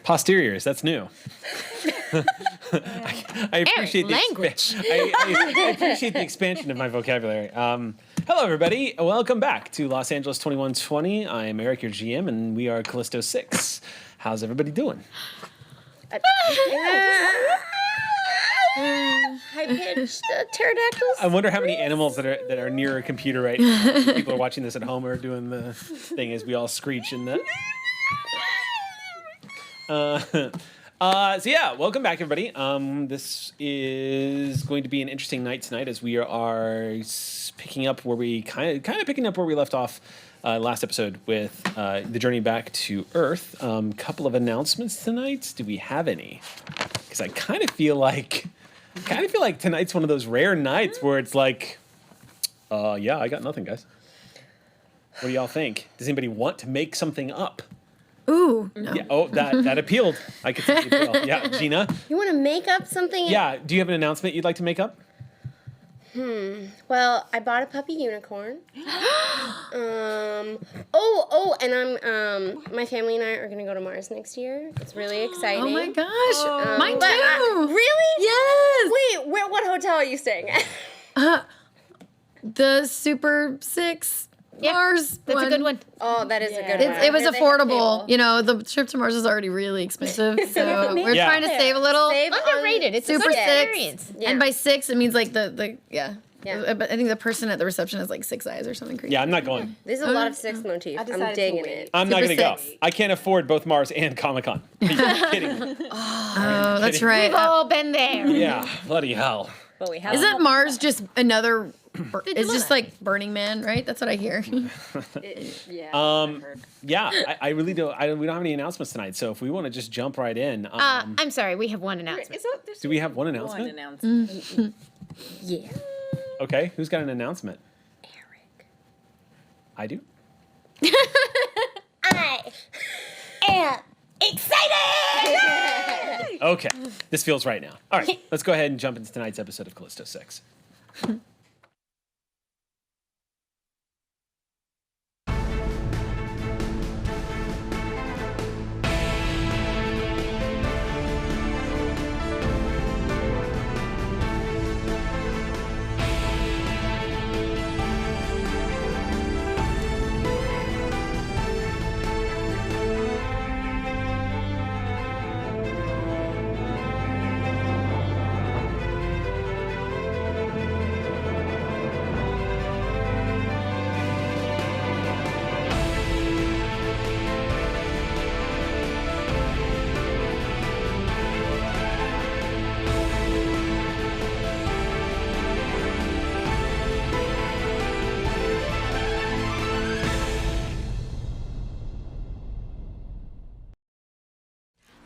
Posteriors, that's new. I appreciate the language. I appreciate the expansion of my vocabulary. Hello, everybody. Welcome back to Los Angeles 2120. I am Eric, your GM, and we are Callisto 6. How's everybody doing? High-pitched pterodactyls. I wonder how many animals that are near a computer right now. People are watching this at home or doing the thing as we all screech in the. So yeah, welcome back, everybody. This is going to be an interesting night tonight as we are picking up where we kind of picking up where we left off last episode with the journey back to Earth. Couple of announcements tonight. Do we have any? Because I kind of feel like tonight's one of those rare nights where it's like, yeah, I got nothing, guys. What do y'all think? Does anybody want to make something up? Ooh, no. Yeah. Oh, that appealed. I could see the appeal. Yeah, Gina. You want to make up something? Yeah. Do you have an announcement you'd like to make up? Well, I bought a puppy unicorn. And my family and I are gonna go to Mars next year. It's really exciting. Oh my gosh, mine but, too. Really? Yes. Wait, what hotel are you staying at? The Super 6 Mars. That's a good one. Oh, that is a good one. It was They have affordable. table. You know, the trip to Mars is already really expensive, so we're Yeah. trying to save a little. Save on- Underrated. It's Super a good 6, experience. Yeah. and by 6 it means like the Yeah. But I think the person at the reception has like 6 eyes or something crazy. Yeah, I'm not going. There's a lot of six motif. I'm decided to digging wait. it. I'm not Super going to go. 6. I can't afford both Mars and Comic-Con. Are you kidding me? Oh, that's right. We've all been there. Yeah, bloody hell. But we have Isn't Mars just another? It's just like Burning Man, right? That's what I hear. Yeah, I really don't. We don't have any announcements tonight, so if we want to just jump right in. I'm sorry, we have one announcement. Do we have one announcement? One announcement. Yeah. Okay, who's got an announcement? Eric. I do. I am excited! Okay, this feels right now. All right, let's go ahead and jump into tonight's episode of Callisto 6.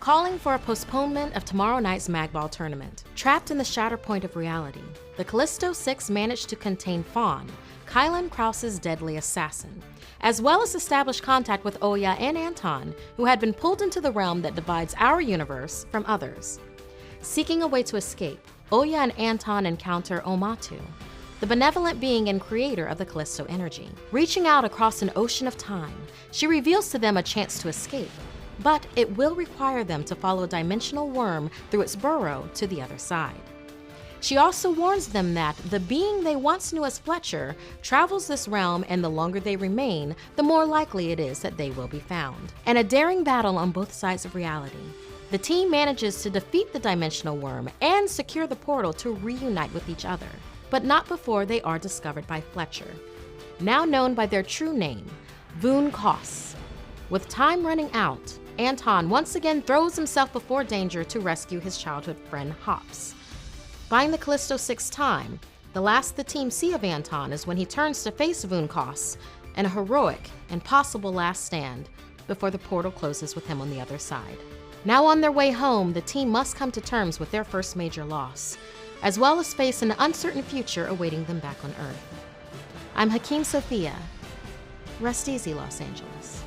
Calling for a postponement of tomorrow night's Magball tournament. Trapped in the shatter point of reality, the Callisto 6 managed to contain Fawn, Kylan Krause's deadly assassin, as well as establish contact with Oya and Anton, who had been pulled into the realm that divides our universe from others. Seeking a way to escape, Oya and Anton encounter Omatu, the benevolent being and creator of the Callisto energy. Reaching out across an ocean of time, she reveals to them a chance to escape, but it will require them to follow a dimensional worm through its burrow to the other side. She also warns them that the being they once knew as Fletcher travels this realm, and the longer they remain, the more likely it is that they will be found. In a daring battle on both sides of reality, the team manages to defeat the dimensional worm and secure the portal to reunite with each other, but not before they are discovered by Fletcher, now known by their true name, Voon Koss. With time running out, Anton once again throws himself before danger to rescue his childhood friend Hops. Buying the Callisto 6 time, the last the team see of Anton is when he turns to face Voon Koss in a heroic and possible last stand before the portal closes with him on the other side. Now on their way home, the team must come to terms with their first major loss, as well as face an uncertain future awaiting them back on Earth. I'm Hakeem Sophia. Rest easy, Los Angeles.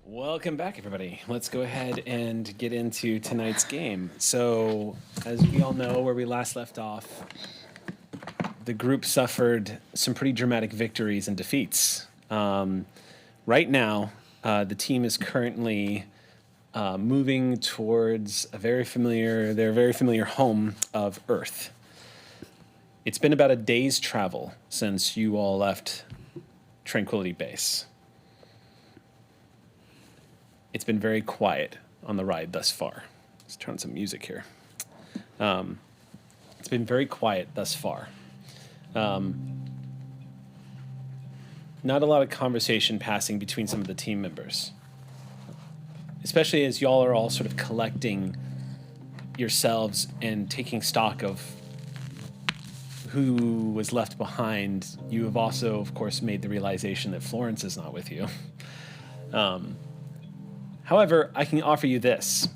Welcome back, everybody. Let's go ahead and get into tonight's game. So, as we all know, where we last left off, the group suffered some pretty dramatic victories and defeats. Right now, the team is currently moving towards their very familiar home of Earth. It's been about a day's travel since you all left Tranquility Base. It's been very quiet on the ride thus far. Let's turn on some music here. It's been very quiet thus far. Not a lot of conversation passing between some of the team members, especially as y'all are all sort of collecting yourselves and taking stock of who was left behind. You have also, of course, made the realization that Florence is not with you. However, I can offer you this.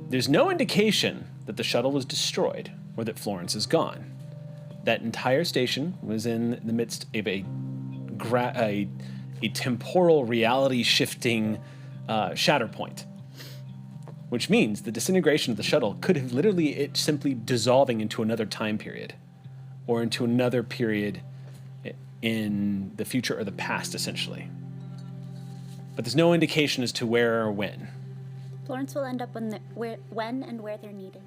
There's no indication that the shuttle was destroyed or that Florence is gone. That entire station was in the midst of a temporal reality shifting shatter point, which means the disintegration of the shuttle could have literally it simply dissolving into another time period or into another period in the future or the past, essentially. But there's no indication as to where or when. Florence will end up when and where they're needed.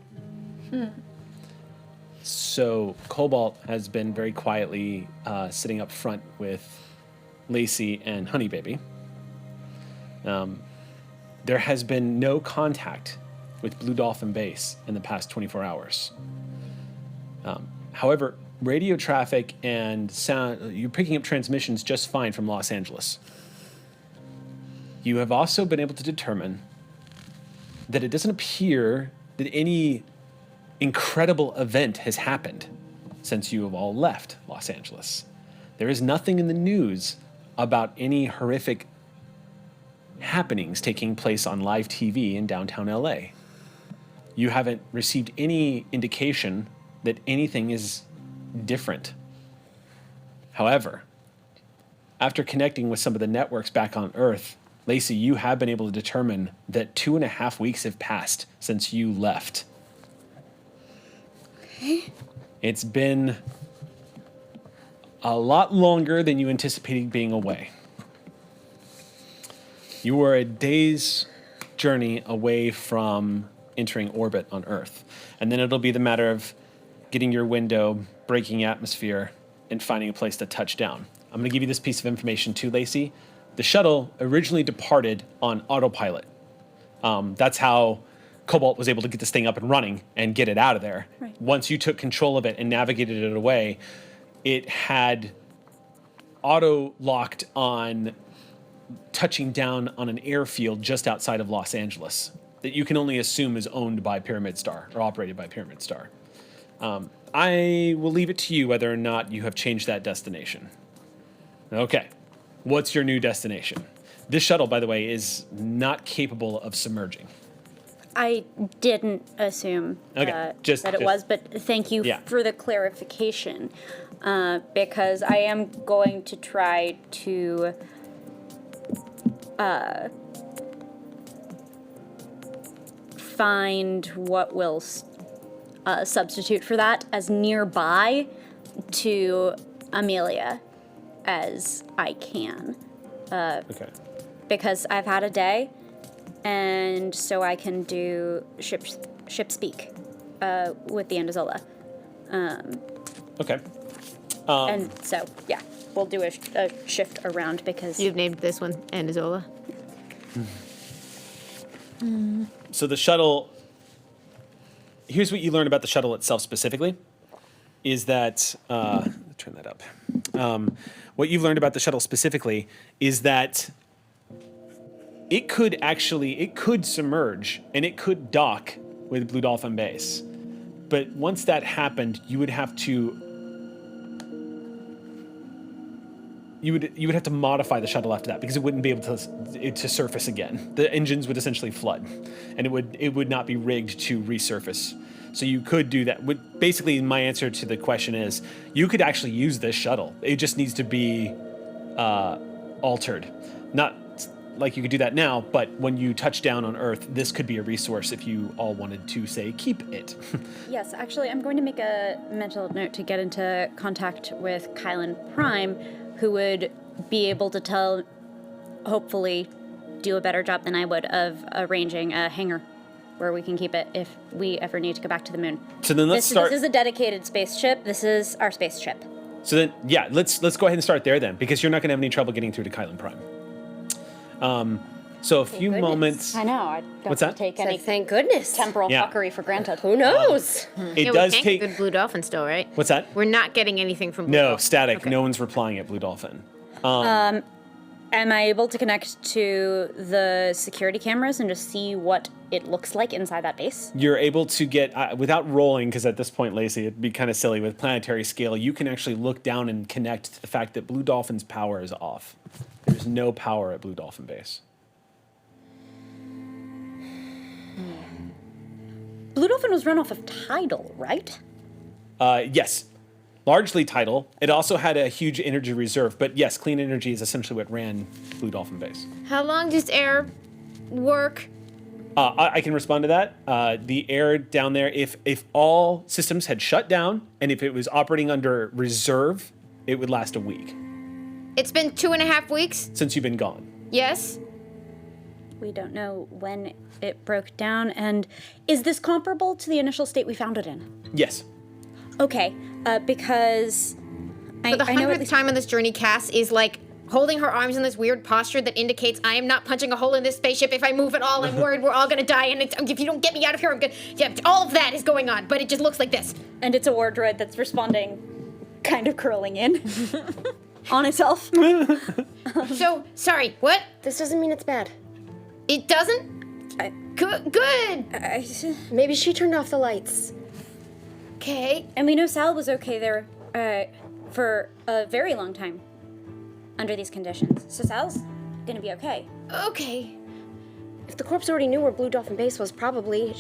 So Cobalt has been very quietly sitting up front with Lacey and Honey Baby. There has been no contact with Blue Dolphin Base in the past 24 hours. However, radio traffic and sound, you're picking up transmissions just fine from Los Angeles. You have also been able to determine that it doesn't appear that any incredible event has happened since you have all left Los Angeles. There is nothing in the news about any horrific happenings taking place on live TV in downtown LA. You haven't received any indication that anything is different. However, after connecting with some of the networks back on Earth, Lacey, you have been able to determine that 2.5 weeks have passed since you left. Okay. It's been a lot longer than you anticipated being away. You were a day's journey away from entering orbit on Earth. And then it'll be the matter of getting your window, breaking atmosphere, and finding a place to touch down. I'm going to give you this piece of information too, Lacey. The shuttle originally departed on autopilot. That's how Cobalt was able to get this thing up and running and get it out of there. Right. Once you took control of it and navigated it away, it had auto-locked on touching down on an airfield just outside of Los Angeles that you can only assume is owned by Pyramid Star or operated by Pyramid Star. I will leave it to you whether or not you have changed that destination. Okay. What's your new destination? This shuttle, by the way, is not capable of submerging. I didn't assume that it was, but thank you for the clarification, because I am going to try to find what will substitute for that as nearby to Amelia as I can. Okay. Because I've had a day, and so I can do ship speak with the Andazola. Okay. And so, yeah, we'll do a shift around because... You've named this one Andazola. So the shuttle... Here's what you learn about the shuttle itself specifically, is that... turn that up. What you've learned about the shuttle specifically is that it could submerge and it could dock with Blue Dolphin Base. But once that happened, you would have to modify the shuttle after that because it wouldn't be able to surface again. The engines would essentially flood, and it would not be rigged to resurface. So you could do that. Basically, my answer to the question is you could actually use this shuttle. It just needs to be altered. Not like you could do that now, but when you touch down on Earth, this could be a resource if you all wanted to, say, keep it. Yes, actually, I'm going to make a mental note to get into contact with Kylan Prime, who would be able to tell hopefully do a better job than I would of arranging a hangar where we can keep it if we ever need to go back to the moon. So then let's start. This is a dedicated spaceship. This is our spaceship. So then, yeah, let's go ahead and start there then, because you're not going to have any trouble getting through to Kylan Prime. So a few moments. I know. I don't What's that? take any Thank goodness. temporal fuckery for granted. Who knows? It Yeah, does we can't take. get good Blue Dolphin still, right? What's that? We're not getting anything from Blue No, Dolphin. static. Okay. No one's replying at Blue Dolphin. Am I able to connect to the security cameras and just see what it looks like inside that base? You're able to get, without rolling, because at this point, Lacey, it'd be kind of silly with planetary scale, you can actually look down and connect to the fact that Blue Dolphin's power is off. There's no power at Blue Dolphin base. Blue Dolphin was run off of tidal, right? Yes. Largely tidal. It also had a huge energy reserve, but yes, clean energy is essentially what ran Blue Dolphin base. How long does air work? I can respond to that. The air down there, if all systems had shut down and if it was operating under reserve, it would last a week. It's been 2.5 weeks. Since you've been gone. Yes. We don't know when it broke down, and is this comparable to the initial state we found it in? Yes. Okay, because For the I know at 100th least time on this journey, Cass is like holding her arms in this weird posture that indicates I am not punching a hole in this spaceship. If I move at all, I'm worried we're all gonna die, and if you don't get me out of here, I'm gonna. Yeah, all of that is going on, but it just looks like this. and it's a war droid that's responding, kind of curling in on itself. So, sorry, what? This doesn't mean it's bad. It doesn't? Good. Maybe she turned off the lights. Okay. And we know Sal was okay there for a very long time under these conditions. So Sal's gonna be okay. Okay. If the corpse already knew where Blue Dolphin Base was, probably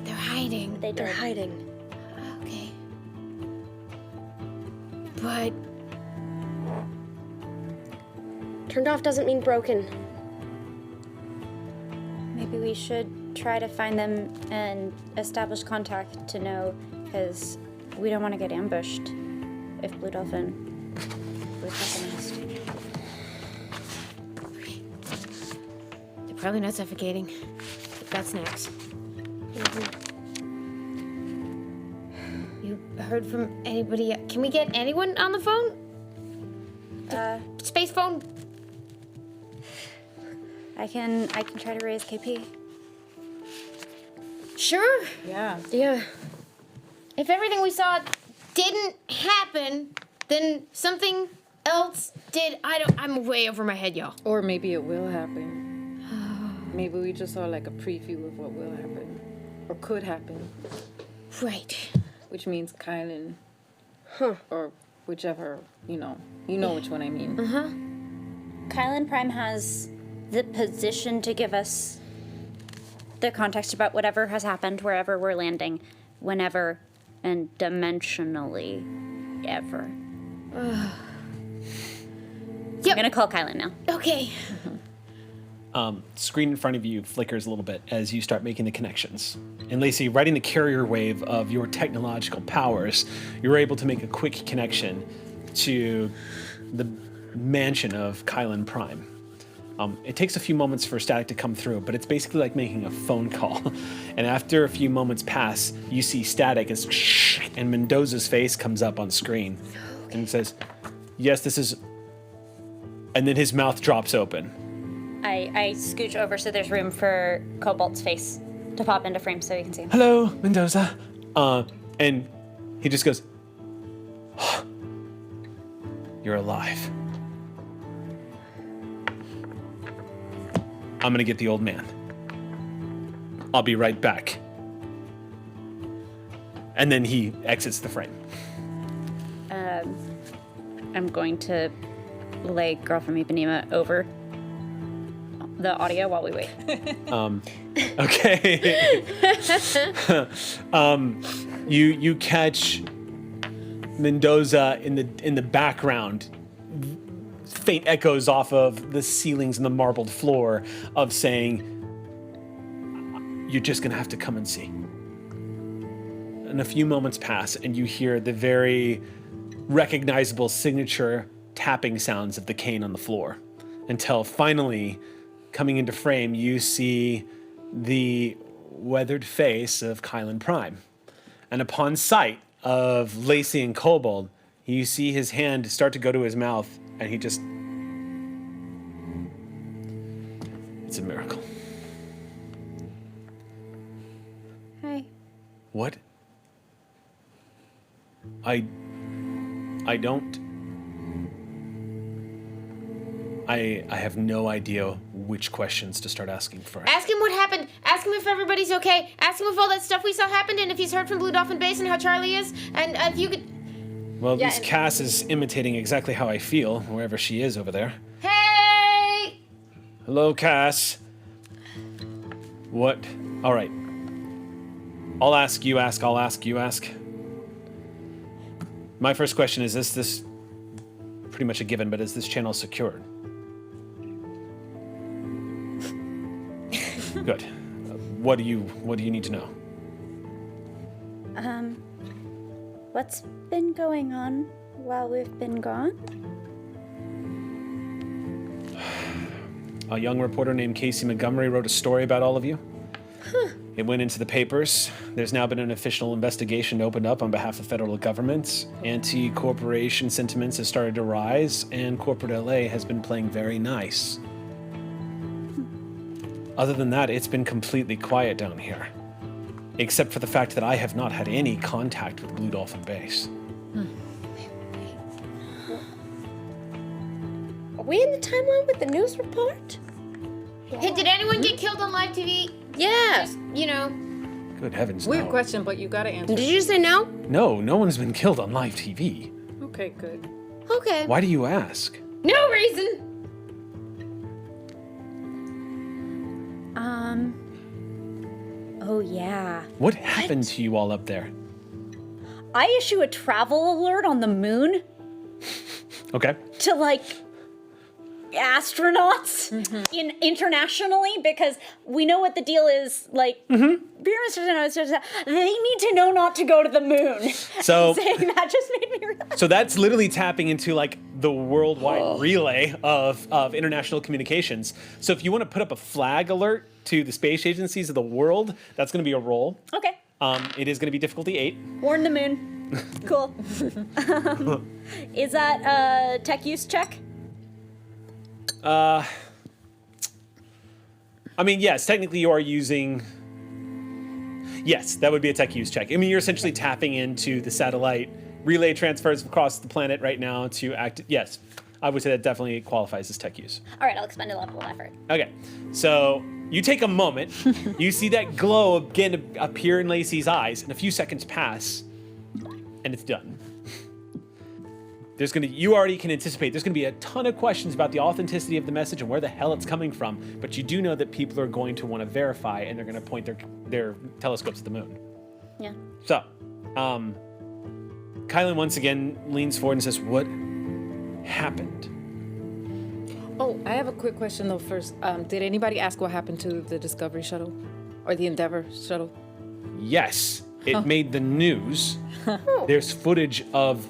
They're hiding. they're hiding. Okay. But Turned off doesn't mean broken. Maybe we should try to find them and establish contact to know, because we don't want to get ambushed if Blue Dolphin was weaponized. they're probably not suffocating. That's next. You heard from anybody? Can we get anyone on the phone? Space phone? I can try to raise KP. Sure. Yeah. Yeah. If everything we saw didn't happen, then something else did. I'm way over my head, y'all. Or maybe it will happen. Maybe we just saw like a preview of what will happen. Or could happen. Right. Which means Kylan. Or whichever, you know which one I mean. Kylan Prime has the position to give us the context about whatever has happened wherever we're landing, whenever, and dimensionally ever. Yep. I'm gonna call Kylan now. Okay. Screen in front of you flickers a little bit as you start making the connections. And Lacey, riding the carrier wave of your technological powers, you're able to make a quick connection to the mansion of Kylan Prime. It takes a few moments for static to come through, but it's basically like making a phone call. And after a few moments pass, you see static as and Mendoza's face comes up on screen. And it says, yes, this is... And then his mouth drops open. I scooch over so there's room for Cobalt's face to pop into frame so you can see him. Hello, Mendoza. And he just goes, you're alive. I'm gonna get the old man. I'll be right back. And then he exits the frame. I'm going to lay Girl from Ipanema over the audio while we wait. Okay. You catch Mendoza in the background. Faint echoes off of the ceilings and the marbled floor of saying, "You're just gonna have to come and see." And a few moments pass, and you hear the very recognizable signature tapping sounds of the cane on the floor until finally, coming into frame, you see the weathered face of Kylan Prime. And upon sight of Lacey and Kobold, you see his hand start to go to his mouth, and he just... It's a miracle. Hi. What? I don't... I have no idea which questions to start asking first. Ask him what happened. Ask him if everybody's okay. Ask him if all that stuff we saw happened and if he's heard from Blue Dolphin Base and how Charlie is. And if you could... Well, at least Cass is imitating exactly how I feel, wherever she is over there. Hey! Hello, Cass. What? All right. I'll ask, you ask, I'll ask, you ask. My first question is this pretty much a given, but is this channel secured? Good. What do you need to know? What's been going on while we've been gone? A young reporter named Casey Montgomery wrote a story about all of you. It went into the papers. There's now been an official investigation opened up on behalf of federal governments. Anti-corporation sentiments have started to rise, and corporate LA has been playing very nice. Other than that, it's been completely quiet down here. Except for the fact that I have not had any contact with Blue Dolphin Base. Are we in the timeline with the news report? Hey, did anyone get killed on live TV? Yeah. You know. Good heavens, Weird no. question, but you gotta answer. Did you say no? No, no one's been killed on live TV. Okay, good. Okay. Why do you ask? No reason. Oh yeah. What happened to you all up there? I issue a travel alert on the moon Okay. to like astronauts internationally because we know what the deal is. Like, they need to know not to go to the moon. So, Saying that just made me realize. so that's literally tapping into like the worldwide relay of international communications. So if you want to put up a flag alert to the space agencies of the world, that's going to be a roll. Okay. It is going to be difficulty 8. Warn the moon. Cool. Is that a tech use check? I mean, yes, technically you are using... Yes, that would be a tech use check. I mean, you're essentially tapping into the satellite relay transfers across the planet right now to act... Yes, I would say that definitely qualifies as tech use. All right, I'll expend a level of effort. Okay, so you take a moment, you see that glow begin to appear in Lacey's eyes, and a few seconds pass, and it's done. You already can anticipate there's gonna be a ton of questions about the authenticity of the message and where the hell it's coming from, but you do know that people are going to want to verify, and they're gonna point their telescopes at the moon. Yeah. So, Kylan once again leans forward and says, "What happened?" Oh, I have a quick question though first. Did anybody ask what happened to the Discovery shuttle? Or the Endeavor shuttle? Yes, it made the news. There's footage of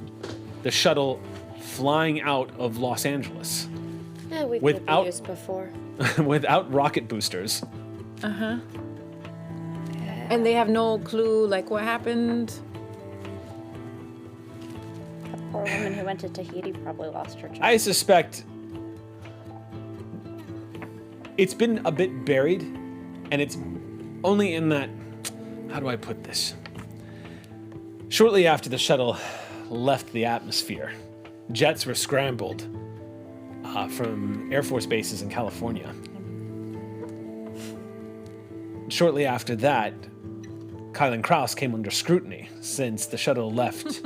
the shuttle flying out of Los Angeles Yeah, we've Without- been used before. without rocket boosters. And they have no clue like what happened? The poor woman who went to Tahiti probably lost her child. I suspect it's been a bit buried, and it's only in that... How do I put this? Shortly after the shuttle left the atmosphere, jets were scrambled from Air Force bases in California. Shortly after that, Kylan Kraus came under scrutiny since the shuttle left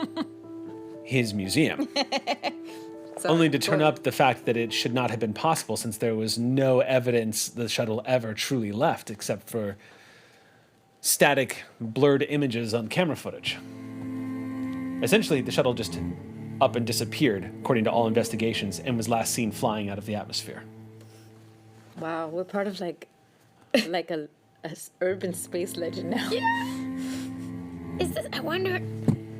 his museum. Only to turn up the fact that it should not have been possible since there was no evidence the shuttle ever truly left except for static, blurred images on camera footage. Essentially, the shuttle just up and disappeared, according to all investigations, and was last seen flying out of the atmosphere. Wow, we're part of like a urban space legend now. Is this? I wonder.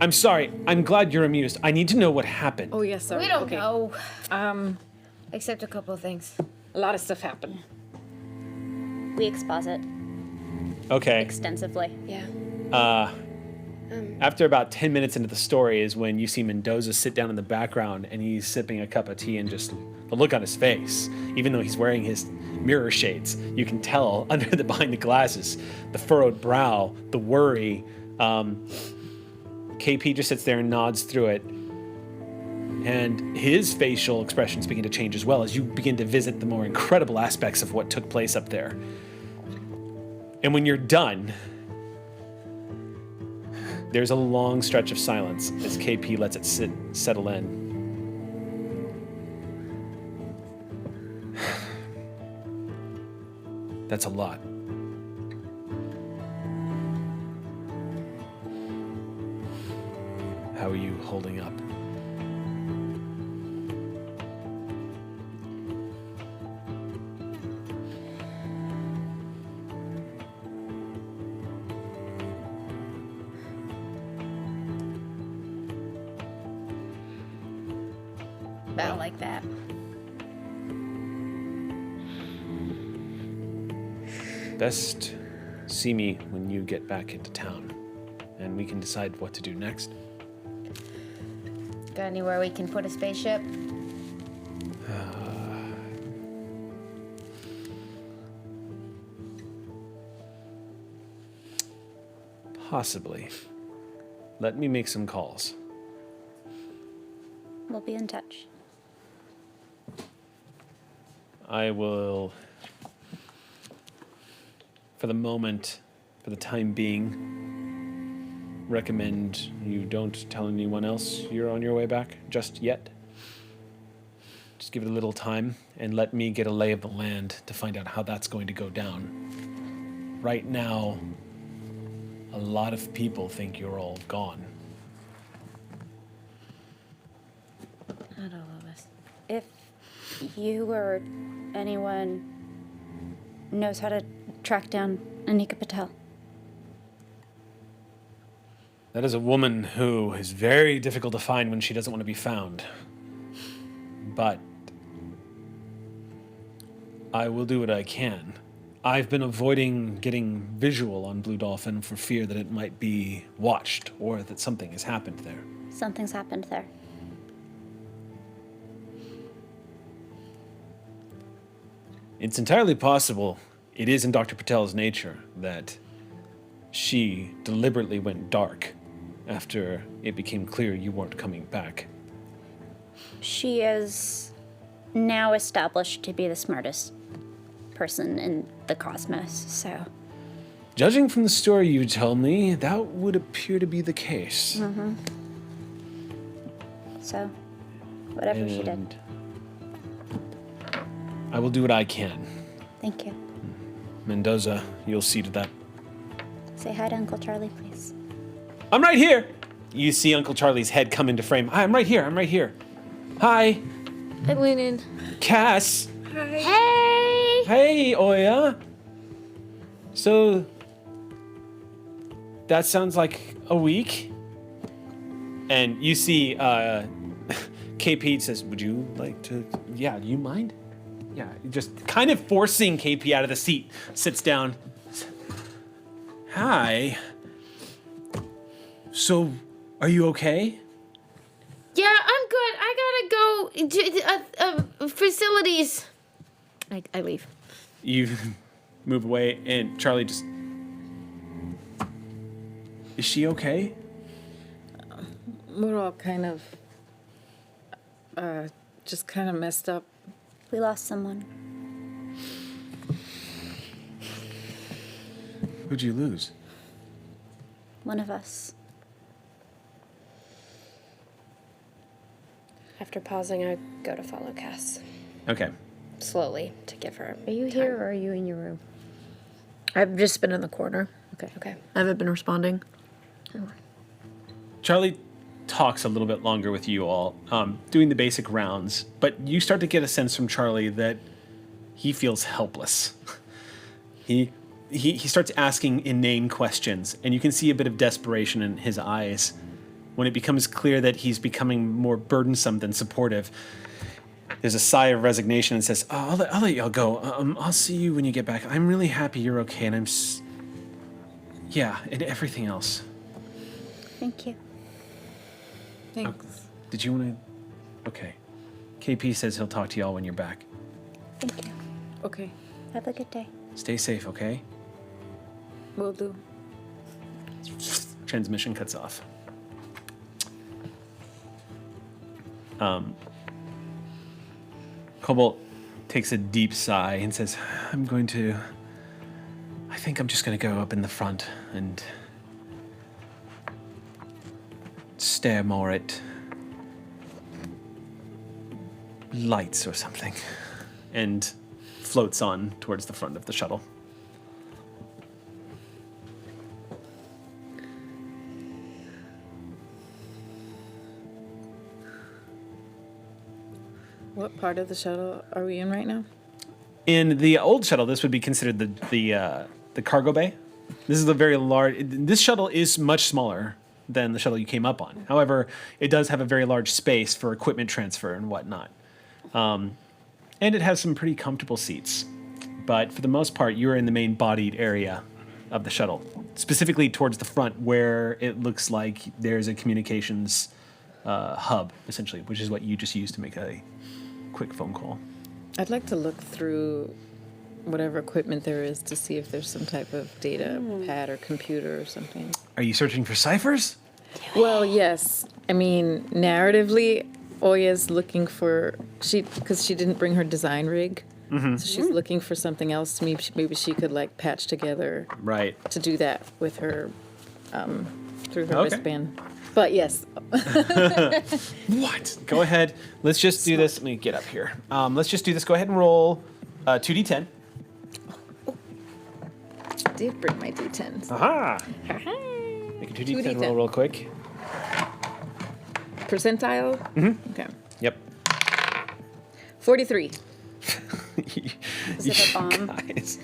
I'm sorry. I'm glad you're amused. I need to know what happened. Oh yes, sorry. We don't okay. know. Except a couple of things. A lot of stuff happened. We exposit Okay. extensively. Yeah. After about 10 minutes into the story is when you see Mendoza sit down in the background and he's sipping a cup of tea, and just the look on his face, even though he's wearing his mirror shades, you can tell behind the glasses, the furrowed brow, the worry. KP just sits there and nods through it. And his facial expressions begin to change as well as you begin to visit the more incredible aspects of what took place up there. And when you're done, there's a long stretch of silence as KP lets it settle in. That's a lot. How are you holding up? About like that. Best see me when you get back into town, and we can decide what to do next. Got anywhere we can put a spaceship? Possibly. Let me make some calls. We'll be in touch. I will, for the moment, for the time being, recommend you don't tell anyone else you're on your way back just yet. Just give it a little time and let me get a lay of the land to find out how that's going to go down. Right now, a lot of people think you're all gone. Not all of us. If you or anyone knows how to track down Anika Patel. That is a woman who is very difficult to find when she doesn't want to be found. But I will do what I can. I've been avoiding getting visual on Blue Dolphin for fear that it might be watched or that something has happened there. Something's happened there. It's entirely possible it is in Dr. Patel's nature that she deliberately went dark after it became clear you weren't coming back. She is now established to be the smartest person in the cosmos, so. Judging from the story you told me, that would appear to be the case. So, whatever she did. And I will do what I can. Thank you. Mendoza, you'll see to that. Say hi to Uncle Charlie, please. I'm right here! You see Uncle Charlie's head come into frame. Hi, I'm right here, I'm right here. Hi, I went in. Cass. Hey! Hey, Oya. So, that sounds like a week? And you see, KP says, would you like to, yeah, do you mind? Yeah, just kind of forcing KP out of the seat, sits down. Hi. So, are you okay? Yeah, I'm good. I gotta go to facilities. I leave. You move away, and Charlie just... Is she okay? We're all kind of, just kind of messed up. We lost someone. Who'd you lose? One of us. After pausing, I go to follow Cass Okay. slowly to give her. Are you here or are you in your room? I've just been in the corner. Okay. Okay. I haven't been responding. Charlie talks a little bit longer with you all, doing the basic rounds, but you start to get a sense from Charlie that he feels helpless. He starts asking inane questions, and you can see a bit of desperation in his eyes when it becomes clear that he's becoming more burdensome than supportive. there's a sigh of resignation and says, oh, I'll let y'all go. I'll see you when you get back. I'm really happy you're okay, and yeah, and everything else. Thank you. Thanks. Did you want to? Okay. KP says he'll talk to y'all when you're back. Thank you. Okay, Have a good day. Stay safe, okay? will do. Transmission cuts off. Cobalt takes a deep sigh and says, I think I'm just going to go up in the front and stare more at lights or something. And floats on towards the front of the shuttle. What part of the shuttle are we in right now? In the old shuttle, this would be considered the cargo bay. This is a very large. This shuttle is much smaller than the shuttle you came up on. However, it does have a very large space for equipment transfer and whatnot, and it has some pretty comfortable seats. But for the most part, you're in the main bodied area of the shuttle, specifically towards the front, where it looks like there's a communications hub, essentially, which is what you just used to make a quick phone call. I'd like to look through whatever equipment there is to see if there's some type of data pad or computer or something. Are you searching for ciphers? Well, yes. I mean, narratively, Oya's looking for because she didn't bring her design rig, so she's looking for something else. Maybe she could like patch together Right. to do that with her through her Okay. wristband. But yes, What? Go ahead. Let's just do this. Let me get up here. Let's just do this. Go ahead and roll 2d10. I did bring my D10s. Aha! Make a 2d10 roll 2d10. real quick. Percentile? Mm-hmm. Okay. Yep. 43. Is it a bomb? Guys,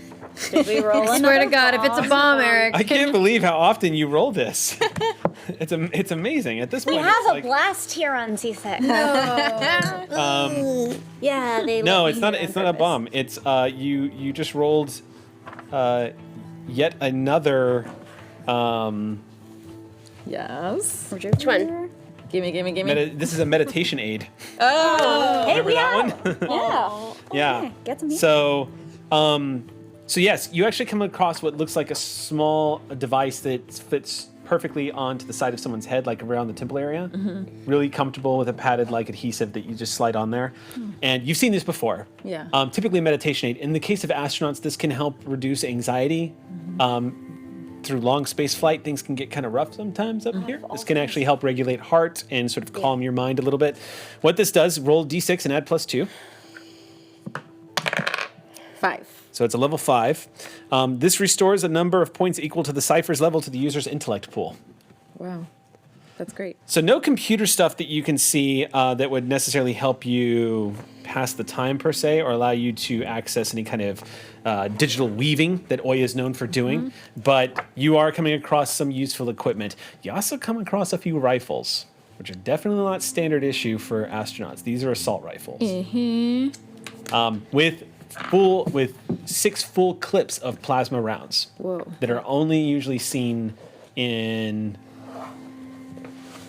Did we roll I swear to God, if it's a bomb, Eric. I can't believe how often you roll this. It's amazing. At this We point, have it's a like, blast here on C6. um, Yeah, they no, let it's me not. here on It's not a purpose. bomb. It's you just rolled yet another. Yes. Which one? Gimme. This is a meditation aid. Oh. Hey, Remember we that have. one? Yeah. Yeah. Get some heat. So, so yes, you actually come across what looks like a small device that fits perfectly onto the side of someone's head, like around the temple area. Really comfortable with a padded like adhesive that you just slide on there. And you've seen this before. Yeah. Typically a meditation aid. In the case of astronauts, this can help reduce anxiety. Through long space flight, things can get kind of rough sometimes up here. This can actually help regulate heart and sort of calm your mind a little bit. What this does, roll d6 and add +2. 5. So it's a level 5. This restores a number of points equal to the cipher's level to the user's intellect pool. Wow. That's great. So no computer stuff that you can see that would necessarily help you pass the time per se, or allow you to access any kind of digital weaving that Oya is known for doing. But you are coming across some useful equipment. You also come across a few rifles, which are definitely not standard issue for astronauts. These are assault rifles. With 6 full clips of plasma rounds. Whoa. That are only usually seen in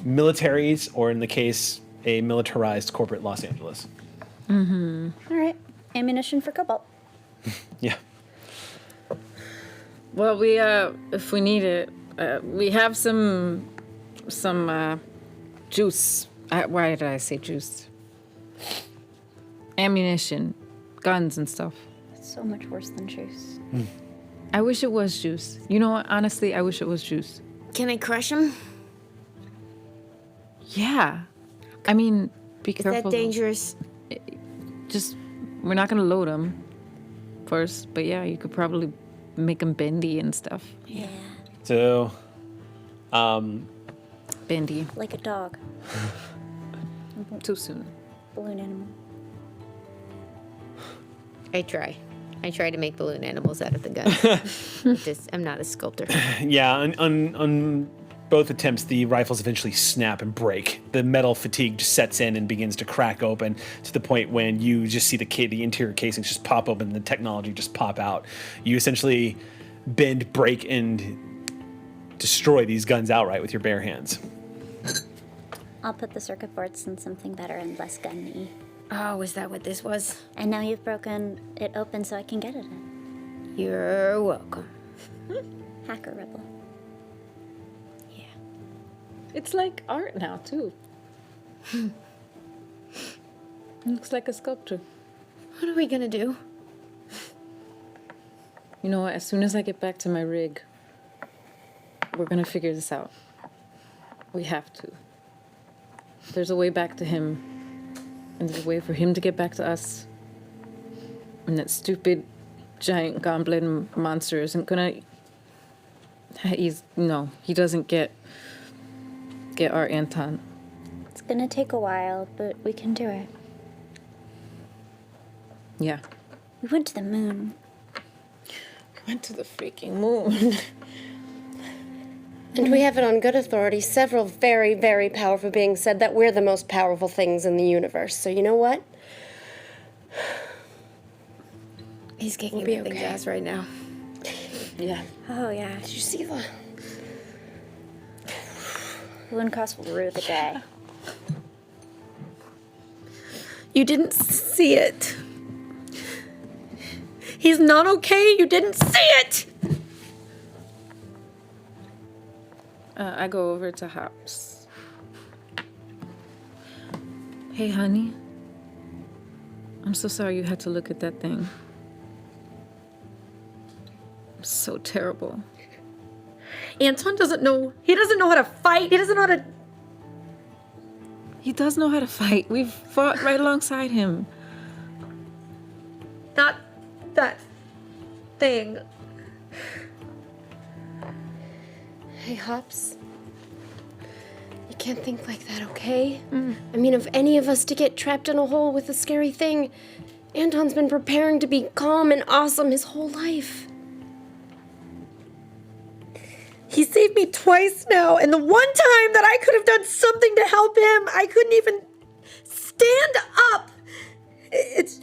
militaries, or in the case, a militarized corporate Los Angeles. All right. Ammunition for Cobalt. Yeah. Well, we if we need it, we have some juice. Why did I say juice? Ammunition, guns and stuff. It's so much worse than juice. I wish it was juice. You know what? Honestly, I wish it was juice. Can I crush him? Yeah. I mean, be Is careful. that dangerous? Just, we're not gonna load them first, but yeah, you could probably make them bendy and stuff. Yeah. So, Bendy. Like a dog. Too soon. Balloon animal. I try. I try to make balloon animals out of the gun. I'm not a sculptor. yeah, both attempts, the rifles eventually snap and break. The metal fatigue just sets in and begins to crack open to the point when you just see the interior casings just pop open and the technology just pop out. You essentially bend, break, and destroy these guns outright with your bare hands. I'll put the circuit boards in something better and less gunny. Oh, is that what this was? And now you've broken it open so I can get it in. You're welcome. Hacker rebel. It's like art now, too. Looks like a sculpture. What are we gonna do? You know what? As soon as I get back to my rig, we're gonna figure this out. We have to. There's a way back to him, and there's a way for him to get back to us. And that stupid giant goblin monster isn't gonna... he doesn't get our Anton. It's gonna take a while, but we can do it. Yeah. We went to the moon. Went to the freaking moon. And we have it on good authority. Several very, very powerful beings said that we're the most powerful things in the universe. So you know what? He's kicking We'll be everything's okay. ass right now. Yeah. Oh, yeah. Did you see the... Balloon cost will rue the day. You didn't see it. He's not okay. You didn't see it. I go over to Hops. Hey, honey. I'm so sorry you had to look at that thing. It's so terrible. Anton doesn't know. He doesn't know how to fight. He doesn't know how to. He does know how to fight. We've fought right alongside him. Not that thing. Hey, Hops. You can't think like that, okay? I mean, if any of us to get trapped in a hole with a scary thing, Anton's been preparing to be calm and awesome his whole life. He saved me twice now, and the one time that I could have done something to help him, I couldn't even stand up. It's.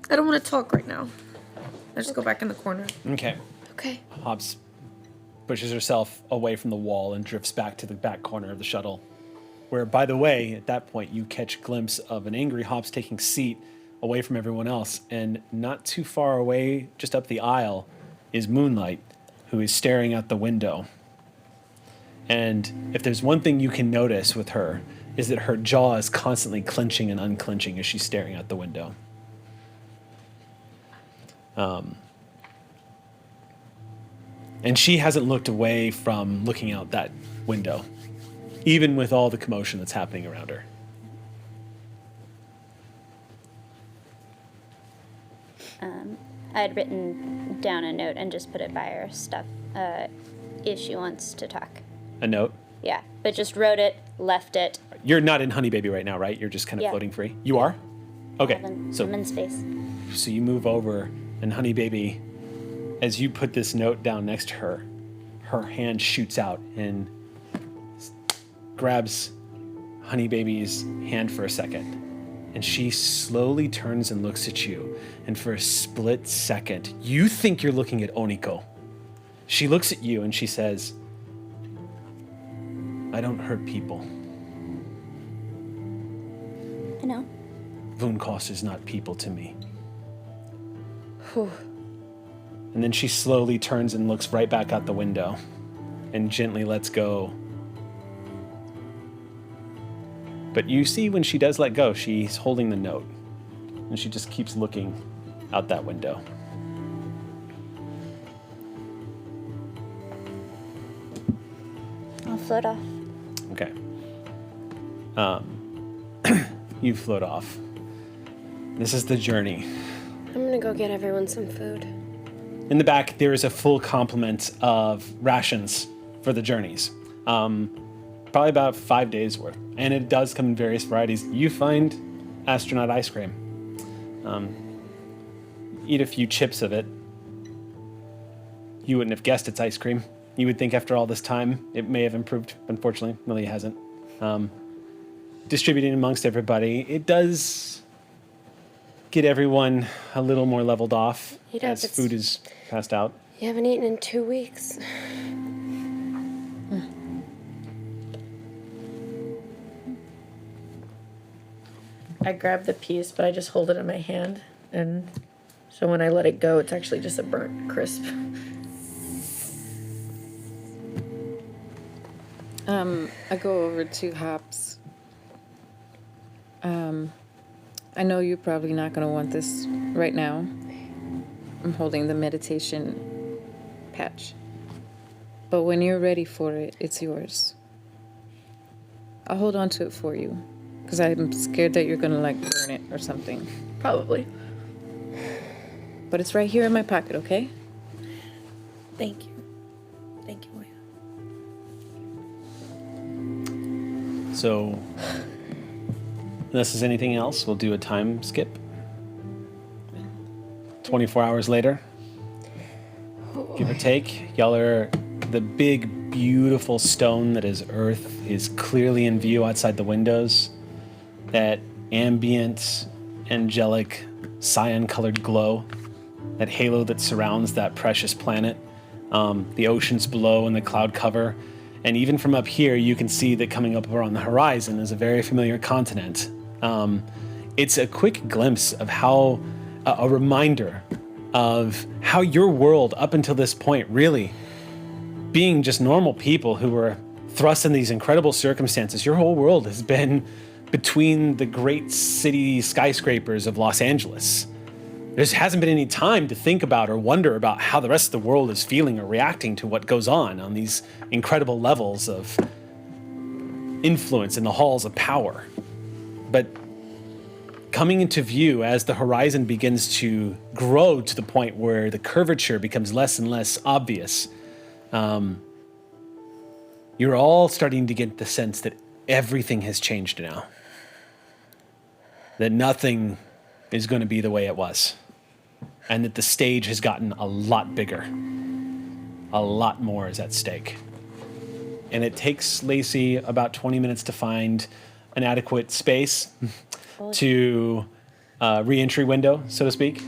I don't want to talk right now. I just go back in the corner. Okay. Okay. Hobbs pushes herself away from the wall and drifts back to the back corner of the shuttle. Where, by the way, at that point, you catch a glimpse of an angry Hobbs taking seat away from everyone else. And not too far away, just up the aisle, is Moonlight, who is staring out the window. And if there's one thing you can notice with her, is that her jaw is constantly clenching and unclenching as she's staring out the window. And she hasn't looked away from looking out that window, even with all the commotion that's happening around her. I had written down a note and just put it by her stuff if she wants to talk. A note? Yeah, but just wrote it, left it. You're not in Honey Baby right now, right? You're just kind of Yeah. floating free? You are? Okay. I'm So in space. So you move over, and Honey Baby, as you put this note down next to her, her hand shoots out and grabs Honey Baby's hand for a second. And she slowly turns and looks at you. And for a split second, you think you're looking at Oniko. She looks at you and she says, I don't hurt people. I know. Vunkos is not people to me. And then she slowly turns and looks right back out the window and gently lets go. But you see when she does let go, she's holding the note. And she just keeps looking out that window. I'll float off. Okay. You float off. This is the journey. I'm gonna go get everyone some food. In the back, there is a full complement of rations for the journeys. Probably about 5 days worth. And it does come in various varieties. You find astronaut ice cream. Eat a few chips of it. You wouldn't have guessed it's ice cream. You would think after all this time, it may have improved. Unfortunately, really hasn't. Distributing amongst everybody, it does get everyone a little more leveled off as food is passed out. You haven't eaten in 2 weeks. I grab the piece, but I just hold it in my hand, and so when I let it go, it's actually just a burnt crisp. I go over to Hops. I know you're probably not going to want this right now. I'm holding the meditation patch. But when you're ready for it, it's yours. I'll hold on to it for you, because I'm scared that you're going to, like, burn it or something. Probably. But it's right here in my pocket, okay? Thank you. Thank you, Oya. So, unless there's anything else, we'll do a time skip. 24 hours later, give or take. Y'all are the big, beautiful stone that is Earth is clearly in view outside the windows. That ambient, angelic, cyan-colored glow, that halo that surrounds that precious planet. The oceans below and the cloud cover. And even from up here, you can see that coming up on the horizon is a very familiar continent. It's a quick glimpse of how, a reminder of how your world up until this point, really, being just normal people who were thrust in these incredible circumstances, your whole world has been between the great city skyscrapers of Los Angeles. There hasn't been any time to think about or wonder about how the rest of the world is feeling or reacting to what goes on these incredible levels of influence in the halls of power. But coming into view as the horizon begins to grow to the point where the curvature becomes less and less obvious, you're all starting to get the sense that everything has changed now. That nothing is going to be the way it was. And that the stage has gotten a lot bigger. A lot more is at stake. And it takes Lacey about 20 minutes to find an adequate space to re-entry window, so to speak.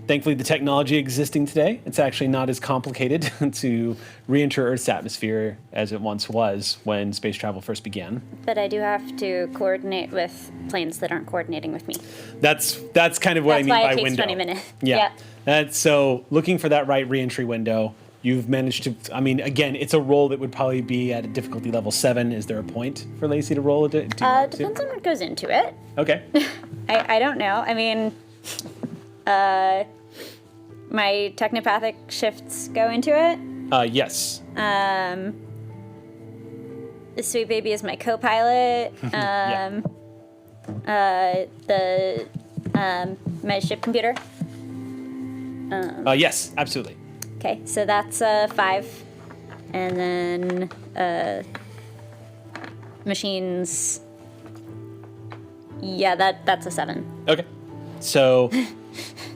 Thankfully, the technology existing today, it's actually not as complicated to re-enter Earth's atmosphere as it once was when space travel first began. But I do have to coordinate with planes that aren't coordinating with me. That's kind of what I mean by window. That's why it takes 20 minutes. Yeah. So looking for that right re-entry window, you've managed to, I mean, again, it's a roll that would probably be at a difficulty level 7. Is there a point for Lacey to roll it? Depends on what goes into it. Okay. I don't know. I mean, my technopathic shifts go into it. Yes. The Sweet Baby is my co-pilot. Yeah. My ship computer. Yes, absolutely. Okay, so that's 5. And then machines. Yeah, that's a 7. Okay. So,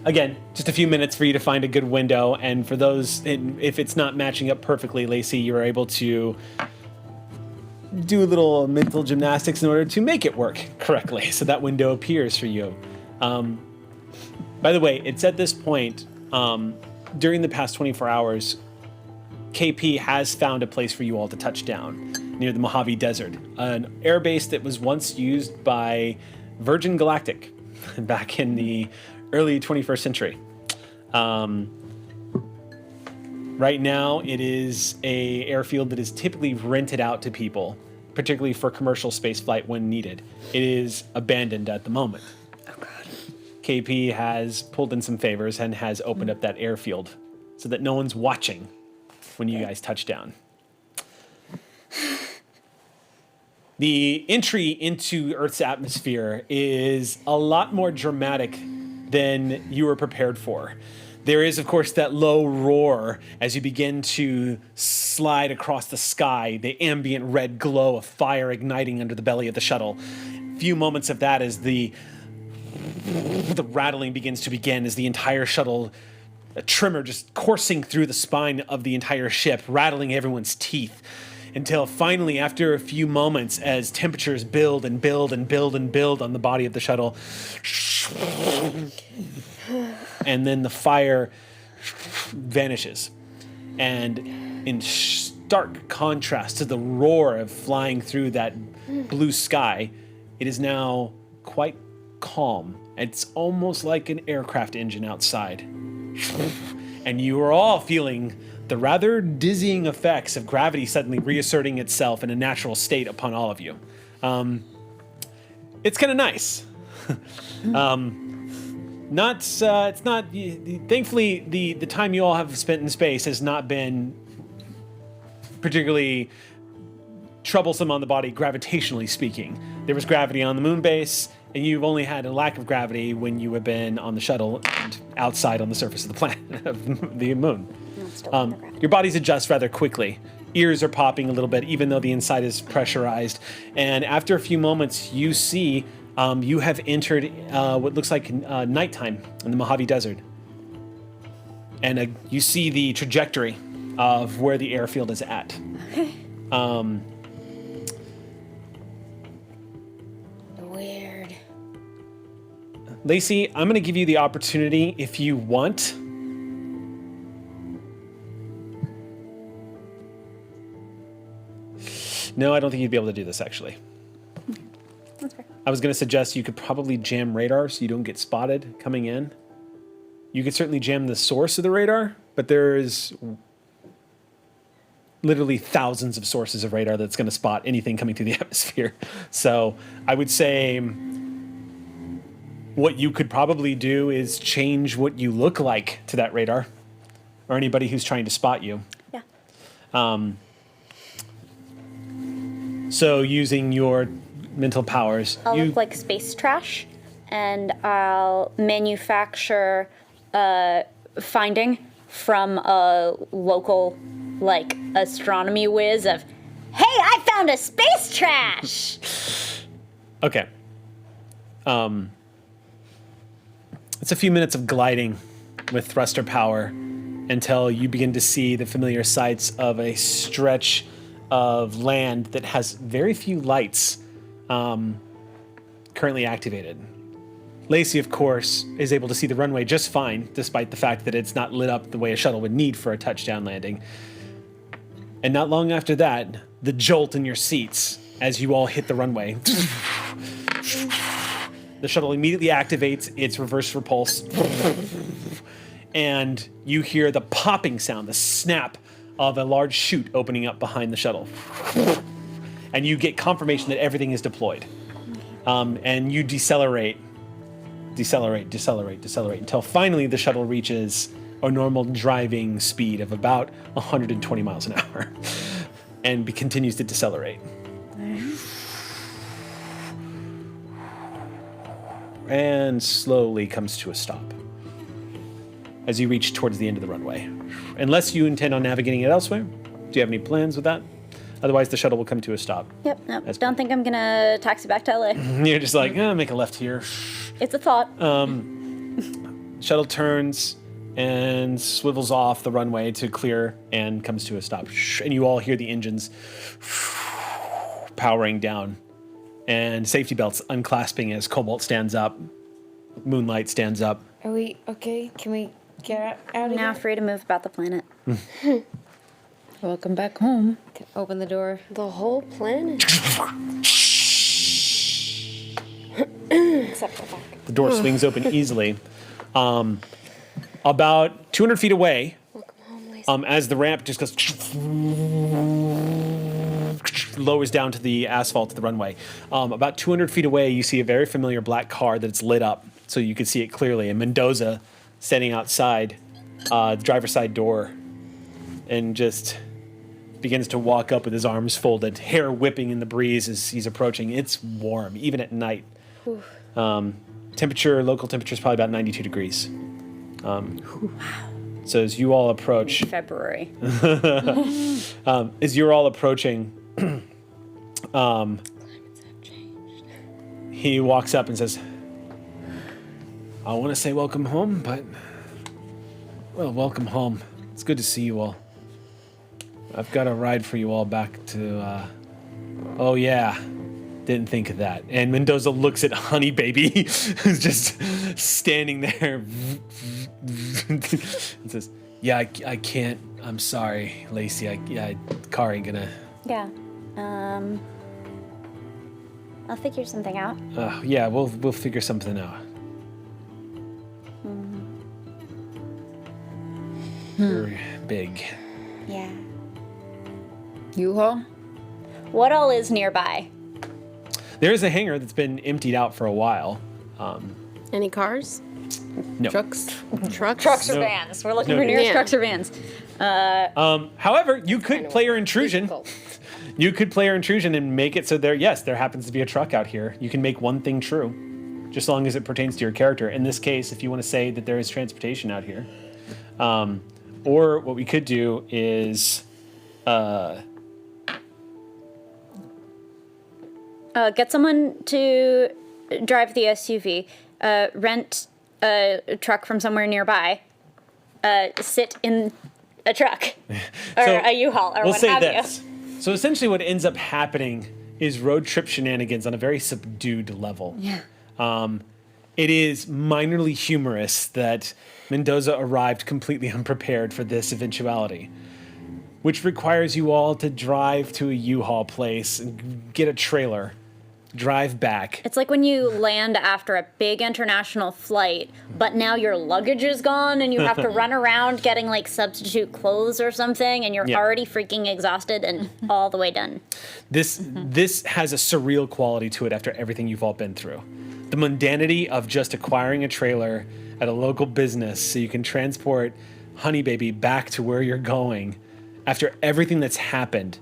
again, just a few minutes for you to find a good window. And for those, if it's not matching up perfectly, Lacey, you're able to do a little mental gymnastics in order to make it work correctly. So that window appears for you. By the way, it's at this point, during the past 24 hours, KP has found a place for you all to touch down near the Mojave Desert, an airbase that was once used by Virgin Galactic back in the early 21st century. Right now, it is a airfield that is typically rented out to people, particularly for commercial spaceflight when needed. It is abandoned at the moment. Oh, God. KP has pulled in some favors and has opened up that airfield so that no one's watching when you guys touch down. The entry into Earth's atmosphere is a lot more dramatic than you were prepared for. There is, of course, that low roar as you begin to slide across the sky, the ambient red glow of fire igniting under the belly of the shuttle. A few moments of that as the rattling begins to begin as the entire shuttle a tremor just coursing through the spine of the entire ship, rattling everyone's teeth. Until finally, after a few moments, as temperatures build and build and build and build on the body of the shuttle, and then the fire vanishes. And in stark contrast to the roar of flying through that blue sky, it is now quite calm. It's almost like an aircraft engine outside. And you are all feeling the rather dizzying effects of gravity suddenly reasserting itself in a natural state upon all of you. It's kind of nice. It's not. Thankfully, the time you all have spent in space has not been particularly troublesome on the body, gravitationally speaking. There was gravity on the moon base, and you've only had a lack of gravity when you have been on the shuttle and outside on the surface of the planet of the moon. Your bodies adjust rather quickly. Ears are popping a little bit, even though the inside is pressurized. And after a few moments, you see you have entered what looks like nighttime in the Mojave Desert. And you see the trajectory of where the airfield is at. Okay. Weird. Lacey, I'm going to give you the opportunity if you want. No, I don't think you'd be able to do this, actually. That's fair. I was going to suggest you could probably jam radar so you don't get spotted coming in. You could certainly jam the source of the radar, but there's literally thousands of sources of radar that's going to spot anything coming through the atmosphere. So I would say what you could probably do is change what you look like to that radar or anybody who's trying to spot you. Yeah. So using your mental powers, I'll look like space trash, and I'll manufacture a finding from a local, like, astronomy whiz of, hey, I found a space trash! Okay. It's a few minutes of gliding with thruster power until you begin to see the familiar sights of a stretch of land that has very few lights currently activated. Lacey, of course, is able to see the runway just fine, despite the fact that it's not lit up the way a shuttle would need for a touchdown landing. And not long after that, the jolt in your seats as you all hit the runway. The shuttle immediately activates its reverse repulse. And you hear the popping sound, the snap of a large chute opening up behind the shuttle. And you get confirmation that everything is deployed. And you decelerate until finally the shuttle reaches a normal driving speed of about 120 miles an hour and continues to decelerate. And slowly comes to a stop as you reach towards the end of the runway. Unless you intend on navigating it elsewhere. Do you have any plans with that? Otherwise, the shuttle will come to a stop. Yep, nope. Don't think I'm gonna taxi back to LA. You're just like, make a left here. It's a thought. Shuttle turns and swivels off the runway to clear and comes to a stop. And you all hear the engines powering down and safety belts unclasping as Cobalt stands up. Moonlight stands up. Are we okay? Can we get out of Now here? free to move about the planet. Welcome back home. Open the door. The whole planet. Except for back. The door swings open easily. About 200 feet away, Welcome home, Lacey. as the ramp just goes lowers down to the asphalt of the runway. About 200 feet away, you see a very familiar black car that's lit up, so you can see it clearly. And Mendoza standing outside the driver's side door and just begins to walk up with his arms folded, hair whipping in the breeze as he's approaching. It's warm, even at night. Local temperature is probably about 92 degrees. So as you all approach, February. as you're all approaching, he walks up and says, I want to say welcome home, but Well, welcome home. It's good to see you all. I've got a ride for you all back to, Oh, yeah. Didn't think of that. And Mendoza looks at Honey Baby, who's just standing there. And says, yeah, I can't. I'm sorry, Lacey. Car ain't gonna... Yeah. I'll figure something out. Yeah, we'll figure something out. You're big. Yeah. U-Haul? What all is nearby? There is a hangar that's been emptied out for a while. Any cars? No. Trucks? Trucks or No. vans? We're looking No. for nearest Yeah. trucks or vans. However, you could play your intrusion. You could play your intrusion and make it so there happens to be a truck out here. You can make one thing true, just as long as it pertains to your character. In this case, if you want to say that there is transportation out here. Or what we could do is... Get someone to drive the SUV, rent a truck from somewhere nearby, sit in a truck, or So, a U-Haul, or we'll what say have this. So essentially what ends up happening is road trip shenanigans on a very subdued level. Yeah. It is minorly humorous that Mendoza arrived completely unprepared for this eventuality, which requires you all to drive to a U-Haul place and get a trailer, drive back. It's like when you land after a big international flight, but now your luggage is gone and you have to run around getting like substitute clothes or something, and you're Yeah. already freaking exhausted and all the way done. This has a surreal quality to it after everything you've all been through. The mundanity of just acquiring a trailer at a local business so you can transport Honey Baby back to where you're going after everything that's happened.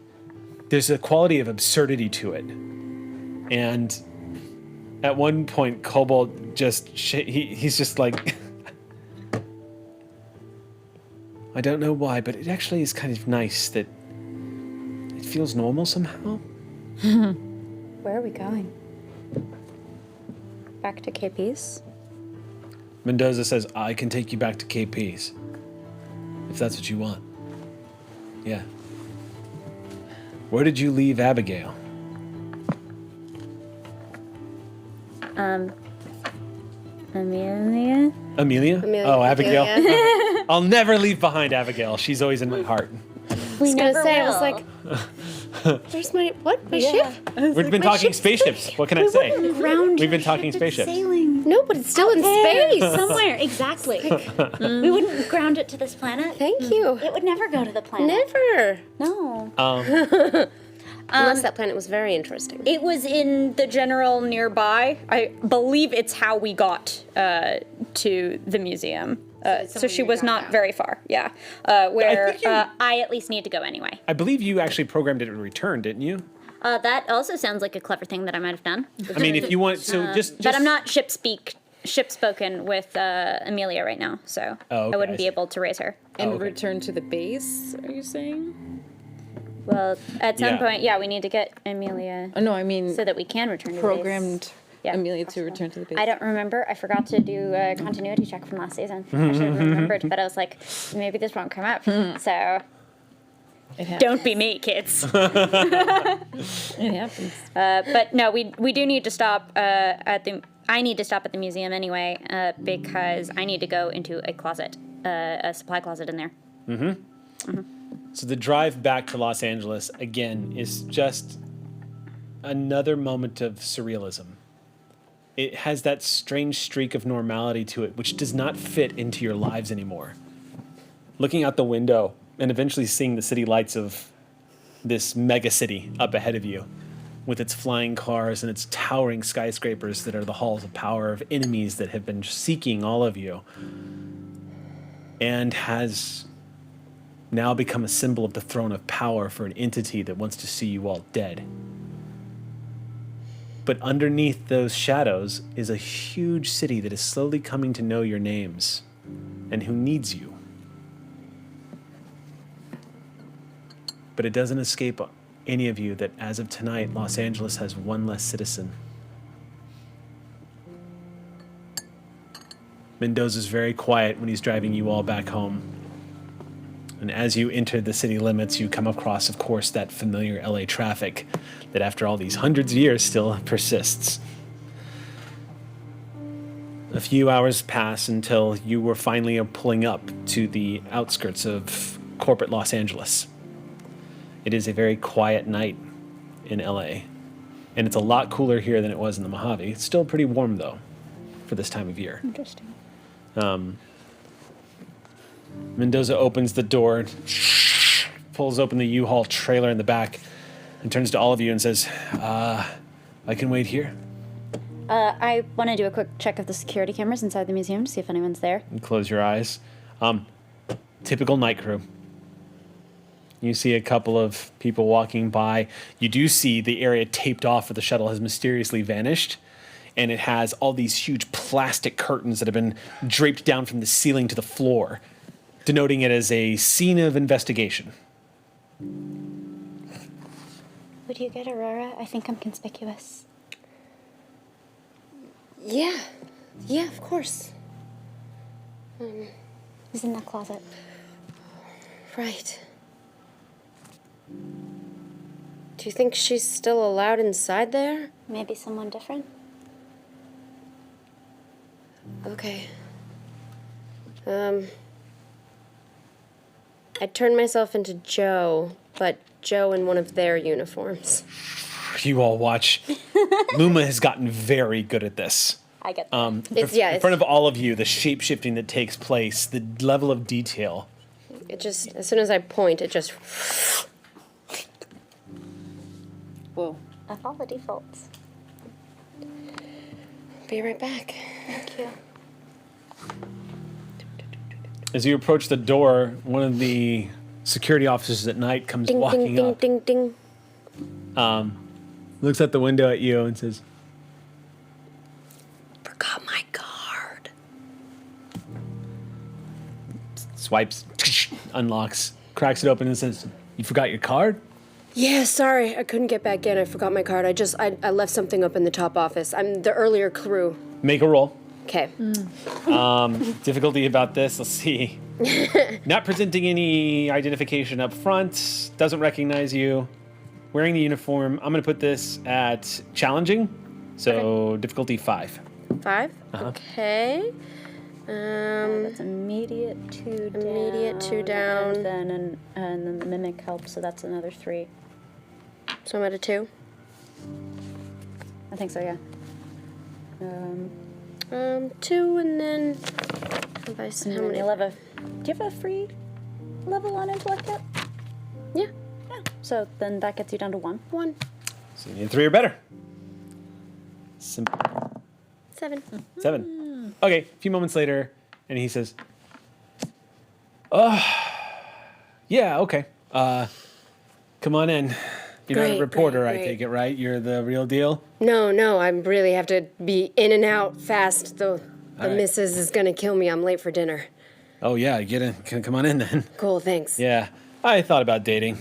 There's a quality of absurdity to it. And at one point, Cobalt he's just like, I don't know why, but it actually is kind of nice that it feels normal somehow. Where are we going? Back to KP's? Mendoza says, I can take you back to KP's. If that's what you want. Yeah. Where did you leave Abigail? Amelia? Amelia? Amelia, Oh, Abigail. yeah. I'll never leave behind Abigail. She's always in my heart. We I was gonna never say, I will. was like, where's my, what? My Yeah. ship? We've been talking spaceships. What can I say? Ground We've been your talking ship, it's spaceships. Sailing. No, but it's still in There, space. somewhere, exactly. We wouldn't ground it to this planet. Thank you. It would never go to the planet. Never. No. Unless that planet was very interesting. It was in the general nearby. I believe it's how we got to the museum. So she was not very far. Yeah. Where think you- I at least need to go anyway. I believe you actually programmed it to return, didn't you? That also sounds like a clever thing that I might have done. I mean, if you want, so just But I'm not ship spoken with Amelia right now, so Oh, okay, I wouldn't I be see. able to raise her. And okay. return to the base, are you saying? Well, at some Yeah. point, yeah, we need to get Amelia Oh, no, I mean, so that we can return to the base. programmed Yeah, Amelia to possible. return to the base. I don't remember. I forgot to do a continuity check from last season. I should have remembered, but I was like, maybe this won't come up. So It happens. don't be me, kids. It happens. But no, we do need to stop at the. I need to stop at the museum anyway because I need to go into a closet, a supply closet in there. So the drive back to Los Angeles, again, is just another moment of surrealism. It has that strange streak of normality to it, which does not fit into your lives anymore. Looking out the window and eventually seeing the city lights of this mega city up ahead of you, with its flying cars and its towering skyscrapers that are the halls of power of enemies that have been seeking all of you, and has now become a symbol of the throne of power for an entity that wants to see you all dead. But underneath those shadows is a huge city that is slowly coming to know your names and who needs you. But it doesn't escape any of you that as of tonight, Los Angeles has one less citizen. Mendoza's very quiet when he's driving you all back home. And as you enter the city limits, you come across, of course, that familiar LA traffic that after all these hundreds of years still persists. A few hours pass until you were finally pulling up to the outskirts of corporate Los Angeles. It is a very quiet night in LA, and it's a lot cooler here than it was in the Mojave. It's still pretty warm, though, for this time of year. Interesting. Mendoza opens the door, pulls open the U-Haul trailer in the back, and turns to all of you and says, I can wait here. I want to do a quick check of the security cameras inside the museum to see if anyone's there. And close your eyes. Typical night crew. You see a couple of people walking by. You do see the area taped off where the shuttle has mysteriously vanished. And it has all these huge plastic curtains that have been draped down from the ceiling to the floor, denoting it as a scene of investigation. Would you get Aurora? I think I'm conspicuous. Yeah. Yeah, of course. He's in that closet. Right. Do you think she's still allowed inside there? Maybe someone different? Okay. I turned myself into Joe, but Joe in one of their uniforms. You all watch. Luma has gotten very good at this. I get that. In front of all of you, the shape-shifting that takes place, the level of detail. It just, as soon as I point, it just... Whoa. I follow the defaults. Be right back. Thank you. As you approach the door, one of the security officers at night comes Ding, walking ding, up, ding, ding, ding. looks out the window at you and says, Forgot my card. swipes, unlocks, cracks it open and says, you forgot your card? Yeah, sorry. I couldn't get back in. I forgot my card. I left something up in the top office. I'm the earlier crew. Make a roll. Okay. Difficulty about this, let's see. Not presenting any identification up front, doesn't recognize you, wearing the uniform. I'm going to put this at challenging, so difficulty 5. 5? Okay. That's immediate 2 down. Immediate 2 down. And then the mimic helps, so that's another 3. So I'm at a 2. I think so, yeah. 2 and then... Have I And then you'll have a... Do you have a free level on intellect yet? Yeah. Yeah. So then that gets you down to 1. 1. So you need 3 or better. Simple. 7. 7. Okay, a few moments later, and he says, yeah, okay. Come on in. You're not a Great, reporter, great, I great. take it, right? You're the real deal? No, I really have to be in and out fast. The right. missus is gonna kill me. I'm late for dinner. Oh, yeah, get in. Come on in then. Cool, thanks. Yeah, I thought about dating.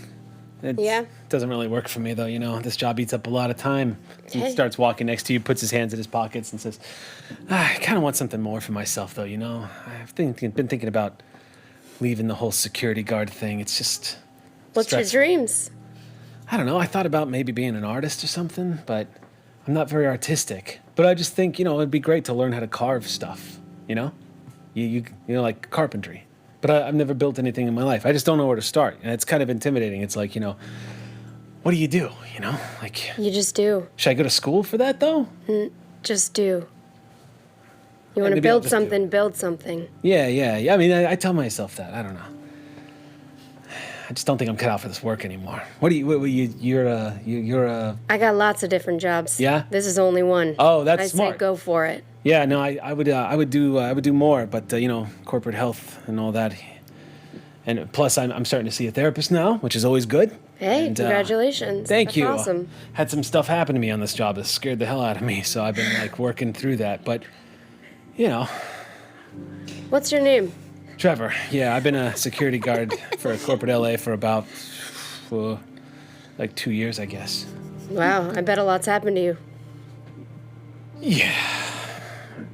It Yeah? doesn't really work for me, though, you know. This job eats up a lot of time. He Okay. starts walking next to you, puts his hands in his pockets, and says, I kind of want something more for myself, though, you know. I've been thinking about leaving the whole security guard thing. It's just... What's your stressful. dreams? I don't know. I thought about maybe being an artist or something, but I'm not very artistic. But I just think, you know, it'd be great to learn how to carve stuff, you know? You know, like carpentry. But I've never built anything in my life. I just don't know where to start. And it's kind of intimidating. It's like, you know, what do? You know? Like, You just do. should I go to school for that, though? Just do. You want to maybe I'll build just do something, build something. Yeah. I mean, I tell myself that. I don't know. I just don't think I'm cut out for this work anymore. You're a... I got lots of different jobs. Yeah? This is only one. Oh, that's I smart. say go for it. Yeah, no, I would do more, but you know, corporate health and all that, and plus I'm starting to see a therapist now, which is always good. Hey, And, congratulations. Thank That's you. Awesome. Had some stuff happen to me on this job that scared the hell out of me, so I've been like working through that. But you know, What's your name? Trevor. Yeah, I've been a security guard for corporate LA for about like 2 years, I guess. Wow, I bet a lot's happened to you. Yeah.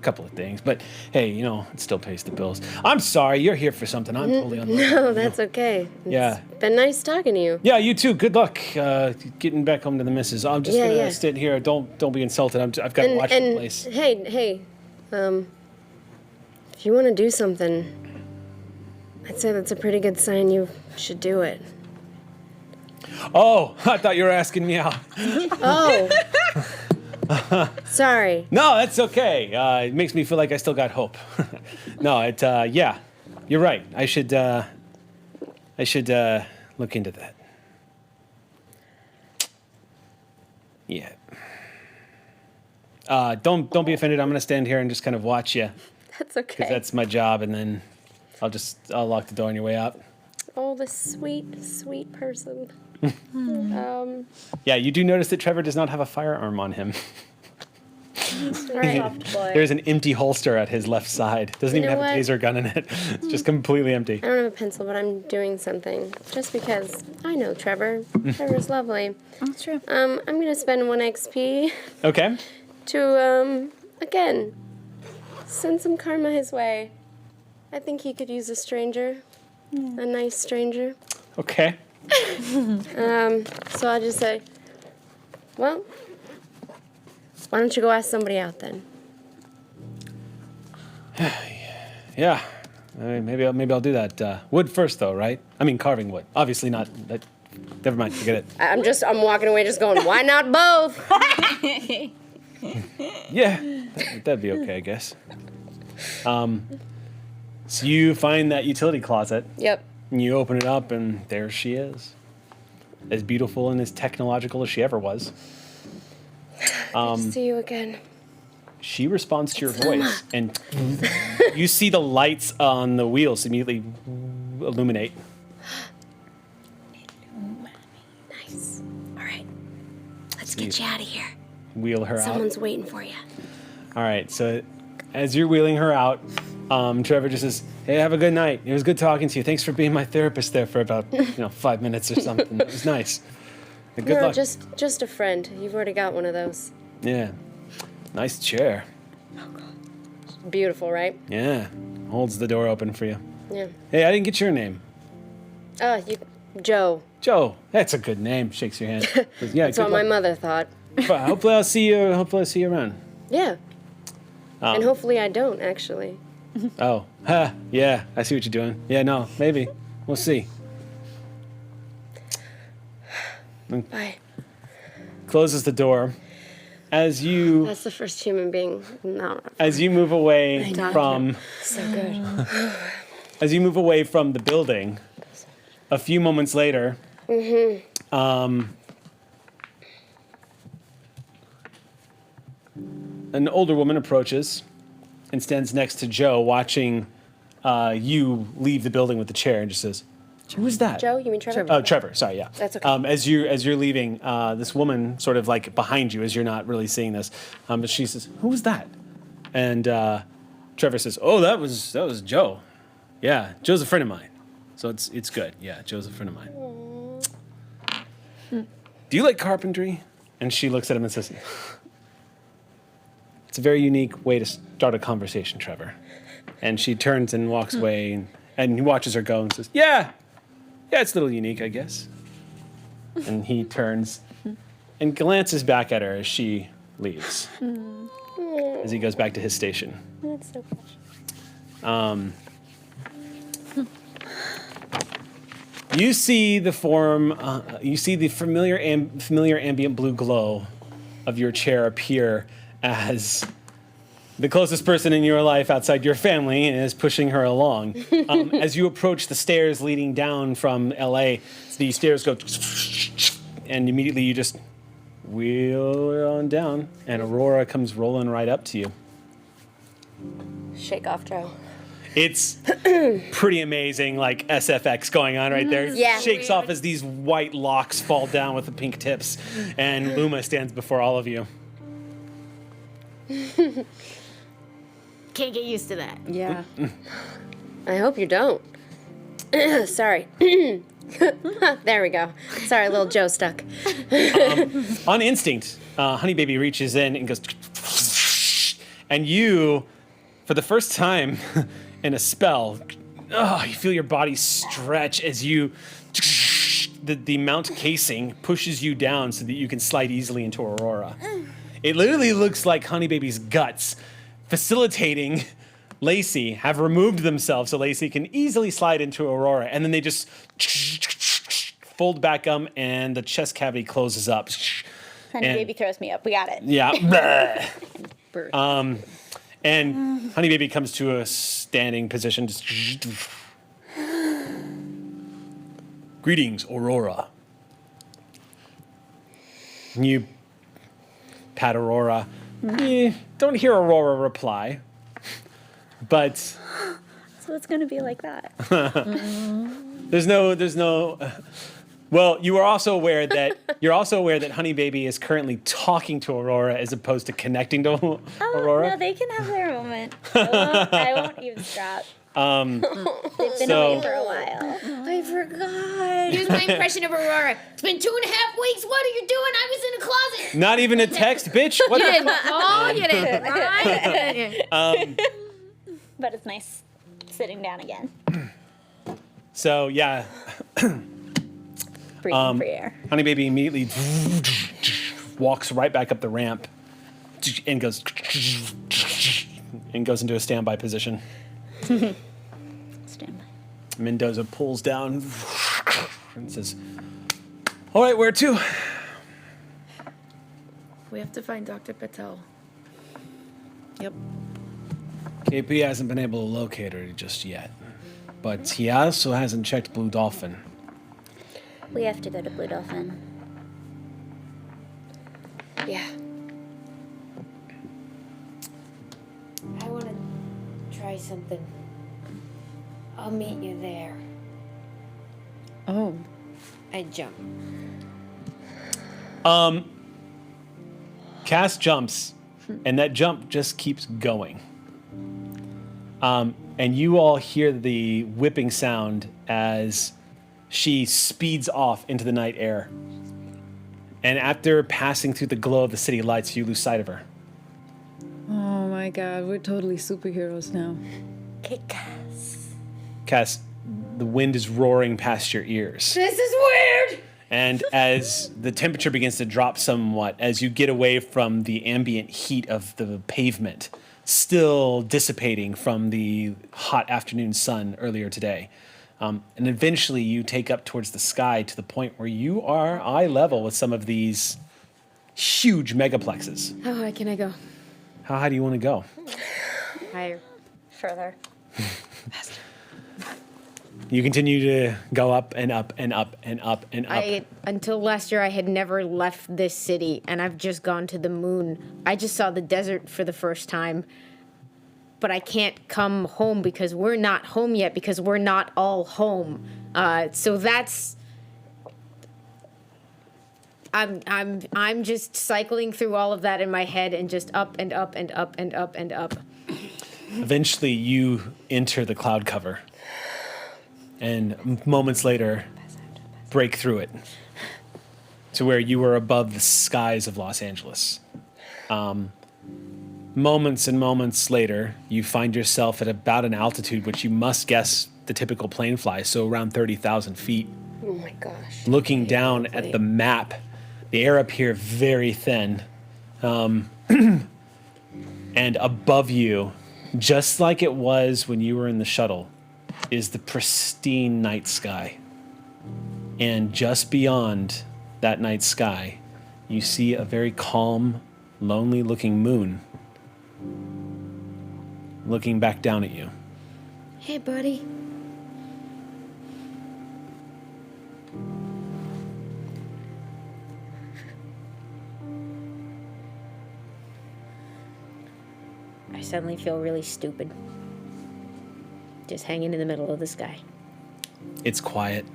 couple of things, but hey, you know, it still pays the bills. I'm sorry, you're here for something. I'm totally unlucky. No, that's okay. Yeah. Been nice talking to you. Yeah, you too. Good luck getting back home to the missus. I'm just Yeah, gonna yeah. sit here. Don't be insulted. I've got to watch the place. Hey, if you want to do something, I'd say that's a pretty good sign you should do it. Oh, I thought you were asking me out. Oh. Sorry. No, that's okay. It makes me feel like I still got hope. No, yeah, you're right. I should look into that. Yeah. Don't be offended. I'm gonna stand here and just kind of watch you, That's okay. because that's my job, and then I'll lock the door on your way out. Oh, the sweet, sweet person. Yeah, you do notice that Trevor does not have a firearm on him. All right. There's an empty holster at his left side. Doesn't even know have what? a taser gun in it. It's just completely empty. I don't have a pencil, but I'm doing something. Just because I know Trevor. Trevor's lovely. That's true. I'm gonna spend 1 XP Okay. to, again, send some karma his way. I think he could use a stranger. A nice stranger. Okay. So I'll just say, well, why don't you go ask somebody out then? Yeah. Maybe I'll do that. Wood first, though, right? I mean, carving wood. Obviously not. Never mind. Forget it. I'm walking away just going, why not both? Yeah, that'd be okay, I guess. So you find that utility closet, Yep. and you open it up, and there she is, as beautiful and as technological as she ever was. See you again. She responds to your voice, and you see the lights on the wheels immediately illuminate. Nice. All right. Let's get you out of here. Wheel her out. Someone's waiting for you. All right, so as you're wheeling her out, Trevor just says, "Hey, have a good night. It was good talking to you. Thanks for being my therapist there for about 5 minutes or something. It was nice. And good No, luck." just a friend. You've already got one of those. Yeah, nice chair. Beautiful, right? Yeah, holds the door open for you. Yeah. Hey, I didn't get your name. Joe. Joe. That's a good name. Shakes your hand. Says, yeah, That's what my mother thought. Hopefully I'll see you. Hopefully I'll see you around. Yeah. And hopefully I don't, actually. Oh, yeah. I see what you're doing. Yeah, no, maybe. We'll see. Bye. Closes the door. As you That's the first human being. No. as you move away from So good. as you move away from the building, a few moments later, an older woman approaches and stands next to Joe, watching you leave the building with the chair, and just says, "Who is that?" Joe, you mean Trevor? Oh, Trevor. Sorry, yeah. That's okay. As you're leaving, this woman sort of like behind you, as you're not really seeing this, but she says, "Who was that?" And Trevor says, "Oh, that was Joe. Yeah, Joe's a friend of mine, so it's good. Yeah, Joe's a friend of mine." Do you like carpentry? And she looks at him and says, "It's a very unique way to start a conversation, Trevor." And she turns and walks away, and he watches her go and says, "Yeah, it's a little unique, I guess." And he turns and glances back at her as she leaves, as he goes back to his station. That's so precious. You see the familiar ambient blue glow of your chair appear as the closest person in your life outside your family is pushing her along. As you approach the stairs leading down from LA, the stairs go, and immediately you just wheel her on down, and Aurora comes rolling right up to you. Shake off, Joe. It's pretty amazing, like SFX going on right there. Yeah. Shakes off as these white locks fall down with the pink tips, and Luma stands before all of you. Can't get used to that. Yeah. I hope you don't. Sorry. There we go. Sorry, little Joe stuck. On instinct, Honey Baby reaches in and goes, and you For the first time in a spell, you feel your body stretch as you... The mount casing pushes you down so that you can slide easily into Aurora. It literally looks like Honeybaby's guts, facilitating Lacey, have removed themselves so Lacey can easily slide into Aurora. And then they just fold back and the chest cavity closes up. Honeybaby throws me up. We got it. Yeah. And Honeybaby comes to a standing position. Greetings, Aurora. You pat Aurora. Don't hear Aurora reply. But So it's going to be like that. there's no well, you are also aware that Honeybaby is currently talking to Aurora as opposed to connecting to Aurora. No, they can have their moment. I won't eavesdrop. They've been away for a while. I forgot. Here's my impression of Aurora. It's been 2.5 weeks. What are you doing? I was in a closet. Not even a text, bitch. What You the didn't. Oh, you didn't. Right? But it's nice sitting down again. So yeah, Breathing free air. Honeybaby immediately walks right back up the ramp and goes into a standby position. Stand by. Mendoza pulls down and says, "All right, where to?" We have to find Dr. Patel. Yep. KP hasn't been able to locate her just yet, but he also hasn't checked Blue Dolphin. We have to go to Blue Dolphin. Yeah. I want to try something. I'll meet you there. Oh. I jump. Cass jumps, and that jump just keeps going. And you all hear the whipping sound as she speeds off into the night air. And after passing through the glow of the city lights, you lose sight of her. Oh my god, we're totally superheroes now. Kick-ass. Cass, the wind is roaring past your ears. This is weird. And as the temperature begins to drop somewhat, as you get away from the ambient heat of the pavement, still dissipating from the hot afternoon sun earlier today, and eventually you take up towards the sky to the point where you are eye level with some of these huge megaplexes. How high can I go? How high do you want to go? Higher. Further. You continue to go up and up and up and up and up. Until last year, I had never left this city, and I've just gone to the moon. I just saw the desert for the first time, but I can't come home because we're not home yet, because we're not all home. So that's. I'm just cycling through all of that in my head and just up and up and up and up and up. Eventually, you enter the cloud cover, and moments later, break through it to where you are above the skies of Los Angeles. Moments and moments later, you find yourself at about an altitude which you must guess the typical plane flies, so around 30,000 feet. Oh my gosh. Looking down at the map, the air up here very thin, and above you, just like it was when you were in the shuttle, is the pristine night sky. And just beyond that night sky, you see a very calm, lonely-looking moon looking back down at you. Hey, buddy. I suddenly feel really stupid. Just hanging in the middle of the sky. It's quiet.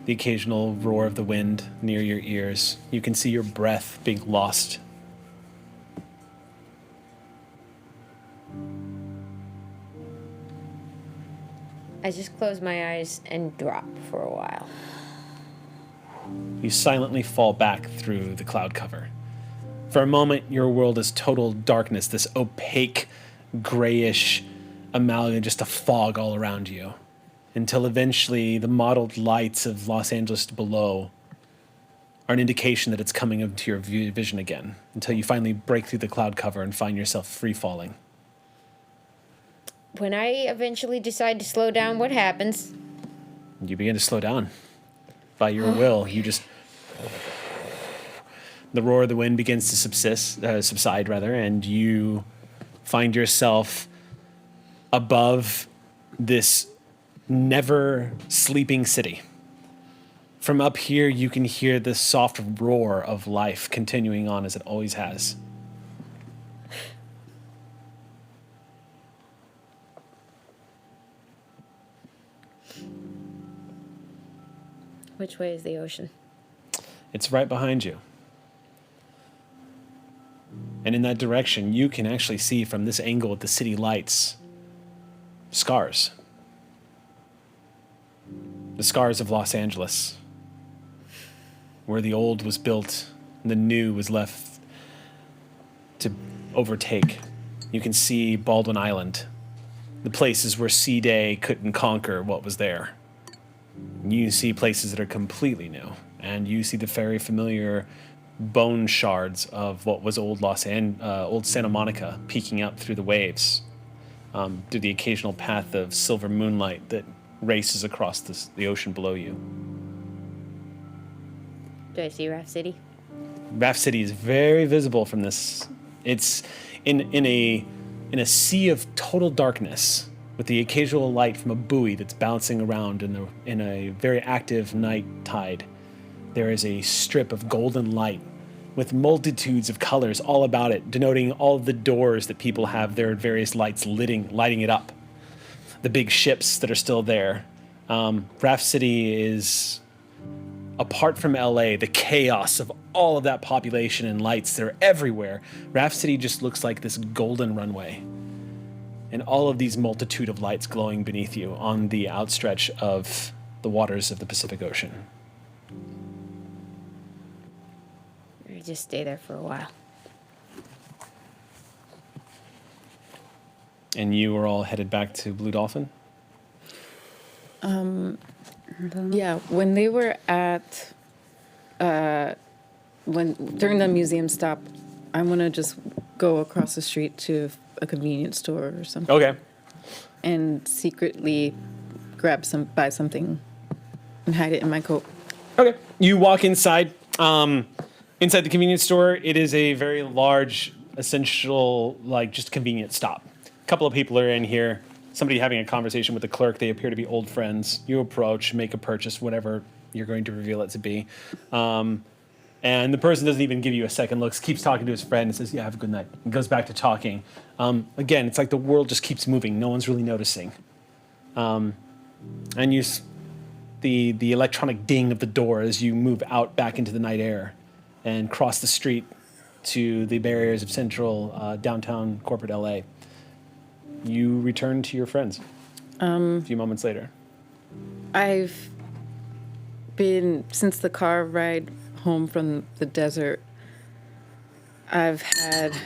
The occasional roar of the wind near your ears. You can see your breath being lost. I just close my eyes and drop for a while. You silently fall back through the cloud cover. For a moment, your world is total darkness, this opaque grayish amalgam, just a fog all around you, until eventually the mottled lights of Los Angeles below are an indication that it's coming into your vision again, until you finally break through the cloud cover and find yourself free falling. When I eventually decide to slow down, what happens? You begin to slow down. By your will, you just... The roar of the wind begins to subside, and you find yourself above this never sleeping city. From up here, you can hear the soft roar of life continuing on as it always has. Which way is the ocean? It's right behind you. And in that direction, you can actually see from this angle with the city lights, scars. The scars of Los Angeles, where the old was built and the new was left to overtake. You can see Baldwin Island, the places where Sea Day couldn't conquer what was there. You see places that are completely new, and you see the very familiar bone shards of what was old Santa Monica peeking up through the waves, through the occasional path of silver moonlight that races across the ocean below you. Do I see Raft City? Raft City is very visible from this. It's in a sea of total darkness, with the occasional light from a buoy that's bouncing around in a very active night tide. There is a strip of golden light with multitudes of colors all about it, denoting all of the doors that people have their various lights lighting it up. The big ships that are still there. Raft City is, apart from LA, the chaos of all of that population and lights that are everywhere. Raft City just looks like this golden runway. And all of these multitude of lights glowing beneath you on the outstretch of the waters of the Pacific Ocean. Or just stay there for a while. And you are all headed back to Blue Dolphin? Yeah, when they were at, during the museum stop, I'm gonna just go across the street to a convenience store or something. Okay. And secretly buy something and hide it in my coat. Okay. You walk inside. Inside the convenience store, it is a very large, essential, just convenience stop. A couple of people are in here. Somebody having a conversation with the clerk. They appear to be old friends. You approach, make a purchase, whatever you're going to reveal it to be. And the person doesn't even give you a second look, keeps talking to his friend and says, yeah, have a good night. And goes back to talking. Again, it's like the world just keeps moving. No one's really noticing. And the electronic ding of the door as you move out back into the night air and cross the street to the barriers of central downtown corporate LA. You return to your friends a few moments later. I've been, since the car ride home from the desert, I've had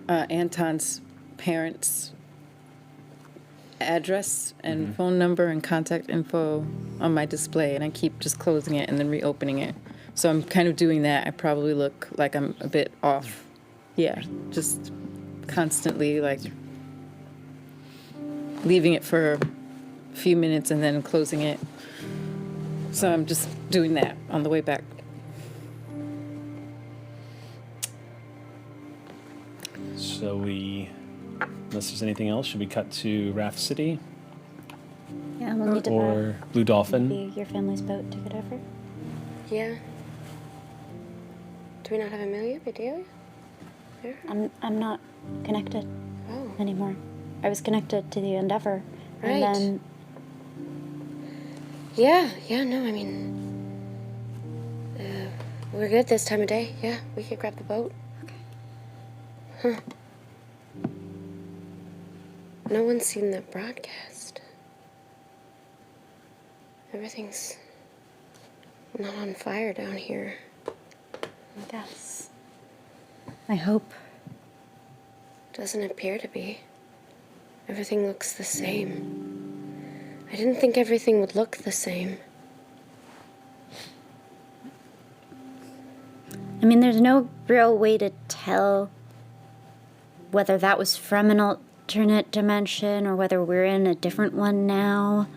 Anton's parents' address and phone number and contact info on my display, and I keep just closing it and then reopening it. So I'm kind of doing that. I probably look like I'm a bit off. Yeah, just constantly leaving it for a few minutes and then closing it. So I'm just doing that on the way back. So unless there's anything else, should we cut to Raft City Yeah, we'll need to or Blue Dolphin? maybe your family's boat to get over. Yeah. Do we not have Amelia, Bedelia? I'm not connected Oh. anymore. I was connected to the Endeavor, Right. and then Yeah, no, I mean, we're good this time of day. Yeah, we could grab the boat. Huh. No one's seen that broadcast. Everything's not on fire down here. I guess. I hope. Doesn't appear to be. Everything looks the same. I didn't think everything would look the same. I mean, there's no real way to tell whether that was from an alternate dimension or whether we're in a different one now.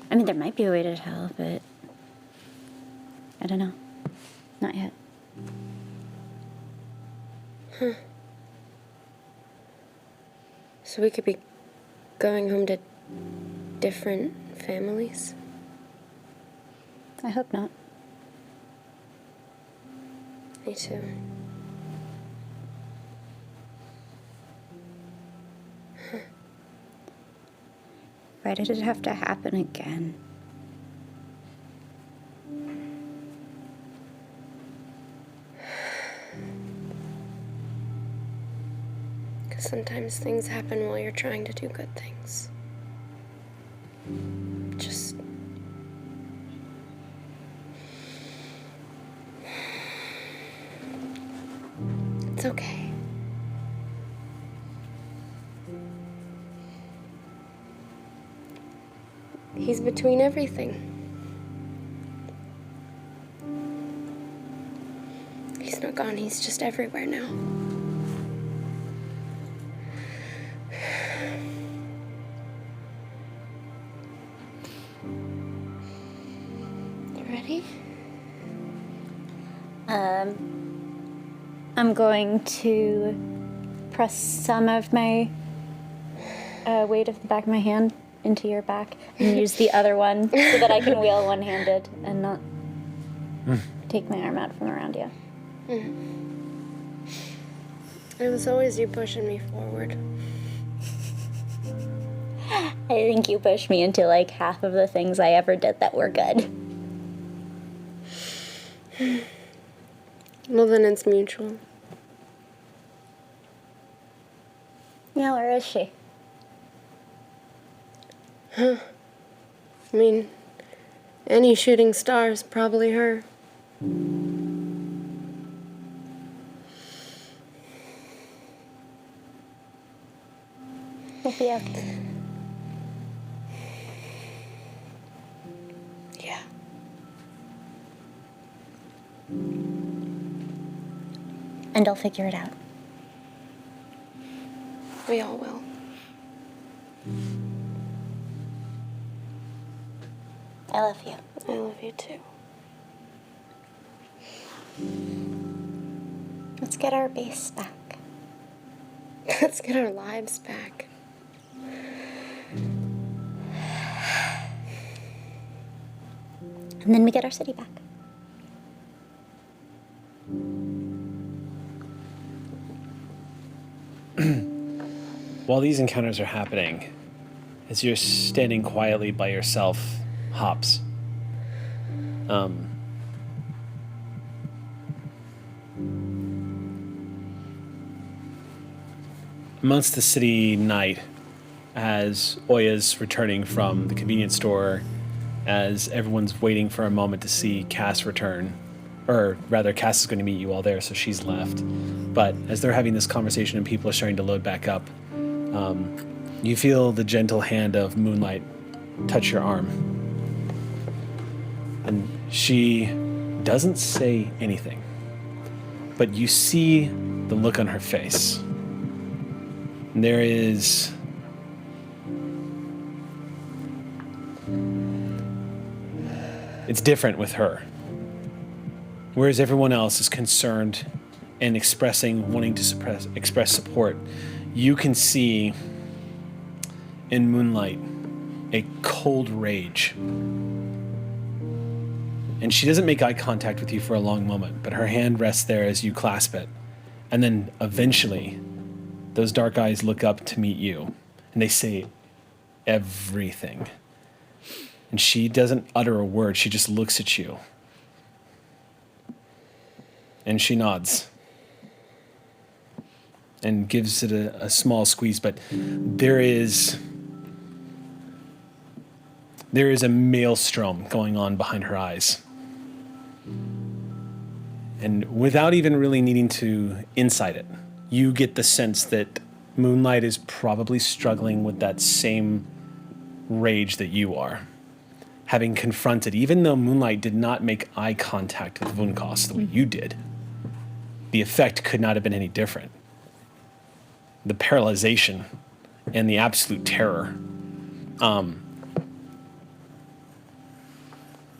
I mean, there might be a way to tell, but I don't know. Not yet. So we could be going home to different families? I hope not. Me too. Why did it have to happen again? Because sometimes things happen while you're trying to do good things. Just... It's okay. He's between everything. He's not gone, he's just everywhere now. You ready? I'm going to press some of my weight of the back of my hand into your back and use the other one so that I can wheel one-handed and not take my arm out from around you. It was always you pushing me forward. I think you pushed me into like half of the things I ever did that were good. Well, then it's mutual. Yeah, where is she? I mean, any shooting star is probably her. With you. Yeah. And I'll figure it out. We all will. I love you. I love you too. Let's get our base back. Let's get our lives back. And then we get our city back. While these encounters are happening, as you're standing quietly by yourself, Hops, amongst the city night, as Oya's returning from the convenience store, as everyone's waiting for a moment to see Cass return, or rather, Cass is going to meet you all there, so she's left. But as they're having this conversation and people are starting to load back up, you feel the gentle hand of Moonlight touch your arm. And she doesn't say anything, but you see the look on her face. And there is it's different with her. Whereas everyone else is concerned and wanting to express support, you can see in Moonlight a cold rage. And she doesn't make eye contact with you for a long moment, but her hand rests there as you clasp it. And then eventually, those dark eyes look up to meet you, and they say everything. And she doesn't utter a word, she just looks at you. And she nods. And gives it a small squeeze, but there is a maelstrom going on behind her eyes. And without even really needing to insight it, you get the sense that Moonlight is probably struggling with that same rage that you are. Having confronted, even though Moonlight did not make eye contact with Vunkos the way you did, the effect could not have been any different. The paralyzation and the absolute terror.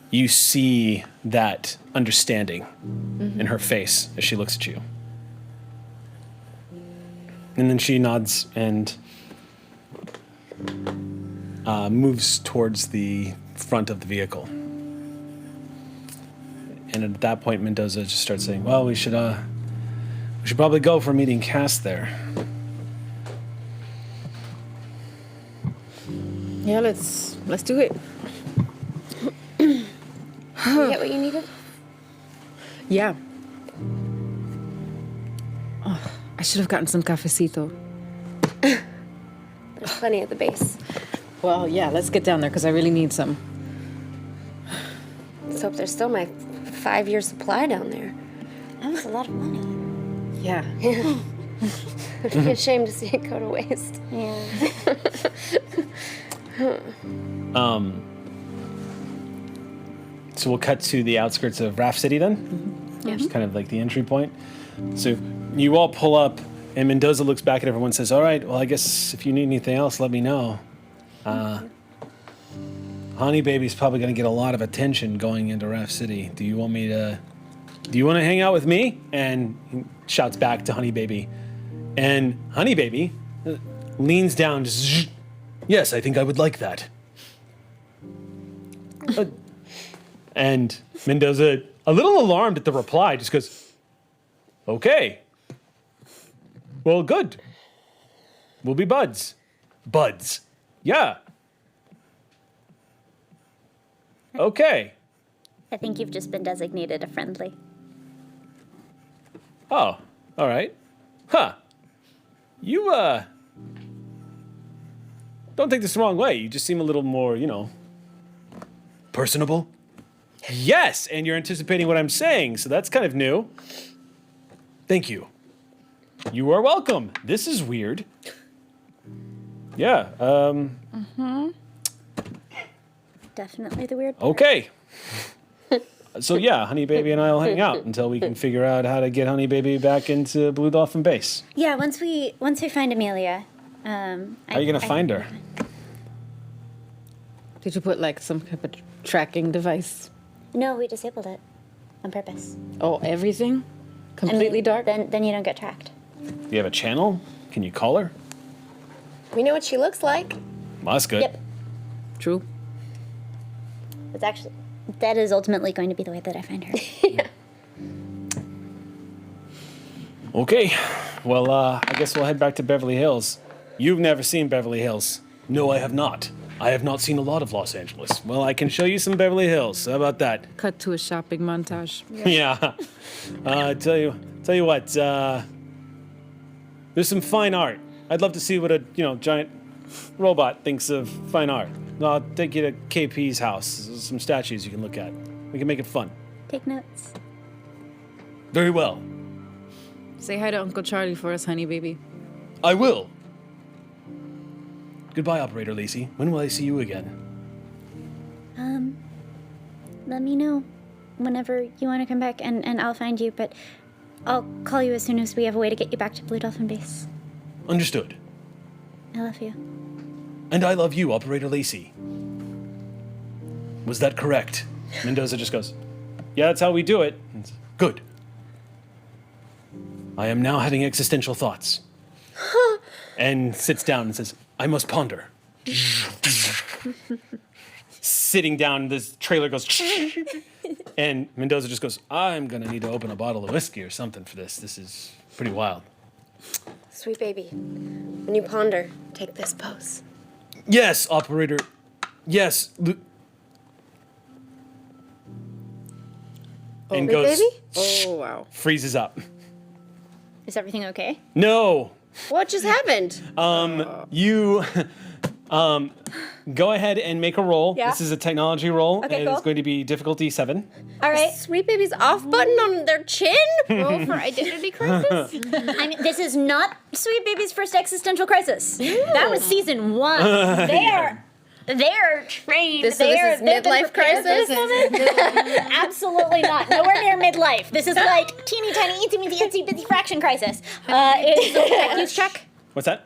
You see that understanding in her face as she looks at you. And then she nods and moves towards the front of the vehicle. And at that point, Mendoza just starts saying, well, we should probably go for meeting Cass there. Yeah, let's do it. You get what you needed? Yeah. Oh, I should have gotten some cafecito. There's plenty at the base. Well, yeah, let's get down there because I really need some. Let's hope there's still my 5-year supply down there. That was a lot of money. Yeah. It'd be a shame to see it go to waste. Yeah. So we'll cut to the outskirts of Raft City then. It's kind of like the entry point. So you all pull up, and Mendoza looks back at everyone and says, all right, well, I guess if you need anything else, let me know. Honey Baby's probably going to get a lot of attention going into Raft City. Do you want to hang out with me? And he shouts back to Honey Baby. And Honey Baby leans down, just, yes, I think I would like that. And Mendoza, a little alarmed at the reply, just goes, okay. Well, good. We'll be buds. Buds. Yeah. Okay. I think you've just been designated a friendly. Oh, all right. Huh. You, don't take this the wrong way. You just seem a little more, personable. Yes, and you're anticipating what I'm saying, so that's kind of new. Thank you. You are welcome. This is weird. Yeah, Definitely the weird part. okay. So yeah, Honey Baby and I will hang out until we can figure out how to get Honey Baby back into Blue Dolphin Base. Yeah, once we find Amelia, How are you gonna find her? Did you put like some type of tracking device? No, we disabled it on purpose. Oh, everything? Completely dark? Then you don't get tracked. Do you have a channel? Can you call her? We know what she looks like. Well, that's good. Yep. True. That is ultimately going to be the way that I find her. Okay. Well, I guess we'll head back to Beverly Hills. You've never seen Beverly Hills. No, I have not. I have not seen a lot of Los Angeles. Well, I can show you some Beverly Hills. How about that? Cut to a shopping montage. Yeah. Tell you what, there's some fine art. I'd love to see what a, giant robot thinks of fine art. I'll take you to KP's house. There's some statues you can look at. We can make it fun. Take notes. Very well. Say hi to Uncle Charlie for us, Honey Baby. I will. Goodbye, Operator Lacey. When will I see you again? Let me know whenever you want to come back, and I'll find you, but I'll call you as soon as we have a way to get you back to Blue Dolphin Base. Understood. I love you. And I love you, Operator Lacey. Was that correct? Mendoza just goes, yeah, that's how we do it. Good. I am now having existential thoughts. And sits down and says, I must ponder. Sitting down, this trailer goes, and Mendoza just goes, I'm gonna need to open a bottle of whiskey or something for this. This is pretty wild. Sweet baby, when you ponder, take this pose. Yes, Operator. Yes. And goes, baby? Oh, wow. freezes up. Is everything okay? No. What just happened? You, Go ahead and make a roll. Yeah. This is a technology roll. Okay, and cool. It's going to be difficulty 7. All right. Sweet baby's off button on their chin. Roll for identity crisis. I mean, this is not Sweet Baby's first existential crisis. That was season 1. They're trained. This is midlife crisis. Absolutely not. Nowhere near midlife. This is like teeny tiny itsy bitsy fraction crisis. It's a tech use check. What's that?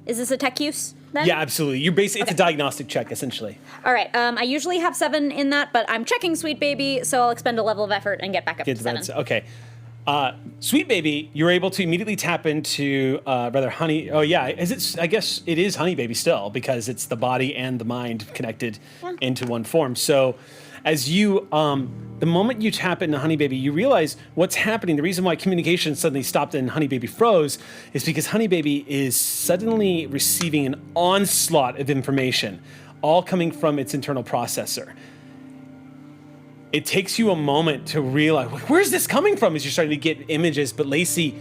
Is this a tech use then? Yeah, absolutely. You're it's a diagnostic check, essentially. All right. I usually have 7 in that, but I'm checking Sweet Baby, so I'll expend a level of effort and get back up to 7. Okay. Sweet Baby, you're able to immediately tap into Honey. Oh yeah, I guess it is Honey Baby still because it's the body and the mind connected into one form. So, as you, the moment you tap into Honey Baby, you realize what's happening. The reason why communication suddenly stopped and Honey Baby froze is because Honey Baby is suddenly receiving an onslaught of information, all coming from its internal processor. It takes you a moment to realize, where's this coming from as you're starting to get images, but Lacey,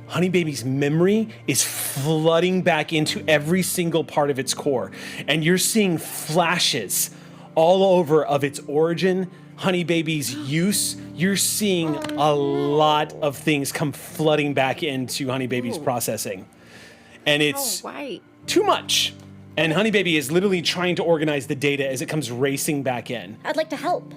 Honey Baby's memory is flooding back into every single part of its core. And you're seeing flashes all over of its origin, Honey Baby's use. You're seeing a lot of things come flooding back into Honey Baby's processing. And it's too much. And Honey Baby is literally trying to organize the data as it comes racing back in. I'd like to help.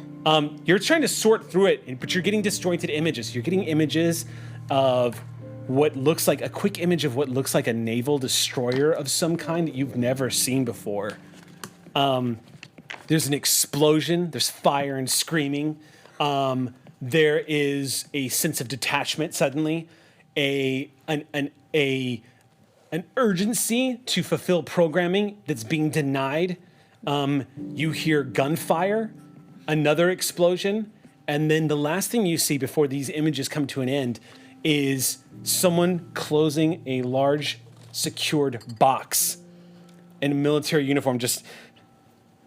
You're trying to sort through it, but you're getting disjointed images. You're getting images of what looks like a quick image of what looks like a naval destroyer of some kind that you've never seen before. There's an explosion. There's fire and screaming. There is a sense of detachment suddenly, an urgency to fulfill programming that's being denied. You hear gunfire. Another explosion, and then the last thing you see before these images come to an end is someone closing a large secured box in a military uniform. Just,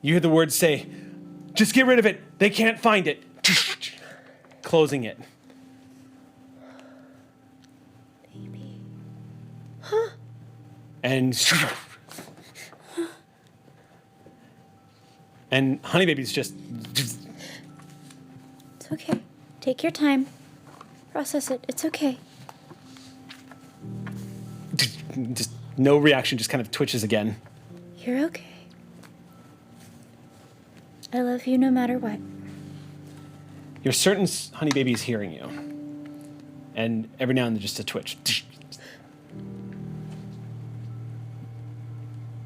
you hear the words say, just get rid of it, they can't find it. Closing it. Baby. And Honey Baby's just... It's okay. Take your time. Process it. It's okay. Just no reaction, just kind of twitches again. You're okay. I love you no matter what. You're certain Honey Baby's hearing you. And every now and then just a twitch.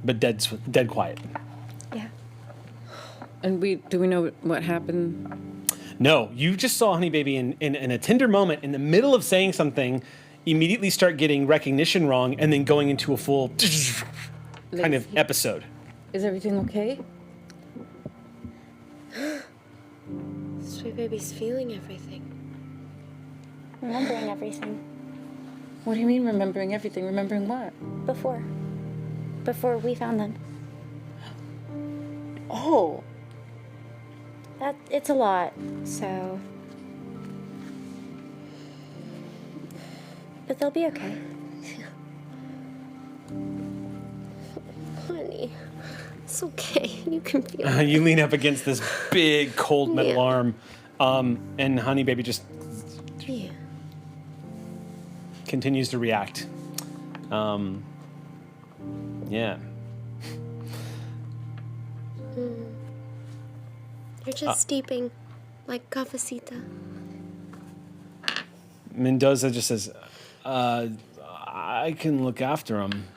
But dead quiet. Yeah. And do we know what happened? No, you just saw Honey Baby in a tender moment in the middle of saying something, immediately start getting recognition wrong, and then going into a full kind of episode. Is everything okay? Sweet baby's feeling everything. Remembering everything. What do you mean remembering everything? Remembering what? Before we found them. Oh. It's a lot, so. But they'll be okay. Honey, it's okay. You can feel it. You lean up against this big, cold metal arm, and Honey Baby just Yeah. continues to react. Yeah. You're just steeping like cafecita. Mendoza just says, I can look after him.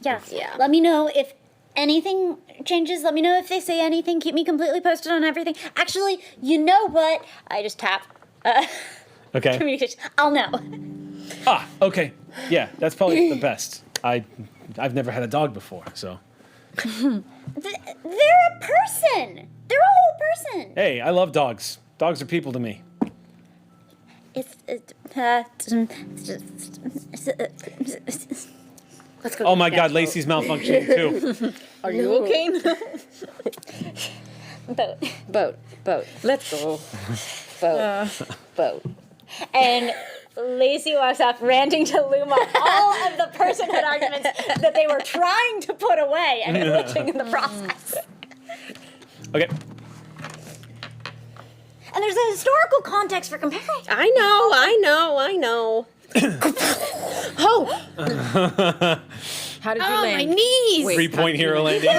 Yeah. Yeah. Let me know if anything changes. Let me know if they say anything. Keep me completely posted on everything. Actually, you know what? I just tap. Okay. Communication. I'll know. Okay. Yeah, that's probably the best. I've never had a dog before, so. They're a person. They're a whole person. Hey, I love dogs. Dogs are people to me. Let's go. Oh my God, Lacey's malfunctioning too. Are you okay? Boat. Boat. Let's go. Boat. Boat. And Lacey walks off ranting to Luma all of the personhood arguments that they were trying to put away and glitching in the process. Okay. And there's a historical context for comparing. I know. Oh, How did you Oh, my land? knees. 3-point hero landing.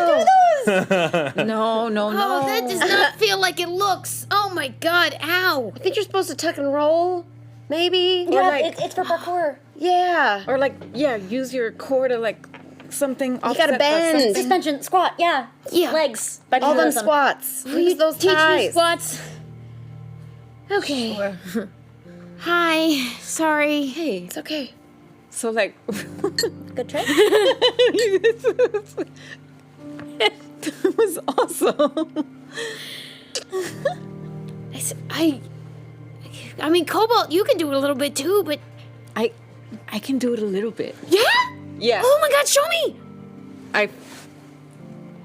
No. Oh, that does not feel like it looks. Oh my god, ow. I think you're supposed to tuck and roll, maybe. Yeah, Or like, it's for parkour. yeah. Or like, use your core to like something. You gotta bend. Suspension, squat, yeah. Yeah. Legs. All them Mechanism. squats. Use those Teach me ties. squats. Okay. Hi. Sorry. Hey, It's okay. so like, Good trick. it was awesome. I mean, Cobalt, you can do it a little bit too, but I can do it a little bit. yeah. Yeah. Oh my god, show me.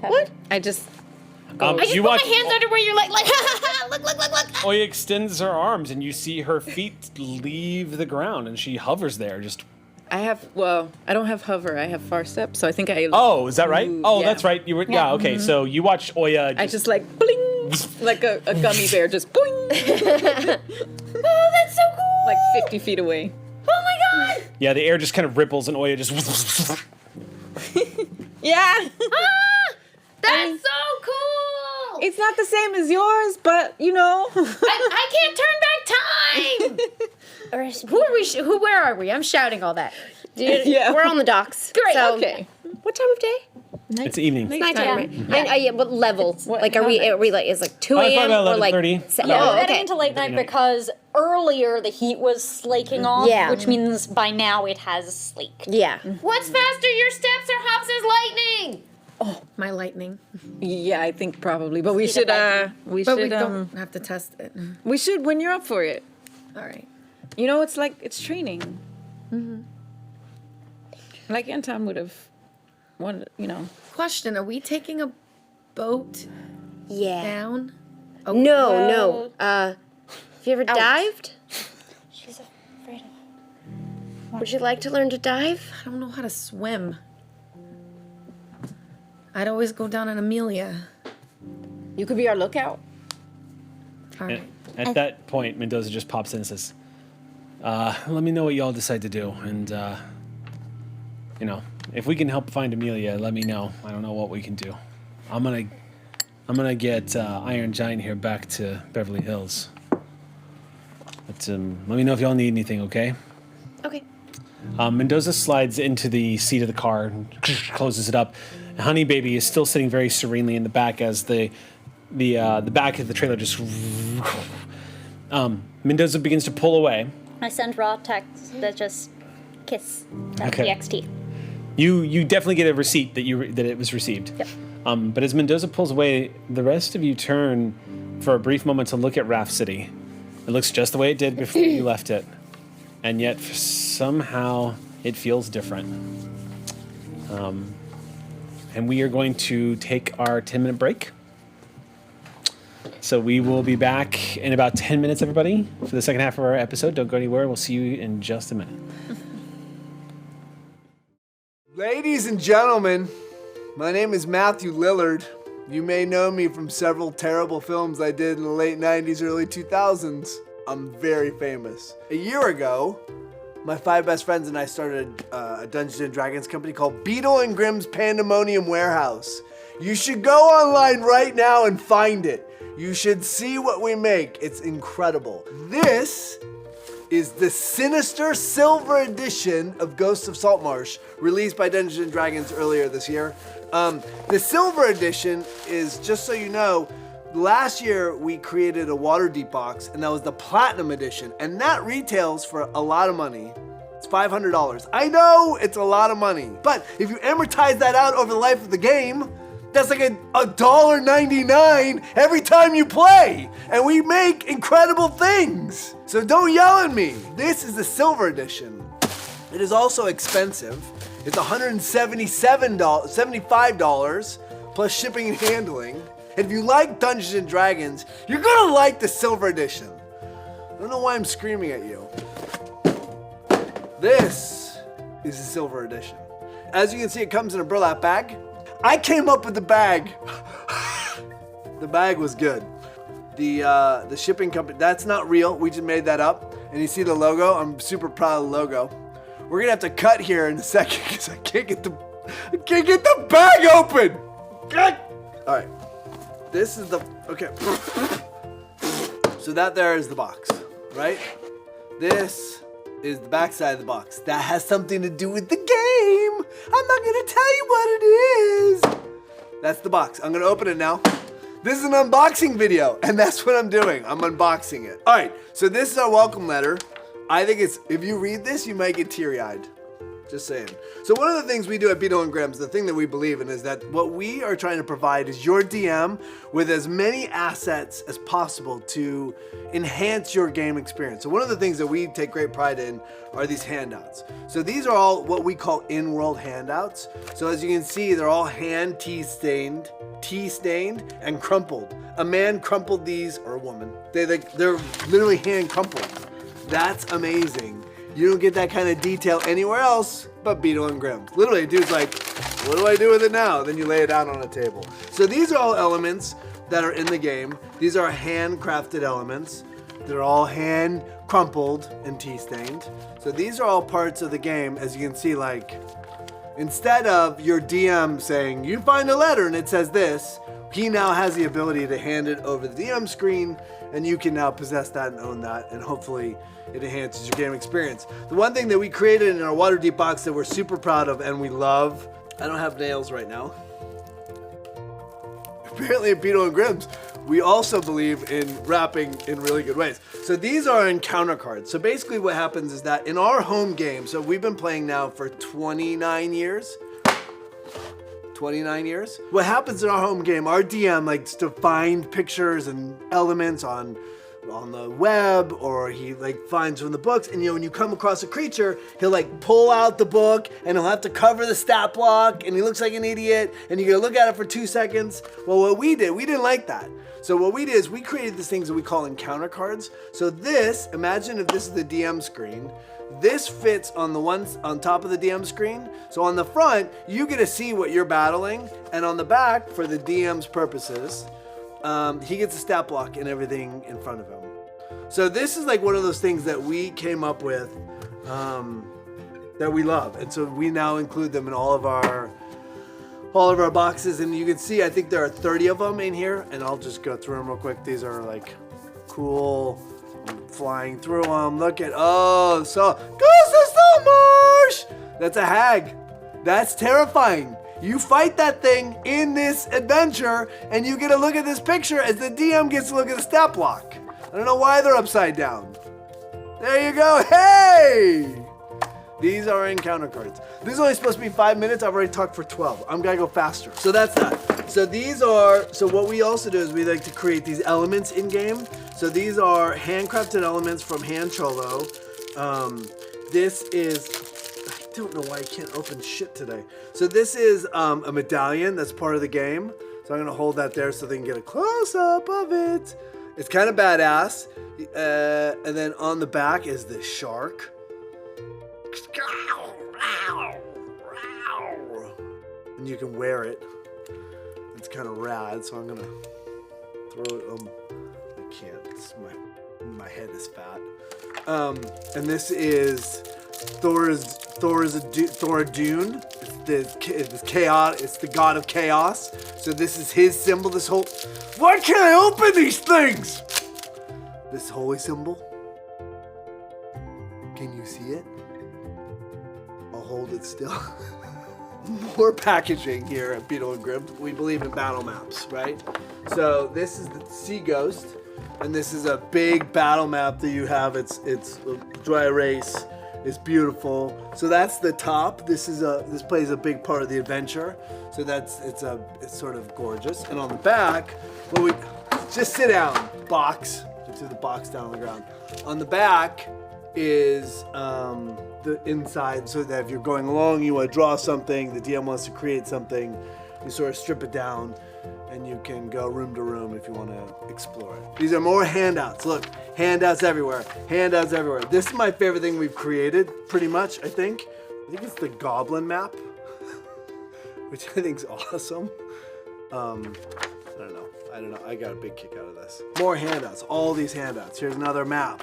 What? I just. I just you put watch my hands under where you're like, look. Oya extends her arms, and you see her feet leave the ground, and she hovers there. Just I don't have hover. I have far step, so I think I. oh, is that right? Oh, yeah. that's right. You were okay. So you watched Oya. I just like bling, like a gummy bear, just boing, Oh, that's so cool. like 50 feet away. Oh my god. Yeah, the air just kind of ripples, and Oya just. Yeah. That's so cool. It's not the same as yours, but I can't turn back time. Who are we? Where are we? I'm shouting all that. Yeah. We're on the docks. Great. So, Okay. what time of day? It's evening. Nighttime, right? Yeah, what level? Like, are we like, is like 2 Probably a.m. about or like 11:30. Yeah, Oh, we're heading okay. into late night because earlier the heat was slaking off, Yeah. which means by now it has slaked. Yeah. What's faster, your steps or Hobbs's lightning? My lightning. Yeah, I think probably, but we should But we should don't have to test it. we should when you're up for it. All right. It's like it's training. Like Anton would have wanted, Question: are we taking a boat Yeah. down? No. Have you ever dived? She's afraid of. Would you like to learn to dive? I don't know how to swim. I'd always go down in Amelia. You could be our lookout. All right. At that point, Mendoza just pops in and says, let me know what y'all decide to do. And, if we can help find Amelia, let me know. I don't know what we can do. I'm gonna get Iron Giant here back to Beverly Hills. But let me know if y'all need anything, okay? Okay. Mendoza slides into the seat of the car and closes it up. Honey Baby is still sitting very serenely in the back as the back of the trailer just. Mendoza begins to pull away. I send raw text that just kiss Okay. TXT. You definitely get a receipt that it was received. Yep. But as Mendoza pulls away, the rest of you turn for a brief moment to look at Raft City. It looks just the way it did before you left it, and yet somehow it feels different. And we are going to take our 10-minute break. So we will be back in about 10 minutes, everybody, for the second half of our episode. Don't go anywhere. We'll see you in just a minute. Ladies and gentlemen, my name is Matthew Lillard. You may know me from several terrible films I did in the late 90s, early 2000s. I'm very famous. A year ago, my 5 best friends and I started a Dungeons & Dragons company called Beetle and Grimm's Pandemonium Warehouse. You should go online right now and find it. You should see what we make. It's incredible. This is the Sinister Silver Edition of Ghosts of Saltmarsh, released by Dungeons & Dragons earlier this year. The Silver Edition is, just so you know, last year we created a Waterdeep box, and that was the Platinum Edition, and that retails for a lot of money. It's $500. I know it's a lot of money, but if you amortize that out over the life of the game, that's like $1.99 every time you play, and we make incredible things. So don't yell at me. This is the Silver Edition. It is also expensive. It's $175 plus shipping and handling. And if you like Dungeons & Dragons, you're gonna like the Silver Edition. I don't know why I'm screaming at you. This is the silver edition. As you can see, it comes in a burlap bag. I came up with the bag. The bag was good. The shipping company, that's not real. We just made that up. And you see the logo? I'm super proud of the logo. We're gonna have to cut here in a second because I can't get the bag open. All right. This is the, okay. So that there is the box, right? This is the back side of the box. That has something to do with the game. I'm not gonna tell you what it is. That's the box. I'm gonna open it now. This is an unboxing video, and that's what I'm doing. I'm unboxing it. All right, so this is our welcome letter. I think it's, if you read this, you might get teary-eyed. Just saying. So one of the things we do at Beetle and Grimm's, the thing that we believe in is that what we are trying to provide is your DM with as many assets as possible to enhance your game experience. So one of the things that we take great pride in are these handouts. So these are all what we call in-world handouts. So as you can see, they're all hand tea-stained, and crumpled. A man crumpled these, or a woman. They're literally hand crumpled. That's amazing. You don't get that kind of detail anywhere else but Beetle and Grimm. Literally, dude's like, what do I do with it now? Then you lay it out on a table. So these are all elements that are in the game. These are handcrafted elements. They're all hand crumpled and tea stained. So these are all parts of the game, as you can see, like, instead of your DM saying, you find a letter and it says this, he now has the ability to hand it over the DM screen, and you can now possess that and own that, and hopefully it enhances your game experience. The one thing that we created in our Waterdeep box that we're super proud of and we love, I don't have nails right now. Apparently at Beetle and Grimm's, we also believe in wrapping in really good ways. So these are encounter cards. So basically what happens is that in our home game, so we've been playing now for 29 years. 29 years. What happens in our home game, our DM likes to find pictures and elements on the web, or he like finds from the books, and when you come across a creature, he'll like pull out the book and he'll have to cover the stat block, and he looks like an idiot, and you gotta look at it for 2 seconds. Well, what we did, we didn't like that. So what we did is we created these things that we call encounter cards. So this, imagine if this is the DM screen. This fits on the ones on top of the DM screen. So on the front, you get to see what you're battling, and on the back, for the DM's purposes, he gets a stat block and everything in front of him. So this is like one of those things that we came up with that we love. And so we now include them in all of our boxes. And you can see, I think there are 30 of them in here. And I'll just go through them real quick. These are like cool. I'm flying through them. Look at, oh, so Ghost of Marsh! That's a hag. That's terrifying. You fight that thing in this adventure, and you get to look at this picture as the DM gets to look at the stat block. I don't know why they're upside down. There you go. Hey! These are encounter cards. This is only supposed to be 5 minutes. I've already talked for 12. I'm gonna go faster. So that's that. So these are, so what we also do is we like to create these elements in game. So these are handcrafted elements from Hand Cholo. This is, I don't know why I can't open shit today. So this is a medallion that's part of the game. So I'm gonna hold that there so they can get a close up of it. It's kind of badass. And then on the back is this shark. And you can wear it. It's kind of rad, so I'm gonna throw it. I can't. My head is fat. And this is Thor Dune. It's chaos. It's the god of chaos. So this is his symbol. This whole. Why can't I open these things? This holy symbol. Can you see it? I'll hold it still. More packaging here at Beetle and Grimm. We believe in battle maps, right? So this is the Sea Ghost, and this is a big battle map that you have. It's dry erase. It's beautiful. So that's the top. This plays a big part of the adventure. So it's sort of gorgeous. And on the back, just sit down. Box. Just do the box down on the ground. On the back is the inside, so that if you're going along, you want to draw something, the DM wants to create something, you sort of strip it down, and you can go room to room if you want to explore it. These are more handouts. Look, handouts everywhere. Handouts everywhere. This is my favorite thing we've created, pretty much, I think. I think it's the Goblin map, which I think is awesome. I don't know. I got a big kick out of this. More handouts. All these handouts. Here's another map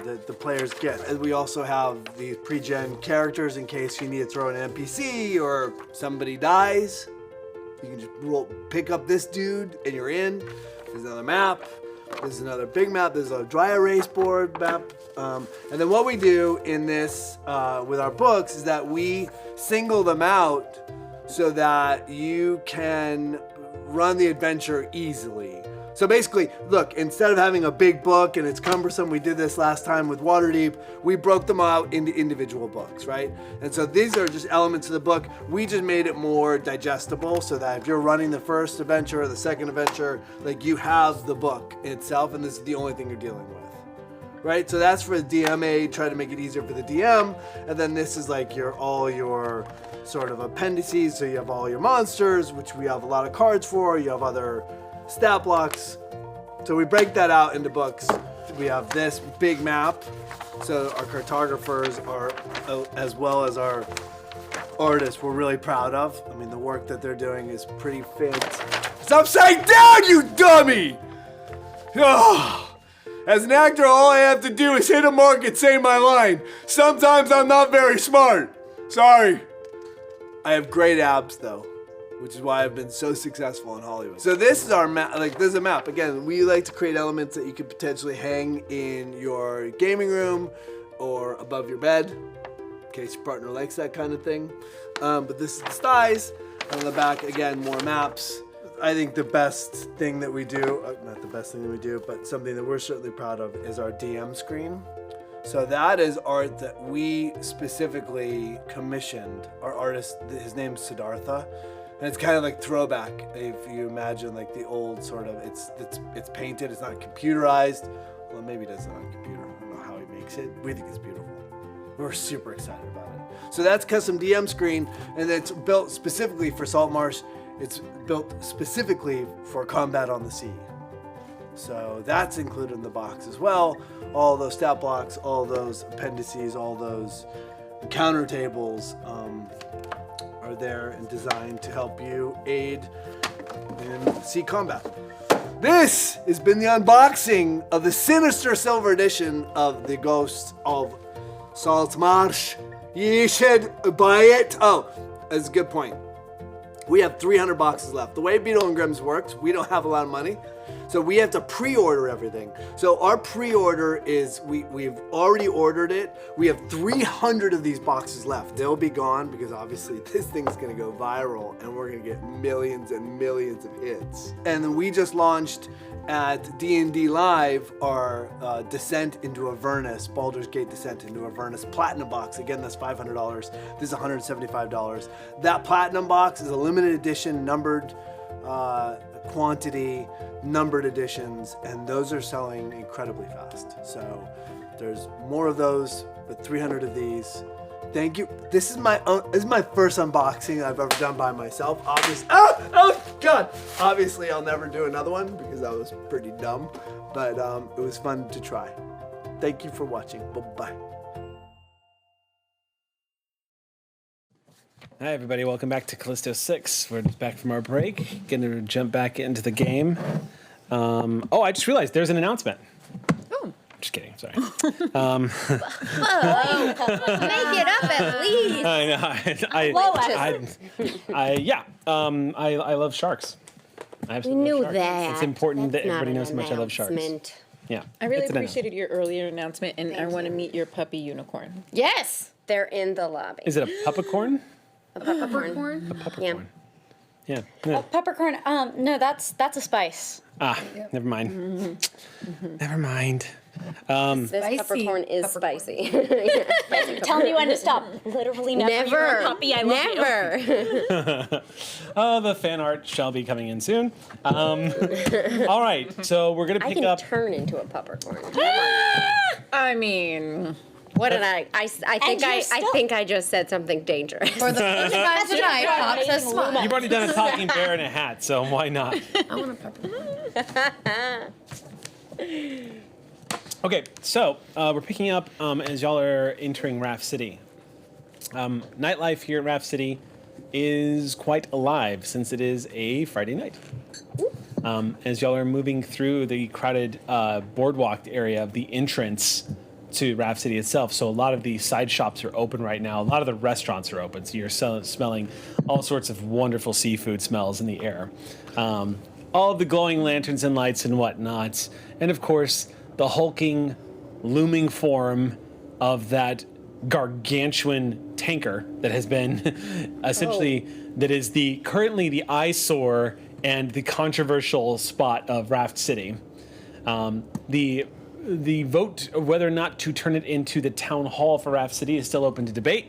that the players get. And we also have these pre-gen characters in case you need to throw an NPC or somebody dies. You can just pick up this dude and you're in. There's another map. There's another big map. There's a dry erase board map. And then what we do in this with our books is that we single them out so that you can run the adventure easily. So basically, look, instead of having a big book and it's cumbersome, we did this last time with Waterdeep, we broke them out into individual books, right? And so these are just elements of the book. We just made it more digestible so that if you're running the first adventure or the second adventure, like you have the book itself and this is the only thing you're dealing with, right? So that's for the DMA, try to make it easier for the DM. And then this is like all your sort of appendices. So you have all your monsters, which we have a lot of cards for. You have other stat blocks. So we break that out into books. We have this big map. So our cartographers are, as well as our artists, we're really proud of. I mean, the work that they're doing is pretty fantastic. It's upside down, you dummy! Oh. As an actor, all I have to do is hit a mark and say my line. Sometimes I'm not very smart. Sorry. I have great abs though, which is why I've been so successful in Hollywood. So this is our map, like this is a map. Again, we like to create elements that you could potentially hang in your gaming room or above your bed, in case your partner likes that kind of thing. But this is the styes. On the back, again, more maps. I think the best thing that we do, not the best thing that we do, but something that we're certainly proud of is our DM screen. So that is art that we specifically commissioned. Our artist, his name's Siddhartha, and it's kind of like throwback. If you imagine like the old sort of, it's painted, it's not computerized. Well, maybe it is on a computer. I don't know how he makes it. We think it's beautiful. We're super excited about it. So that's custom DM screen, and it's built specifically for Saltmarsh. It's built specifically for combat on the sea. So that's included in the box as well. All those stat blocks, all those appendices, all those encounter tables are there and designed to help you aid in sea combat. This has been the unboxing of the Sinister Silver Edition of The Ghosts of Saltmarsh. You should buy it. Oh, that's a good point. We have 300 boxes left. The way Beetle and Grimm's works, we don't have a lot of money. So we have to pre-order everything. So our pre-order is, we've already ordered it. We have 300 of these boxes left. They'll be gone because obviously this thing's gonna go viral and we're gonna get millions and millions of hits. And then we just launched at D&D Live our Descent into Avernus, Baldur's Gate Descent into Avernus Platinum Box. Again, that's $500. This is $175. That Platinum Box is a limited edition, numbered quantity, numbered editions, and those are selling incredibly fast. So there's more of those, but 300 of these. Thank you. This is my first unboxing I've ever done by myself. Obviously, oh God! Obviously, I'll never do another one because that was pretty dumb, but it was fun to try. Thank you for watching. Bye-bye. Hi, everybody. Welcome back to Callisto 6. We're back from our break. Going to jump back into the game. I just realized there's an announcement. Oh. Just kidding. Sorry. Make it up at least. I love sharks. I absolutely love sharks. that. It's important That's that everybody not knows how an much I love sharks. announcement. Yeah. I really It's an appreciated your earlier announcement, and I want to meet your puppy unicorn. Yes, they're in the lobby. Is it a puppicorn? A peppercorn? A puppicorn. Yeah. Oh, peppercorn. No, that's a spice. Never mind. Never mind. This peppercorn is spicy. Tell me when to stop. Literally never. You're a puppy. I love you. Never. The fan art shall be coming in soon. All right, so we're gonna I pick can up. turn into a peppercorn. I mean, What did I think I just said something dangerous. For the first time tonight, Pop says smile. You've already done a talking bear in a hat, so why not? I want a pepper. Okay, so we're picking up as y'all are entering Raft City. Nightlife here in Raft City is quite alive since it is a Friday night. As y'all are moving through the crowded boardwalk area of the entrance to Raft City itself, so a lot of the side shops are open right now. A lot of the restaurants are open, so you're smelling all sorts of wonderful seafood smells in the air. All of the glowing lanterns and lights and whatnot, and of course, the hulking, looming form of that gargantuan tanker that has been essentially that is currently the eyesore and the controversial spot of Raft City. The vote of whether or not to turn it into the town hall for Raft City is still open to debate.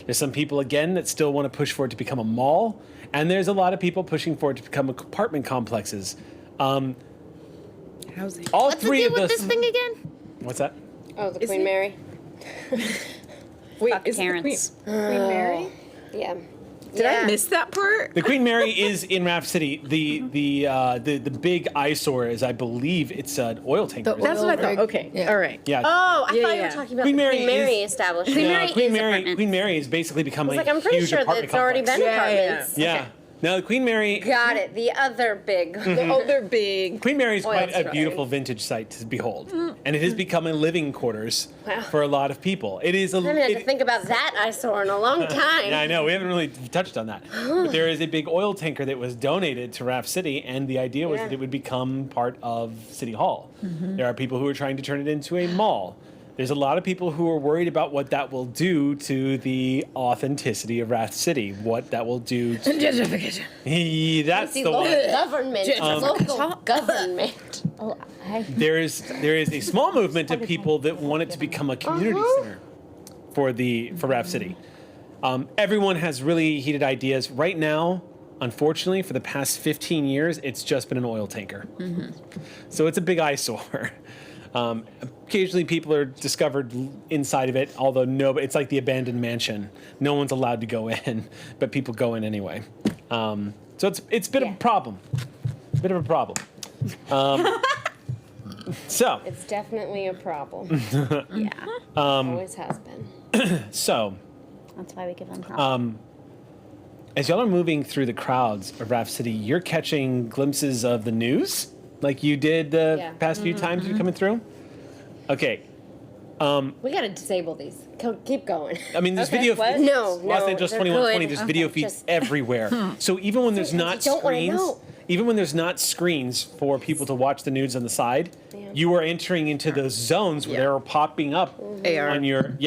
There's some people again that still want to push for it to become a mall, and there's a lot of people pushing for it to become apartment complexes. Housing. All What's the three deal of with those. this thing again? What's that? Oh, the Queen Mary. Wait, Fuck is the parents. Queen Mary? Yeah. Did I miss that part? The Queen Mary is in Raft City. The big eyesore is, I believe, it's an oil tanker. That's what I thought. Okay, Yeah. all right. Yeah. Oh, I Yeah, thought you yeah. were talking about Queen the Mary Queen Mary is- establishment. Queen Mary has basically become a Like, I'm pretty huge sure that apartment it's already complex. been Yeah, yeah, apartments. Yeah. No, the Queen Mary. Got it. The other big. The other big. Queen Mary is quite a Oil beautiful vintage site to behold, and it has become a living quarters for a lot of people. It is a. I haven't had to think about that eyesore in a long time. Yeah, I know. We haven't really touched on that. But there is a big oil tanker that was donated to Raft City, and the idea was that it would become part of City Hall. There are people who are trying to turn it into a mall. There's a lot of people who are worried about what that will do to the authenticity of Raft City, what that will do to... That's the one. Government. Local government. Oh, There is a small movement of people that want it to become a community center for Raft City. Everyone has really heated ideas. Right now, unfortunately, for the past 15 years, it's just been an oil tanker. So it's a big eyesore. Occasionally people are discovered inside of it, although it's like the abandoned mansion. No one's allowed to go in, but people go in anyway. So it's a bit of a problem. Bit of a problem. So It's definitely a problem. Yeah. Always has been. so that's why we give them help. as y'all are moving through the crowds of Raft City, you're catching glimpses of the news, like you did the past few times you're coming through. Okay. We gotta disable these. Keep going. I mean, there's video feeds. No, Los Angeles they're 2120. good. There's video feeds everywhere. So even when there's not don't wanna screens, know. even when there's not screens for people to watch the news on the side, you are entering into those zones where they're popping up AR. on your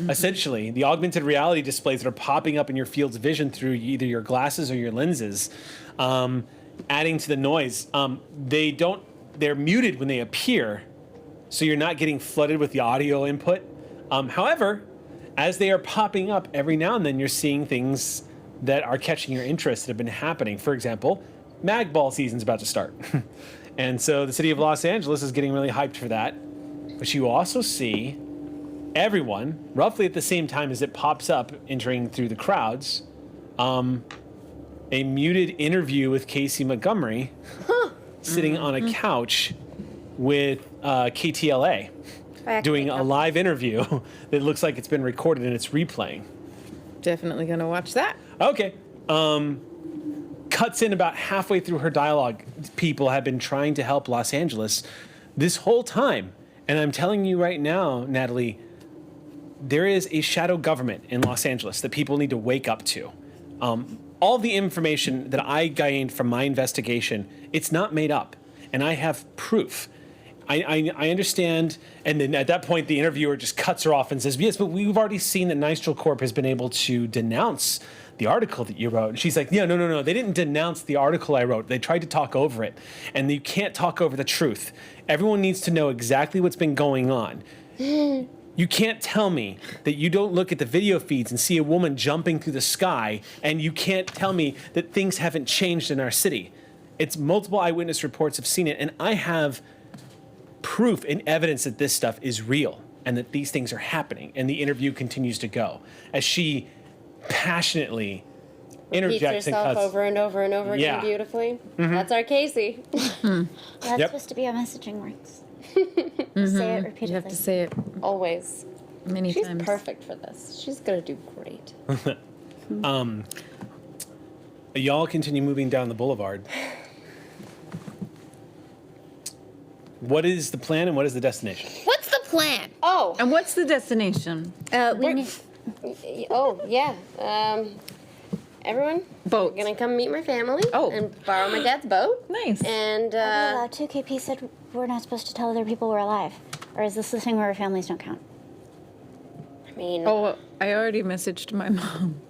essentially the augmented reality displays that are popping up in your field's vision through either your glasses or your lenses, adding to the noise. They're muted when they appear, so you're not getting flooded with the audio input. However, as they are popping up every now and then, you're seeing things that are catching your interest that have been happening. For example, Mag Ball season's about to start. And so the city of Los Angeles is getting really hyped for that. But you also see everyone, roughly at the same time as it pops up, entering through the crowds, a muted interview with Casey Montgomery sitting on a couch with KTLA doing a live interview that looks like it's been recorded and it's replaying. Definitely gonna watch that. Okay. Cuts in about halfway through her dialogue. People have been trying to help Los Angeles this whole time. And I'm telling you right now, Natalie, there is a shadow government in Los Angeles that people need to wake up to. All the information that I gained from my investigation, it's not made up. And I have proof. I understand, and then at that point, the interviewer just cuts her off and says, yes, but we've already seen that Nystral Corp has been able to denounce the article that you wrote. And she's like, no, they didn't denounce the article I wrote. They tried to talk over it, and you can't talk over the truth. Everyone needs to know exactly what's been going on. You can't tell me that you don't look at the video feeds and see a woman jumping through the sky, and you can't tell me that things haven't changed in our city. It's multiple eyewitness reports have seen it, and I have proof and evidence that this stuff is real. and that these things are happening. And the interview continues to go as she passionately Repeats interjects and herself cuts. over and over and over Yeah. again beautifully. That's our Casey. That's Yep. supposed to be how messaging works. Say it repeatedly. You have to say it Always. many She's times. perfect for this. She's gonna do great. Y'all continue moving down the boulevard. What is the plan and what is the destination? What's the plan? Oh, And what's the destination? We need, oh yeah. Everyone, Boat. gonna come meet my family. Oh. And borrow my dad's boat. Nice. And although 2KP said we're not supposed to tell other people we're alive. Or is this the thing where our families don't count? I mean, Oh, I already messaged my mom.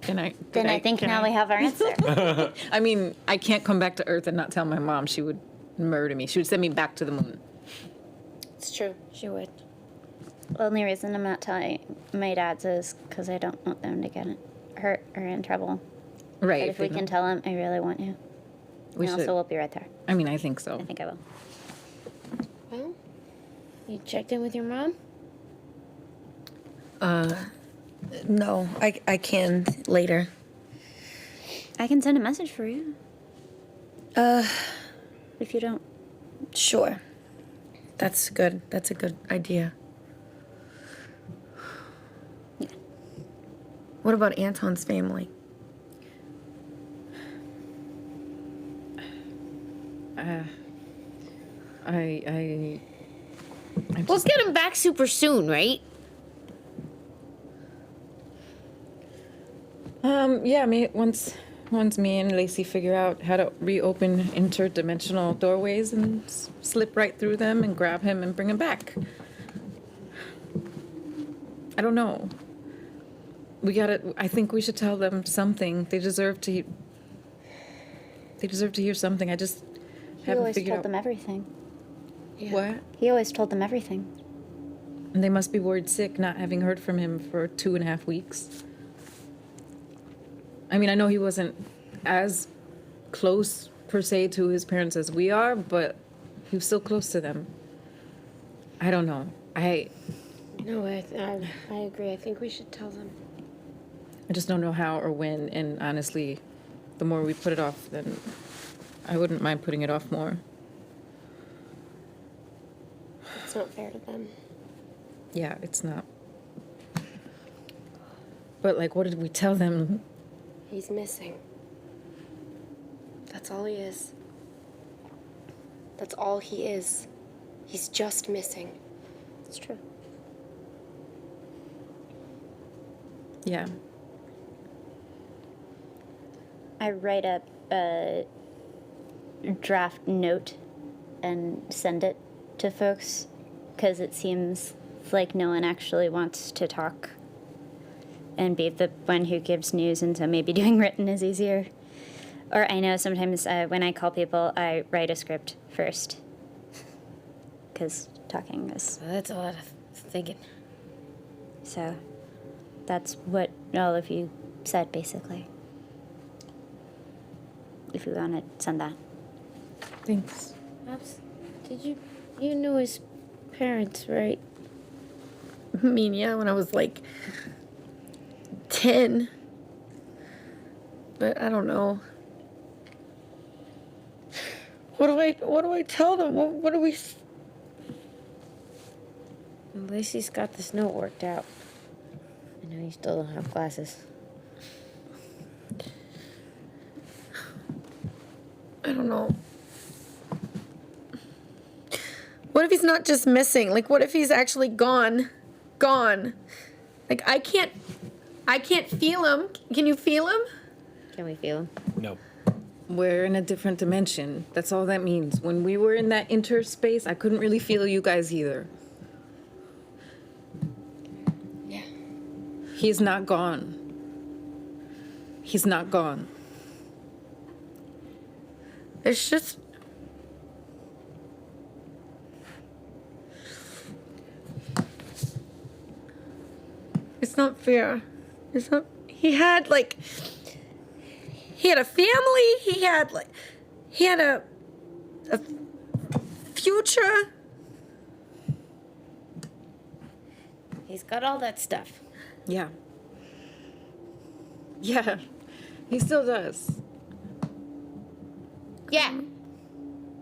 Can I? Then I think can now we have our answer. I mean, I can't come back to Earth and not tell my mom. She would murder me. She would send me back to the moon. it's true. She would. The only reason I'm not telling my dad's is because I don't want them to get hurt or in trouble. Right. But if we can tell them, I really want you. we And should. also, we'll be right there. I mean, I think so. I think I will. Well, you checked in with your mom? No, I can later. I can send a message for you. If you don't. Sure. That's good. That's a good idea. What about Anton's family? I We'll get him back super soon, right? yeah, once me and Lacey figure out how to reopen interdimensional doorways and slip right through them and grab him and bring him back. I don't know. I think we should tell them something. They deserve to hear something. I just He haven't always figured told out them everything. what. He always told them everything. And they must be worried sick not having heard from him for 2.5 weeks. I mean, I know he wasn't as close, per se, to his parents as we are, but he was still close to them. I don't know. No, I agree. I think we should tell them. I just don't know how or when, and honestly, the more we put it off, then I wouldn't mind putting it off more. It's not fair to them. Yeah, it's not. But, like, what did we tell them? He's missing. That's all he is. That's all he is. He's just missing. It's true. Yeah. I write up a draft note and send it to folks because it seems like no one actually wants to talk and be the one who gives news, and so maybe doing written is easier. Or I know sometimes when I call people, I write a script first because talking is... That's a lot of thinking. So that's what all of you said, basically. If you want to send that. Thanks. Did you knew his parents, right? I mean, yeah, when I was like 10. But I don't know. What do I tell them? What do we... Lacey's got this note worked out. I know you still don't have glasses. I don't know. What if he's not just missing? Like, what if he's actually gone? Gone. Like, I can't feel him. Can you feel him? Can we feel him? No. We're in a different dimension. That's all that means. When we were in that interspace, I couldn't really feel you guys either. Yeah. He's not gone. He's not gone. It's just... It's not fair. It's not... He had a family. He had a future. He's got all that stuff. Yeah. Yeah. He still does. Yeah.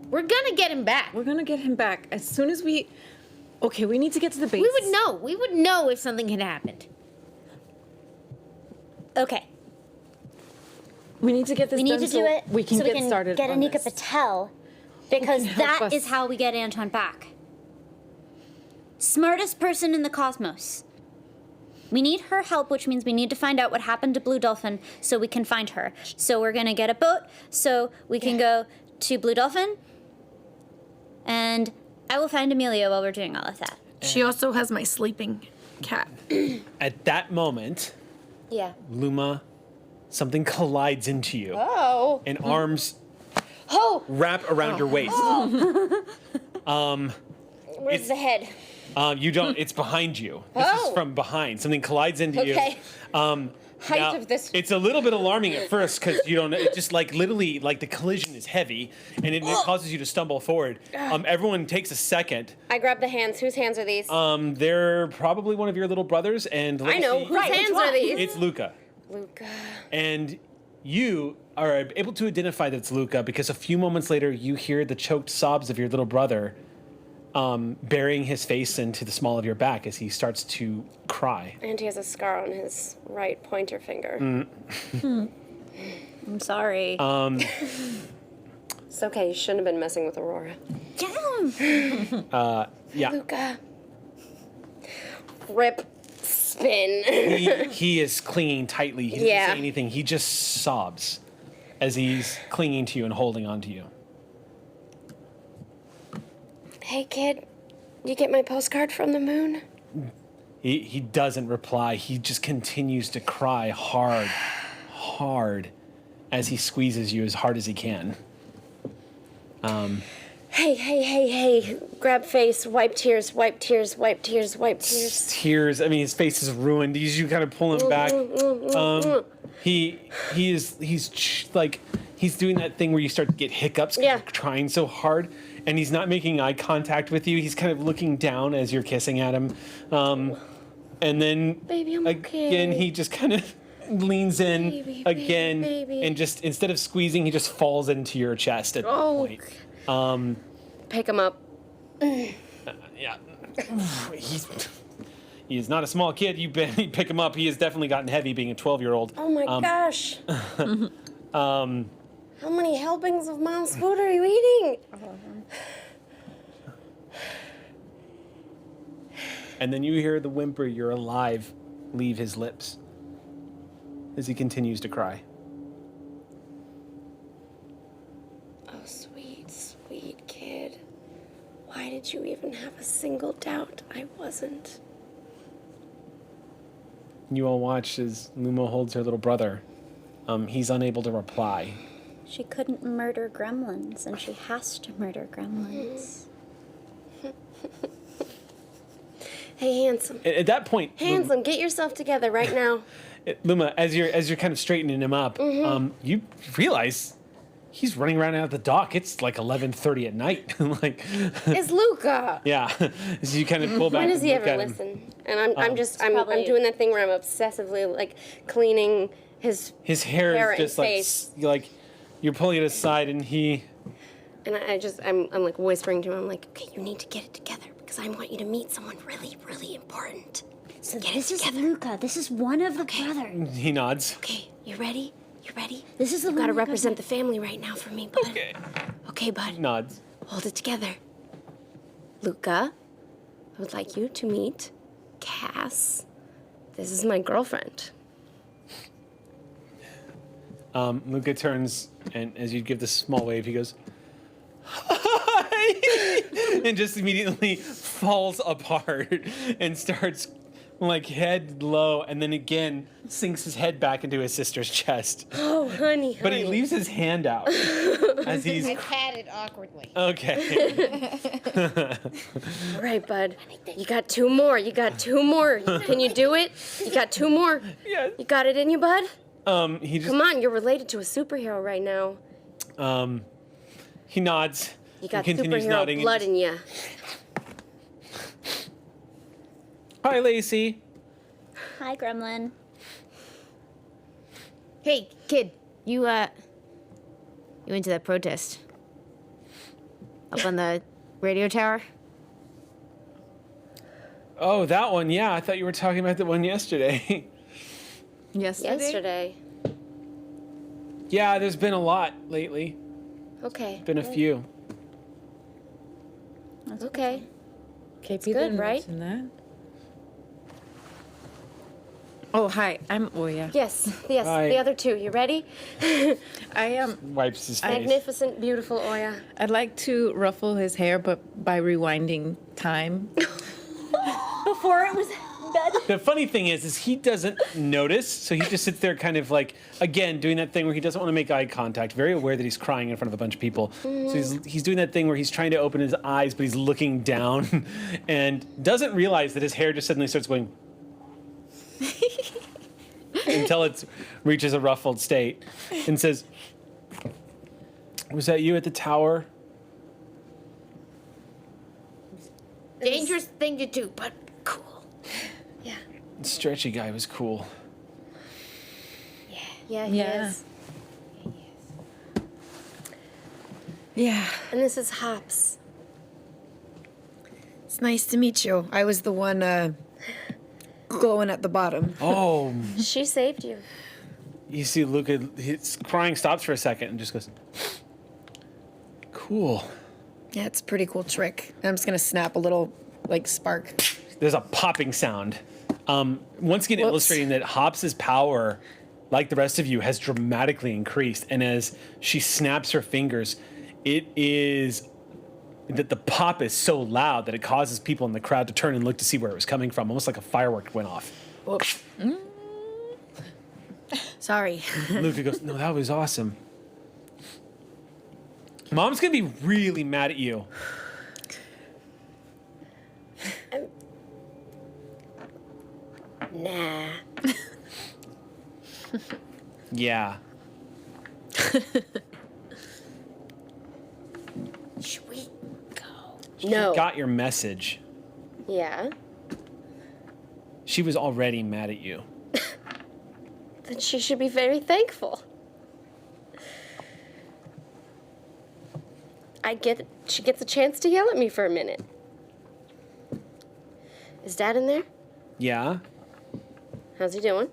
We're gonna get him back. We're gonna get him back as soon as we. Okay, we need to get to the base. We would know. We would know if something had happened. Okay. We need to get this. We need done to so do it We can so get we can started. get on Anika this. Patel, because help that us. is how we get Anton back. Smartest person in the cosmos. We need her help, which means we need to find out what happened to Blue Dolphin so we can find her. So we're gonna get a boat so we can go to Blue Dolphin, and I will find Amelia while we're doing all of that. She also has my sleeping cat. At that moment, Yeah. Luma, something collides into you, Oh. and arms Oh. wrap around your waist. Where's the head? You don't. It's behind you. This is Oh. from behind. Something collides into Okay. you. Height Now, of this. It's a little bit alarming at first because you don't. It just like literally like the collision is heavy and it causes you to stumble forward. Everyone takes a second. I grab the hands. Whose hands are these? They're probably one of your little brothers, and I know. Whose hands are these? It's Luca. Luca. And you are able to identify that it's Luca because a few moments later you hear the choked sobs of your little brother burying his face into the small of your back as he starts to cry. And he has a scar on his right pointer finger. I'm sorry. It's okay. You shouldn't have been messing with Aurora. Yeah. Luca. Rip. Spin. He is clinging tightly. He doesn't Yeah. say anything. He just sobs as he's clinging to you and holding on to you. Hey, kid. You get my postcard from the moon? He doesn't reply. He just continues to cry hard, as he squeezes you as hard as he can. Hey. Grab face, wipe tears, wipe tears, wipe tears, wipe tears. Tears. I mean, his face is ruined. You kind of pull him back. He's doing that thing where you start to get hiccups because Yeah. you're trying so hard, and he's not making eye contact with you. He's kind of looking down as you're kissing at him, and then Baby, I'm okay. again he just kind of leans in Baby, again, baby. and just instead of squeezing, he just falls into your chest at that point. Pick him up. Yeah, he is not a small kid. You pick him up. He has definitely gotten heavy, being a 12-year-old. Oh my gosh. How many helpings of mom's food are you eating? And then you hear the whimper, "You're alive," leave his lips as he continues to cry. Oh, sweet, sweet kid. Why did you even have a single doubt I wasn't? You all watch as Luma holds her little brother. He's unable to reply. She couldn't murder gremlins, and she has to murder gremlins. Hey, handsome. At that point, Handsome, get yourself together right now. Luma, as you're kind of straightening him up, you realize he's running around out at the dock. It's like 11:30 at night. Like, It's Luca. yeah. So you kind of pull back. When does and he look ever at him. listen? And I'm probably- doing that thing where I'm obsessively like cleaning his His hair Hair is and just like face. like you're pulling it aside, and he. and I'm like whispering to him. I'm like, okay, you need to get it together because I want you to meet someone really, really important. So Get it this is together. Luca. This is one of the brothers. He nods. Okay, you ready? You ready? This is the You one gotta we got represent the family right now for me, bud. Okay. Okay, bud. Nods. Hold it together. Luca, I would like you to meet Cass. This is my girlfriend. Luca turns, and as you give this small wave, he goes, "Hi!" and just immediately falls apart and starts like head low, and then again sinks his head back into his sister's chest. Oh, honey. But he leaves his hand out as he's I patted awkwardly. okay. All right, bud. You got two more. You got two more. Can you do it? You got two more. Yes. You got it in you, bud? He just Come on, you're related to a superhero right now. he nods. You got and continues superhero nodding. blood in you. Hi, Lacey. Hi, Gremlin. Hey, kid, you went to that protest up on the radio tower? Oh, that one. Yeah, I thought you were talking about the one yesterday. Yesterday. Yeah, there's been a lot lately. Okay. Been a few. Okay. KP good, didn't right? mention that. Oh, hi. I'm Oya. Yes. Hi. The other two. You ready? I am. Wipes his face. Magnificent, beautiful Oya. I'd like to ruffle his hair, but by rewinding time. Before it was bed. The funny thing is he doesn't notice, so he just sits there kind of like, again, doing that thing where he doesn't want to make eye contact, very aware that he's crying in front of a bunch of people. So he's doing that thing where he's trying to open his eyes, but he's looking down and doesn't realize that his hair just suddenly starts going until it reaches a ruffled state and says, "Was that you at the tower?" Dangerous thing to do, but cool. Yeah. The stretchy guy was cool. Yeah, he Yeah. is. Yeah. And this is Hops. It's nice to meet you. I was the one glowing at the bottom. Oh, She saved you. you see Luca, his crying stops for a second and just goes, "Cool." Yeah, it's a pretty cool trick. I'm just gonna snap a little like spark. There's a popping sound. Once again, Whoops. illustrating that Hops' power, like the rest of you, has dramatically increased. And as she snaps her fingers, it is that the pop is so loud that it causes people in the crowd to turn and look to see where it was coming from, almost like a firework went off. Whoops. Sorry. Luca goes, "No, that was awesome." Mom's gonna be really mad at you. Nah. Yeah. Should we go? No. Got your message. Yeah. She was already mad at you. Then she should be very thankful. She gets a chance to yell at me for a minute. Is Dad in there? Yeah? How's he doing?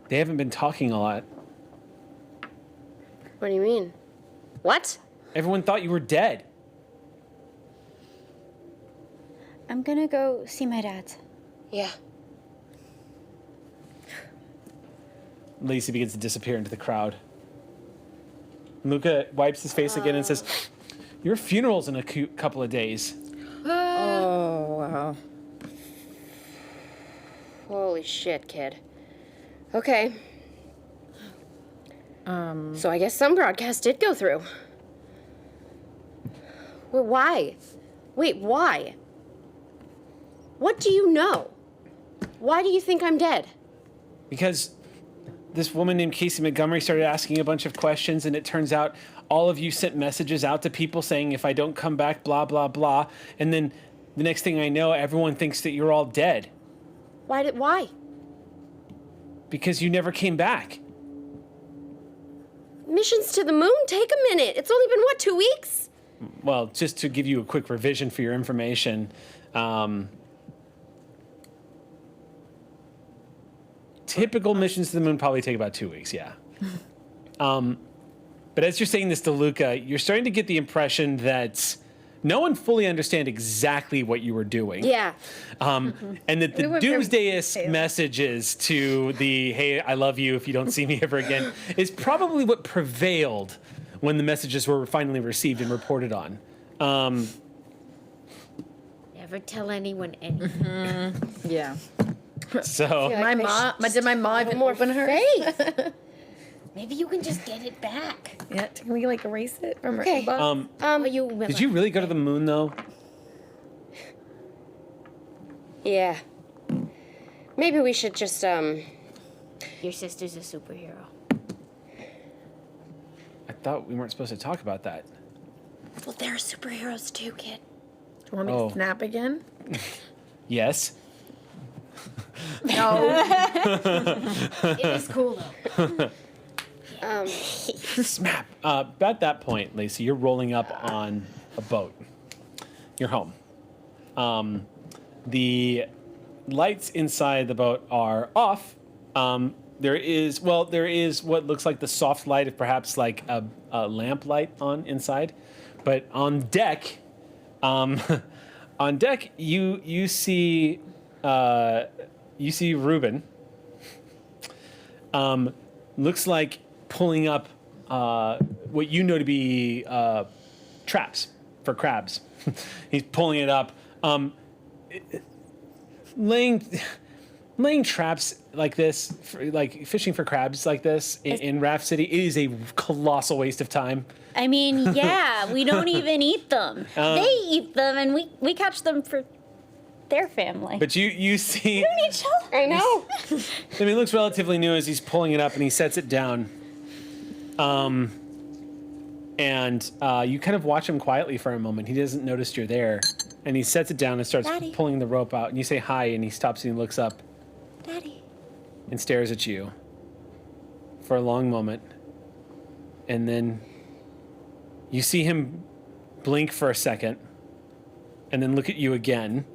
They haven't been talking a lot. What do you mean? What? Everyone thought you were dead. I'm gonna go see my dad. Yeah. Lacey begins to disappear into the crowd. Luca wipes his face again and says, "Your funeral's in a couple of days." Oh, wow. Holy shit, kid. Okay. So I guess some broadcast did go through. Well, why? Wait, why? What do you know? Why do you think I'm dead? Because this woman named Casey Montgomery started asking a bunch of questions, and it turns out all of you sent messages out to people saying, "If I don't come back, blah, blah, blah." And then the next thing I know, everyone thinks that you're all dead Why? because you never came back. Missions to the moon take a minute. It's only been, what, 2 weeks? Well, just to give you a quick revision for your information, typical missions to the moon probably take about 2 weeks, yeah. But as you're saying this to Luca, you're starting to get the impression that no one fully understand exactly what you were doing. Yeah. And that the doomsday-esque messages to the, "Hey, I love you if you don't see me ever again," is probably what prevailed when the messages were finally received and reported on. Never tell anyone anything. Yeah. So My mom, did my mom even open her? Faith. Maybe you can just get it back. Yeah, can we like erase it from Okay. her inbox? Oh, you remember. did you really go to the moon, though? Yeah. Maybe we should just, Your sister's a superhero. I thought we weren't supposed to talk about that. Well, they're superheroes too, kid. Do you want me to snap again? Yes. No. It is cool though. Snap. At that point, Lacey, you're rolling up on a boat. You're home. The lights inside the boat are off. There is what looks like the soft light of perhaps like a lamp light on inside, but on deck, you see Ruben. Looks like pulling up what you know to be traps for crabs. He's pulling it up, laying traps like this, like fishing for crabs like this in Raft City. It is a colossal waste of time. I mean, yeah, we don't even eat them. They eat them, and we catch them for their family. But you see, We need shelter. I know. I mean, it looks relatively new as he's pulling it up and he sets it down. And you kind of watch him quietly for a moment. He doesn't notice you're there. And he sets it down and starts Daddy. pulling the rope out. And you say hi, and he stops and he looks up Daddy. and stares at you for a long moment. And then you see him blink for a second and then look at you again.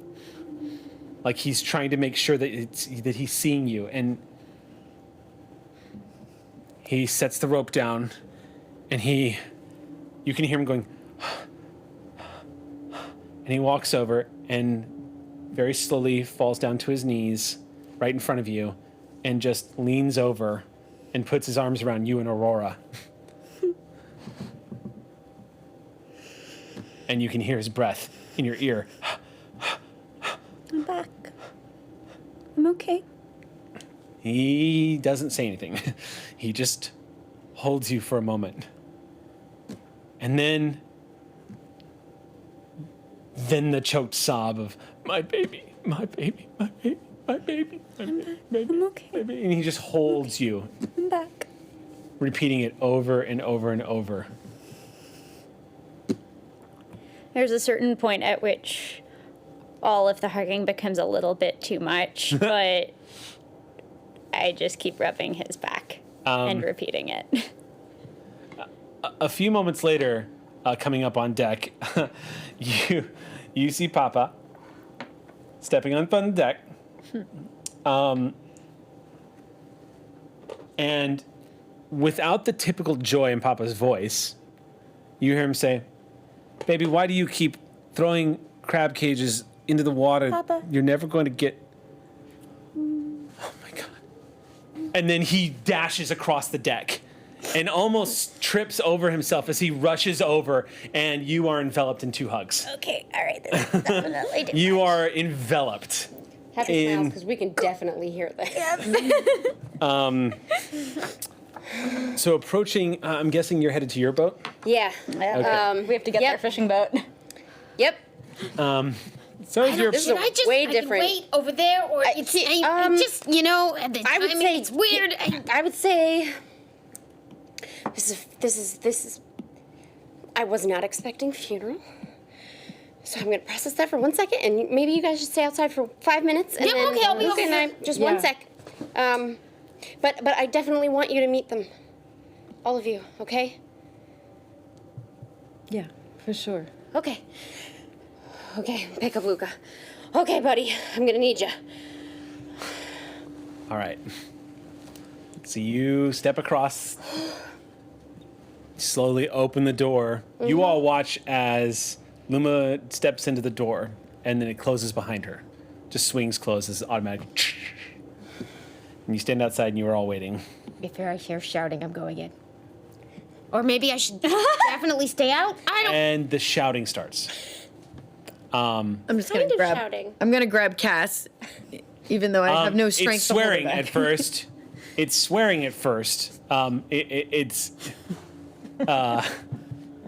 Like he's trying to make sure that he's seeing you. And he sets the rope down and you can hear him going, and he walks over and very slowly falls down to his knees right in front of you and just leans over and puts his arms around you and Aurora. And you can hear his breath in your ear. I'm back. I'm okay. He doesn't say anything. He just holds you for a moment. And then the choked sob of, my baby, my baby, my baby, my baby, my baby, baby, I'm okay. baby. And he just holds you, I'm back. repeating it over and over and over. There's a certain point at which all of the hugging becomes a little bit too much, but I just keep rubbing his back and repeating it. A few moments later, coming up on deck, you see Papa stepping on the deck. And without the typical joy in Papa's voice, you hear him say, "Baby, why do you keep throwing crab cages into the water? Papa. You're never going to get..." Oh my God. And then he dashes across the deck and almost trips over himself as he rushes over, and you are enveloped in two hugs. Okay, all right. This is definitely different. You are enveloped. Happy In- smiles, because we can definitely hear that. So approaching, I'm guessing you're headed to your boat? Yeah. Okay. We have to get Yep. their fishing boat. Yep. So is your... This is Can I just way I different. Can wait over there, or it's can't- I just at the I would timing, say it's weird. I would say this is. I was not expecting a funeral, so I'm gonna process that for 1 second, and maybe you guys should stay outside for 5 minutes. And Yeah, then okay, I'll be Luke over and here. I just 1 sec. But I definitely want you to meet them, all of you. Okay? Yeah, for sure. Okay. Okay. Pick up Luca. Okay, buddy. I'm gonna need you. All right. So you step across, slowly open the door. You all watch as Luma steps into the door, and then it closes behind her. Just swings closes automatically. And you stand outside, and you are all waiting. If I hear shouting, I'm going in. Or maybe I should definitely stay out. I don't. And the shouting starts. I'm just Kind gonna of grab. shouting. I'm gonna grab Cass, even though I have no strength. It's to hold her swearing back. at first. It's swearing at first.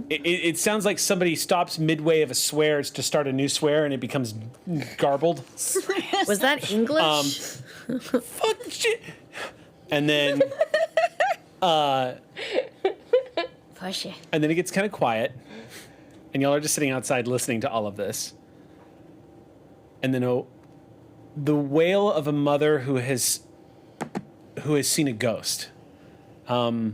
It sounds like somebody stops midway of a swear to start a new swear, and it becomes garbled. Was that English? Fuck shit. And then Push it. and then it gets kind of quiet, and y'all are just sitting outside listening to all of this. And then the wail of a mother who has seen a ghost. The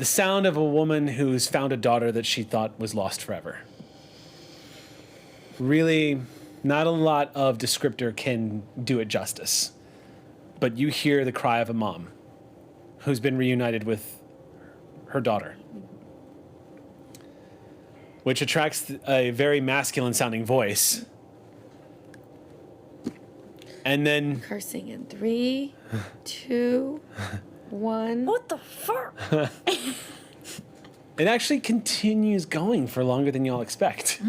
sound of a woman who's found a daughter that she thought was lost forever. Really, not a lot of descriptor can do it justice. But you hear the cry of a mom who's been reunited with her daughter, which attracts a very masculine sounding voice. And then Cursing in 3, 2, 1. What the fuck? it actually continues going for longer than y'all expect.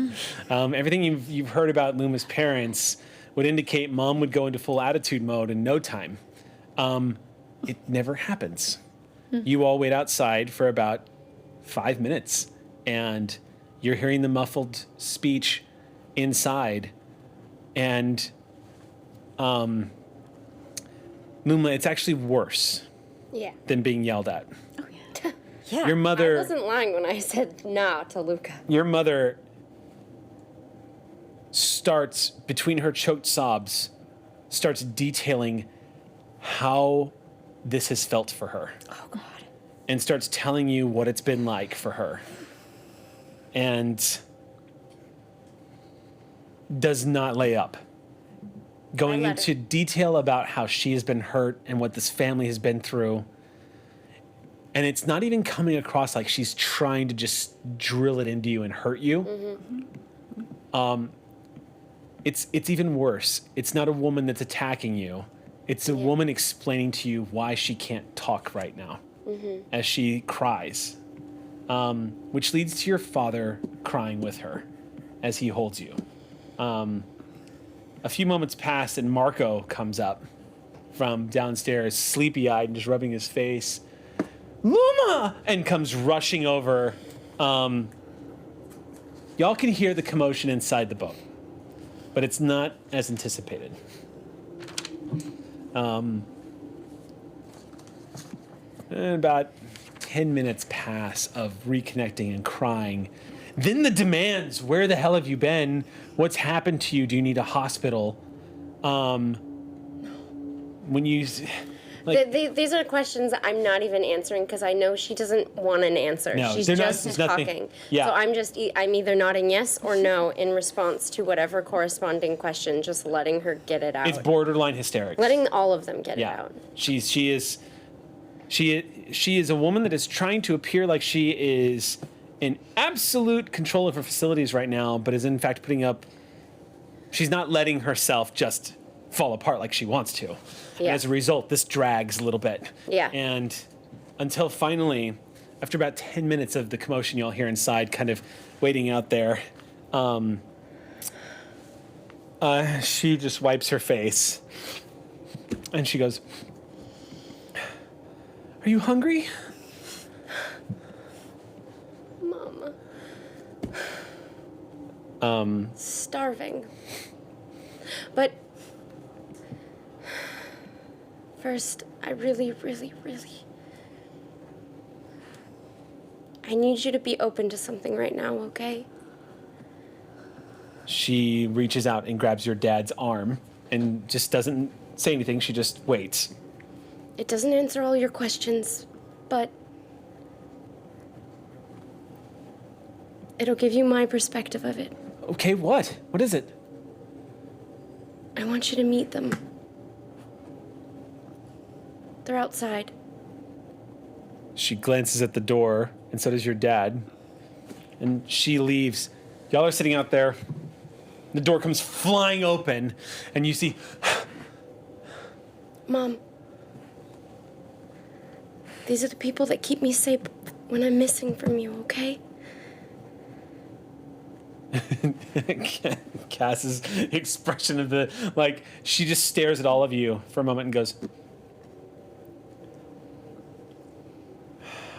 Everything you've heard about Luma's parents would indicate mom would go into full attitude mode in no time. It never happens. You all wait outside for about 5 minutes, and you're hearing the muffled speech inside. And Luma, it's actually worse than being yelled at. Oh, yeah. Yeah. Your mother... I wasn't lying when I said nah to Luca. Your mother starts, between her choked sobs, starts detailing how this has felt for her. Oh, God. And starts telling you what it's been like for her. And does not lay up. Going into detail about how she has been hurt and what this family has been through. And it's not even coming across like she's trying to just drill it into you and hurt you. Mm-hmm. It's even worse. It's not a woman that's attacking you. It's a woman explaining to you why she can't talk right now as she cries. Which leads to your father crying with her as he holds you. A few moments pass and Marco comes up from downstairs, sleepy-eyed and just rubbing his face. Luma! And comes rushing over. Y'all can hear the commotion inside the boat, but it's not as anticipated. And about 10 minutes pass of reconnecting and crying. Then the demands, where the hell have you been? What's happened to you? Do you need a hospital? When you... These are questions that I'm not even answering because I know she doesn't want an answer. No, She's they're just not, talking. Yeah. So I'm either nodding yes or no in response to whatever corresponding question, just letting her get it out. It's borderline hysterics. Letting all of them get it out. She is a woman that is trying to appear like she is in absolute control of her facilities right now, but is in fact putting up... She's not letting herself just fall apart like she wants to. And as a result, this drags a little bit. Yeah. And until finally, after about 10 minutes of the commotion y'all hear inside, kind of waiting out there, she just wipes her face. And she goes, "Are you hungry?" Mama. Starving. But first, I really I need you to be open to something right now, okay? She reaches out and grabs your dad's arm and just doesn't say anything. She just waits. It doesn't answer all your questions, but it'll give you my perspective of it. Okay, what? What is it? I want you to meet them. They're outside. She glances at the door, and so does your dad. And she leaves. Y'all are sitting out there. The door comes flying open, and you see... Mom. These are the people that keep me safe when I'm missing from you, okay? Cass's expression of the... Like, she just stares at all of you for a moment and goes...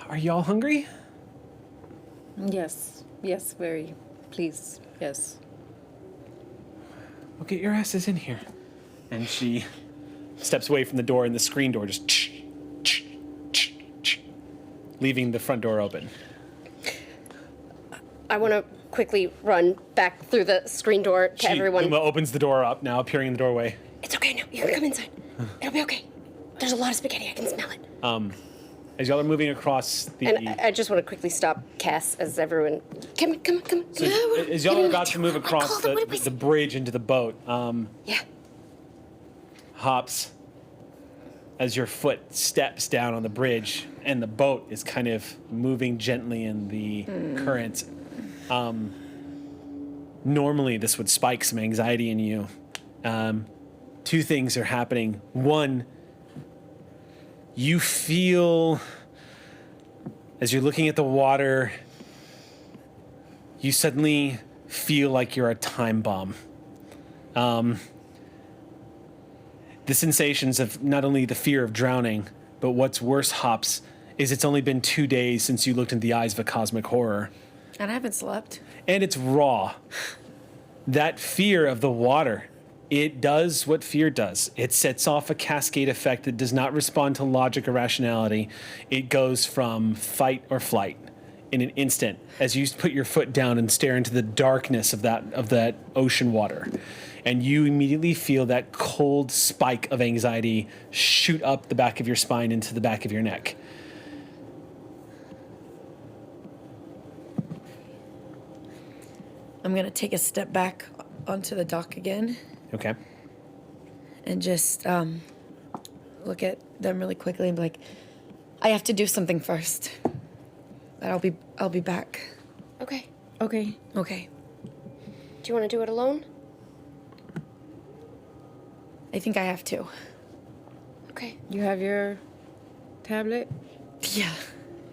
Are y'all hungry? Yes. Yes, very. Please. Yes. Well, get your asses in here. And she steps away from the door, and the screen door just... leaving the front door open. I want to quickly run back through the screen door to everyone. Uma opens the door up, now appearing in the doorway. It's okay now. You can come inside. It'll be okay. There's a lot of spaghetti. I can smell it. As y'all are moving across the... And I just want to quickly stop Cass as everyone... Come on. So as y'all are about to move across the bridge into the boat, Yeah. Hops, as your foot steps down on the bridge and the boat is kind of moving gently in the current, normally this would spike some anxiety in you. Two things are happening. One, you feel, as you're looking at the water, you suddenly feel like you're a time bomb. The sensations of not only the fear of drowning, but what's worse, Hops, is it's only been 2 days since you looked into the eyes of a cosmic horror. And I haven't slept. And it's raw. That fear of the water, it does what fear does. It sets off a cascade effect that does not respond to logic or rationality. It goes from fight or flight in an instant as you put your foot down and stare into the darkness of that ocean water. And you immediately feel that cold spike of anxiety shoot up the back of your spine into the back of your neck. I'm going to take a step back onto the dock again Okay. and just look at them really quickly and be like, I have to do something first. But I'll be back. Okay. Okay. Okay. Do you want to do it alone? I think I have to. Okay. You have your tablet? Yeah.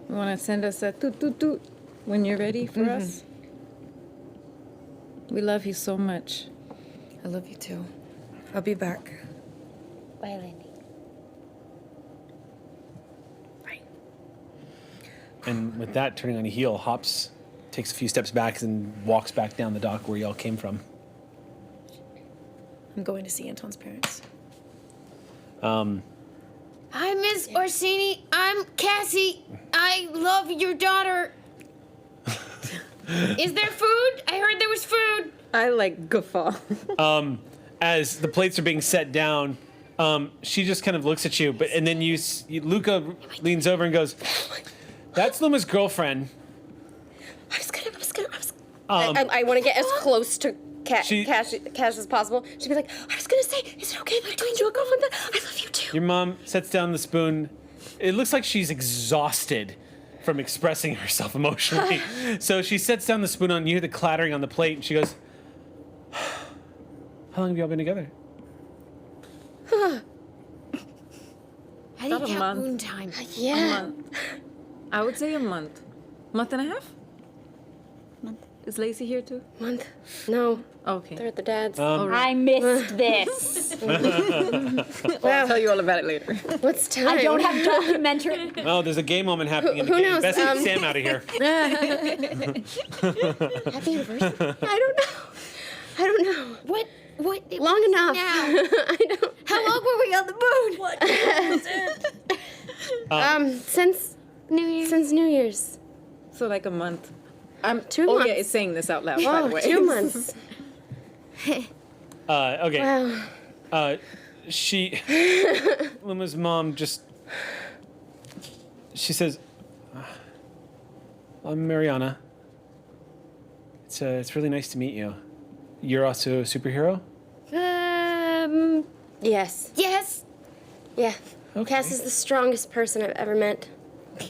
You want to send us a toot toot toot when you're ready for us? We love you so much. I love you too. I'll be back. Bye, Lindy. And with that, turning on a heel, Hops takes a few steps back and walks back down the dock where y'all came from. I'm going to see Anton's parents. Hi, Miss Orsini. I'm Cassie. I love your daughter. Is there food? I heard there was food. I like guffaw. As the plates are being set down, she just kind of looks at you, and then Luca leans over and goes, "That's Luma's girlfriend." I want to get as close to She- Cass as possible. She'd be like, I was going to say, is it okay if I join you a girlfriend? I love you too. Your mom sets down the spoon. It looks like she's exhausted from expressing herself emotionally. So she sets down the spoon on you, hear the clattering on the plate, and she goes, "How long have y'all been together?" How do you About a count month. moon time? Yeah. I would say a month. Month and a half? Month. Is Lacey here too? Month? No, Okay. they're at the dad's. I missed this. I'll tell you all about it later. What's time? I don't have documentary. Oh, there's a gay moment happening in the Who game. knows? Best get Sam out of here. Happy anniversary? I don't know. What? Long enough. Now. I don't. How long were we on the moon? Since New Year. Since New Year's. So like a month. 2 Oh months. yeah, it's saying this out loud, by Oh, the way. 2 months. Okay. Wow. Luma's mom she says, "I'm Mariana. It's really nice to meet you. You're also a superhero?" Yes. Yes. Yeah. Okay. Cass is the strongest person I've ever met.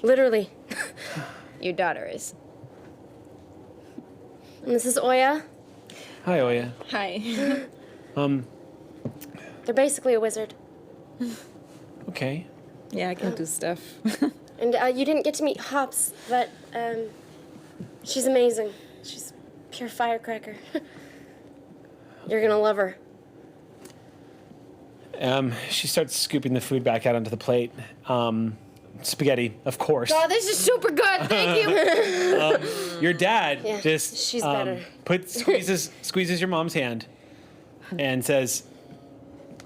Literally. Your daughter is. And this is Oya. Hi, Oya. Hi. They're basically a wizard. Okay. Yeah, I can do stuff. And you didn't get to meet Hops, but she's amazing. She's pure firecracker. You're gonna love her. She starts scooping the food back out onto the plate. Spaghetti, of course. Oh, this is super good. Thank you. Your dad Yeah, just she's better. squeezes your mom's hand and says,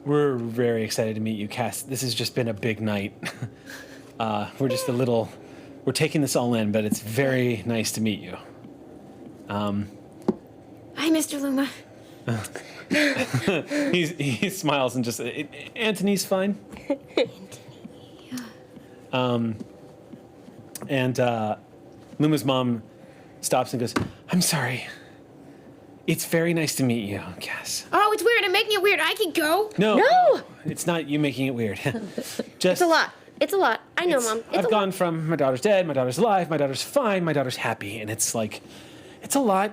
"We're very excited to meet you, Cass. This has just been a big night. We're taking this all in, but it's very nice to meet you." Hi, Mr. Luma. He smiles and just, Antony's fine. And Luma's mom stops and goes, I'm sorry. It's very nice to meet you, Cass. Oh, it's weird. I'm making it weird. I can go. No. No! It's not you making it weird. Just, It's a lot. It's a lot. I know, Mom. It's I've a gone from my daughter's dead, my daughter's alive, my daughter's fine, my daughter's happy, and it's like, it's a lot.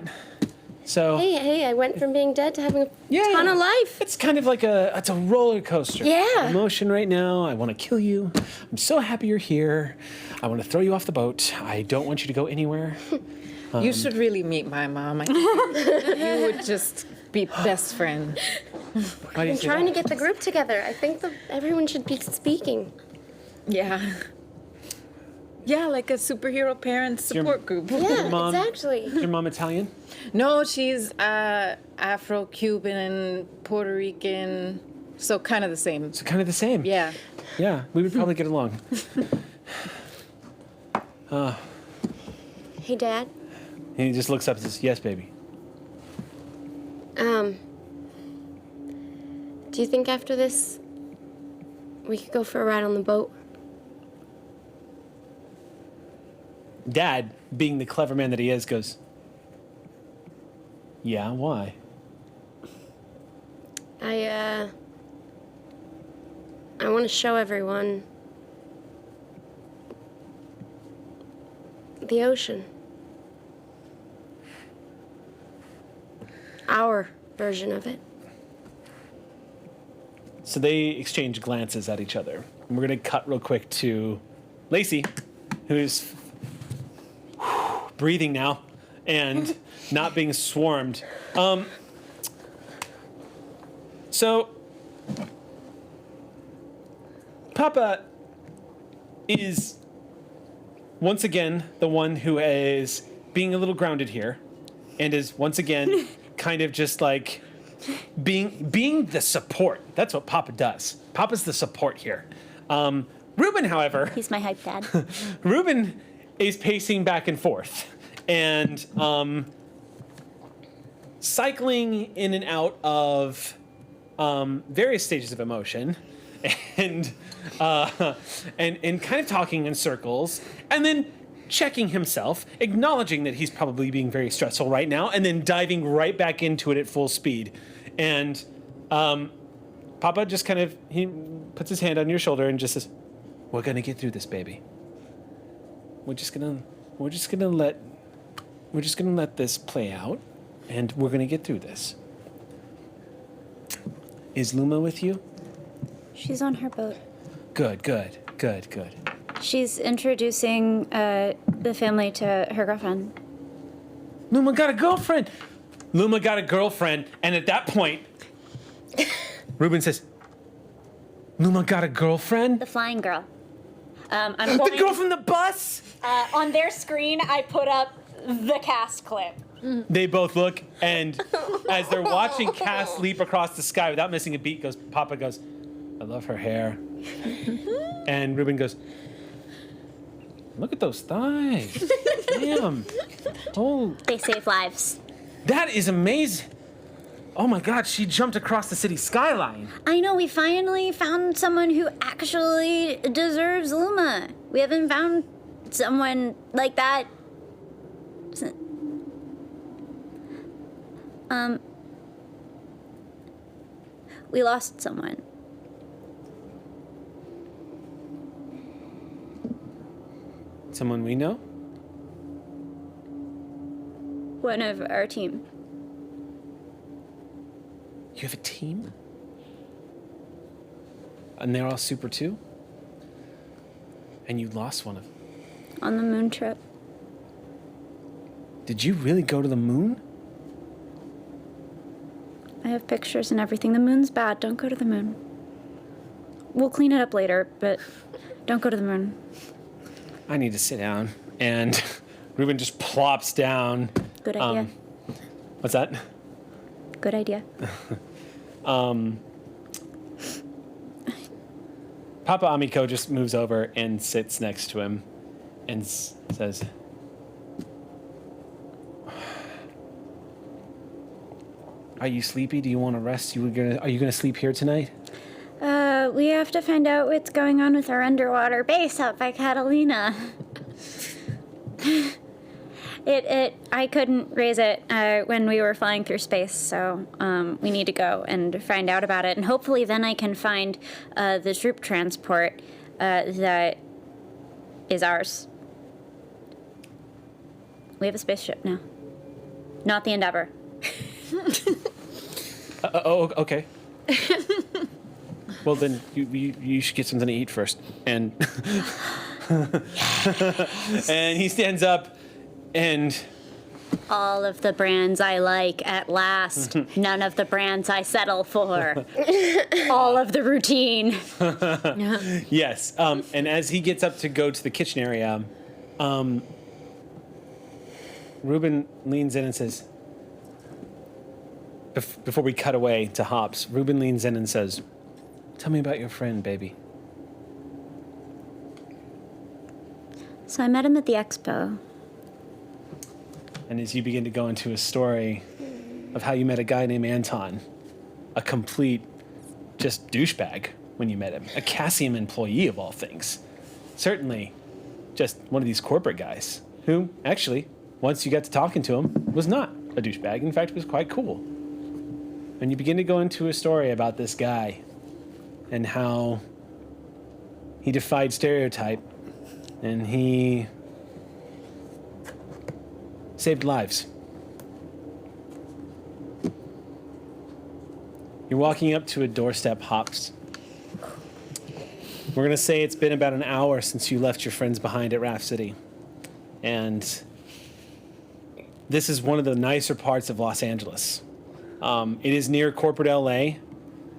So Hey, I went from being dead to having a yeah, ton of life. It's kind of like it's a roller coaster. Yeah. Emotion right now. I want to kill you. I'm so happy you're here. I want to throw you off the boat. I don't want you to go anywhere. You should really meet my mom. I think you would just be best friends. Why do you I'm say trying to that? get the group together. I think everyone should be speaking. Yeah. Yeah, like a superhero parent support group. Yeah, Mom- exactly. Is your mom Italian? No, she's Afro-Cuban, Puerto Rican, so kind of the same. So kind of the same. Yeah. Yeah, we would probably get along. Hey, Dad. And he just looks up and says, yes, baby. Do you think after this we could go for a ride on the boat? Dad, being the clever man that he is, goes, yeah, why? I want to show everyone the ocean. Our version of it. So they exchange glances at each other. And we're going to cut real quick to Lacey, who's breathing now and not being swarmed. So Papa is once again the one who is being a little grounded here and is once again kind of just like being the support. That's what Papa does. Papa's the support here. Ruben, however, He's my hype dad. Ruben is pacing back and forth and cycling in and out of various stages of emotion and kind of talking in circles and then checking himself, acknowledging that he's probably being very stressful right now, and then diving right back into it at full speed. And Papa just kind of, he puts his hand on your shoulder and just says, we're gonna get through this, baby. We're just gonna let this play out, and we're gonna get through this. Is Luma with you? She's on her boat. Good. She's introducing the family to her girlfriend. Luma got a girlfriend. And at that point, Ruben says, Luma got a girlfriend? The flying girl. I'm The pulling, girl from the bus? on their screen, I put up the cast clip. They both look, and as they're watching Cass leap across the sky without missing a beat, Papa goes, I love her hair. And Ruben goes, look at those thighs. Damn. Oh, They save lives. that is amazing. Oh my God, she jumped across the city skyline. I know, we finally found someone who actually deserves Luma. We haven't found someone like that. We lost someone. Someone we know? One of our team. You have a team? And they're all super too? And you lost one of them. On the moon trip. Did you really go to the moon? I have pictures and everything. The moon's bad. Don't go to the moon. We'll clean it up later, but don't go to the moon. I need to sit down. And Ruben just plops down. Good idea. What's that? Good idea. Papa Amiko just moves over and sits next to him and says, Are you sleepy? Do you want to rest? Are you gonna sleep here tonight? We have to find out what's going on with our underwater base out by Catalina. I couldn't raise it when we were flying through space, so we need to go and find out about it. And hopefully then I can find the troop transport that is ours. We have a spaceship now. Not the Endeavor. Okay. Well, then you should get something to eat first. And and he stands up and... All of the brands I like at last. None of the brands I settle for. All of the routine. Yes. And as he gets up to go to the kitchen area, Ruben leans in and says, before we cut away to Hops, Ruben leans in and says, "Tell me about your friend, baby." So I met him at the expo. And as you begin to go into a story of how you met a guy named Anton, a complete just douchebag when you met him, a Cassium employee of all things. Certainly just one of these corporate guys who actually, once you got to talking to him, was not a douchebag. In fact, was quite cool. And you begin to go into a story about this guy and how he defied stereotype and he saved lives. You're walking up to a doorstep, Hops. We're going to say it's been about an hour since you left your friends behind at Raft City. And this is one of the nicer parts of Los Angeles. It is near corporate LA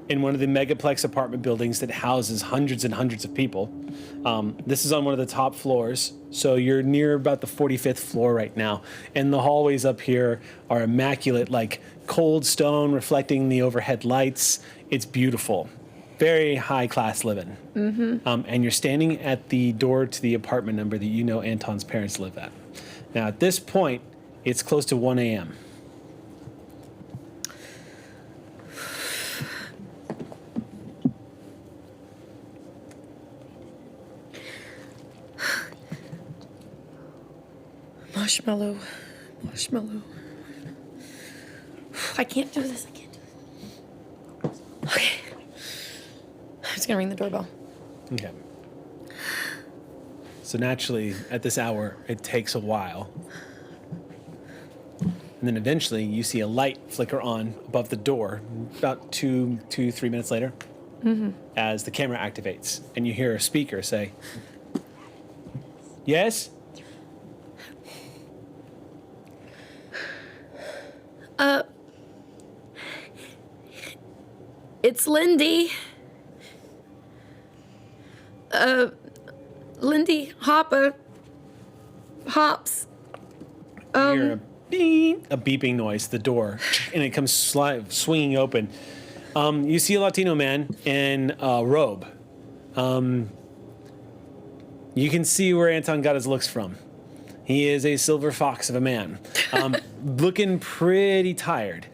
in one of the megaplex apartment buildings that houses hundreds and hundreds of people. This is on one of the top floors, so you're near about the 45th floor right now. And the hallways up here are immaculate, like cold stone reflecting the overhead lights. It's beautiful. Very high-class living. And you're standing at the door to the apartment number that you know Anton's parents live at. Now, at this point, it's close to 1 a.m. Marshmallow. I can't do this. Okay. I'm just gonna ring the doorbell. Okay. So naturally, at this hour, it takes a while. And then eventually, you see a light flicker on above the door, about 3 minutes later, as the camera activates. And you hear a speaker say, "Yes?" It's Lindy. Lindy Hopper. Hops. You hear a beep, a beeping noise, the door, and it comes swinging open. You see a Latino man in a robe. You can see where Anton got his looks from. He is a silver fox of a man, looking pretty tired.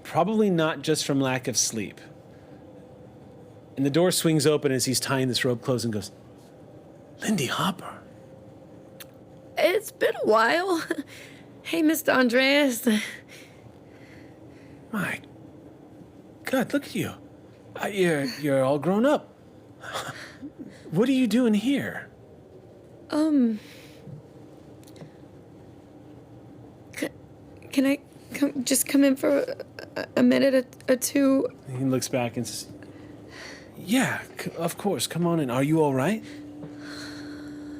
Probably not just from lack of sleep. And the door swings open as he's tying this robe closed and goes, "Lindy Hopper." It's been a while. Hey, Mr. Andreas. My God, look at you. You're all grown up. What are you doing here? Can I come in for a minute or two? He looks back and says, "Yeah, of course. Come on in. Are you all right?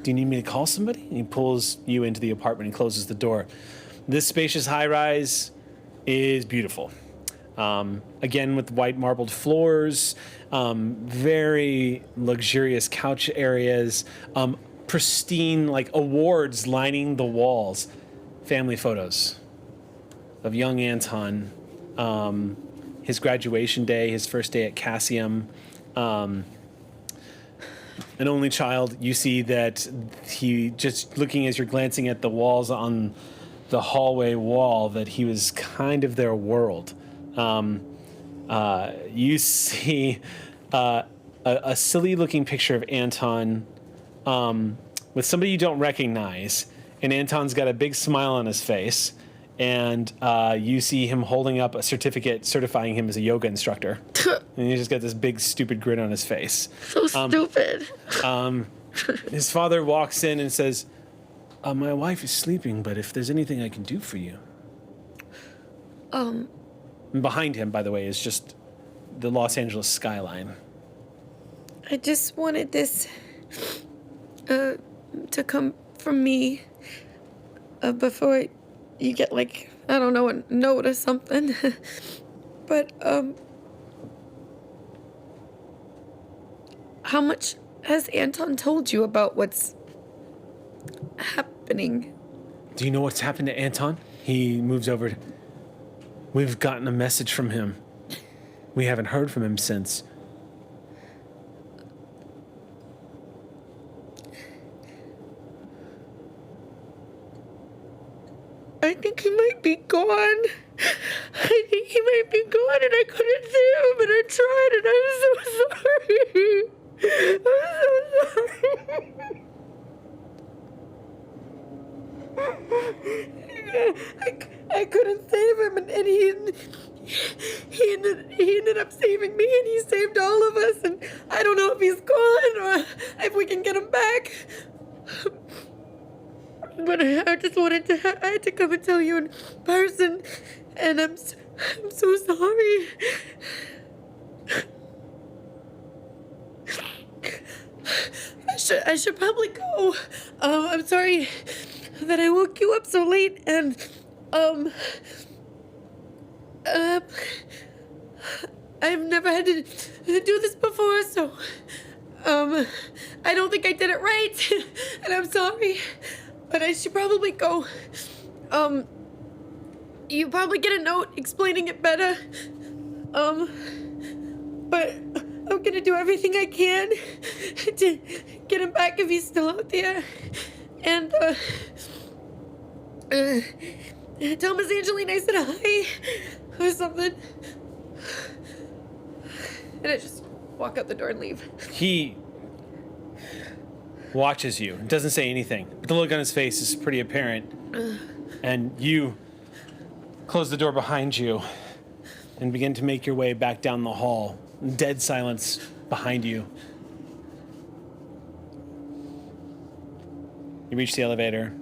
Do you need me to call somebody?" And he pulls you into the apartment and closes the door. This spacious high-rise is beautiful. Again, with white marbled floors, very luxurious couch areas, pristine, like, awards lining the walls. Family photos of young Anton, his graduation day, his first day at Cassium. An only child. You see that he, just looking as you're glancing at the walls on the hallway wall that he was kind of their world. You see a silly-looking picture of Anton with somebody you don't recognize, and Anton's got a big smile on his face, and you see him holding up a certificate certifying him as a yoga instructor. And he's just got this big, stupid grin on his face. So stupid. His father walks in and says, my wife is sleeping, but if there's anything I can do for you. And behind him, by the way, is just the Los Angeles skyline. I just wanted this to come from me before you get, like, I don't know, a note or something. But, how much has Anton told you about what's happening? Do you know what's happened to Anton? He moves over. We've gotten a message from him. We haven't heard from him since. I think he might be gone. I think he might be gone, and I couldn't see him, and I tried, and I'm so sorry. I couldn't save him, and he ended up saving me, and he saved all of us, and I don't know if he's gone or if we can get him back. But I just wanted to, I had to come and tell you in person, and I'm so sorry. I should probably go. I'm sorry that I woke you up so late, and I've never had to do this before, so I don't think I did it right, and I'm sorry, but I should probably go. You probably get a note explaining it better, but I'm gonna do everything I can to get him back if he's still out there, and tell Miss Angeline I said hi or something. And I just walk out the door and leave. He watches you, doesn't say anything, but the look on his face is pretty apparent. And you close the door behind you and begin to make your way back down the hall. Dead silence behind you. You reach the elevator.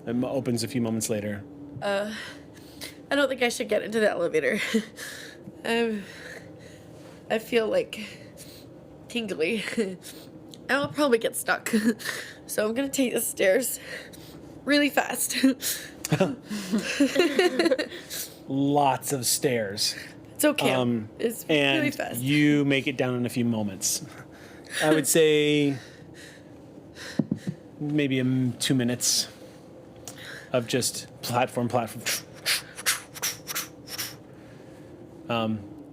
It opens a few moments later. I don't think I should get into the elevator. I feel like tingly. I'll probably get stuck. So I'm gonna take the stairs really fast. Lots of stairs. It's okay. It's really And fast. you make it down in a few moments. I would say maybe 2 minutes of just platform.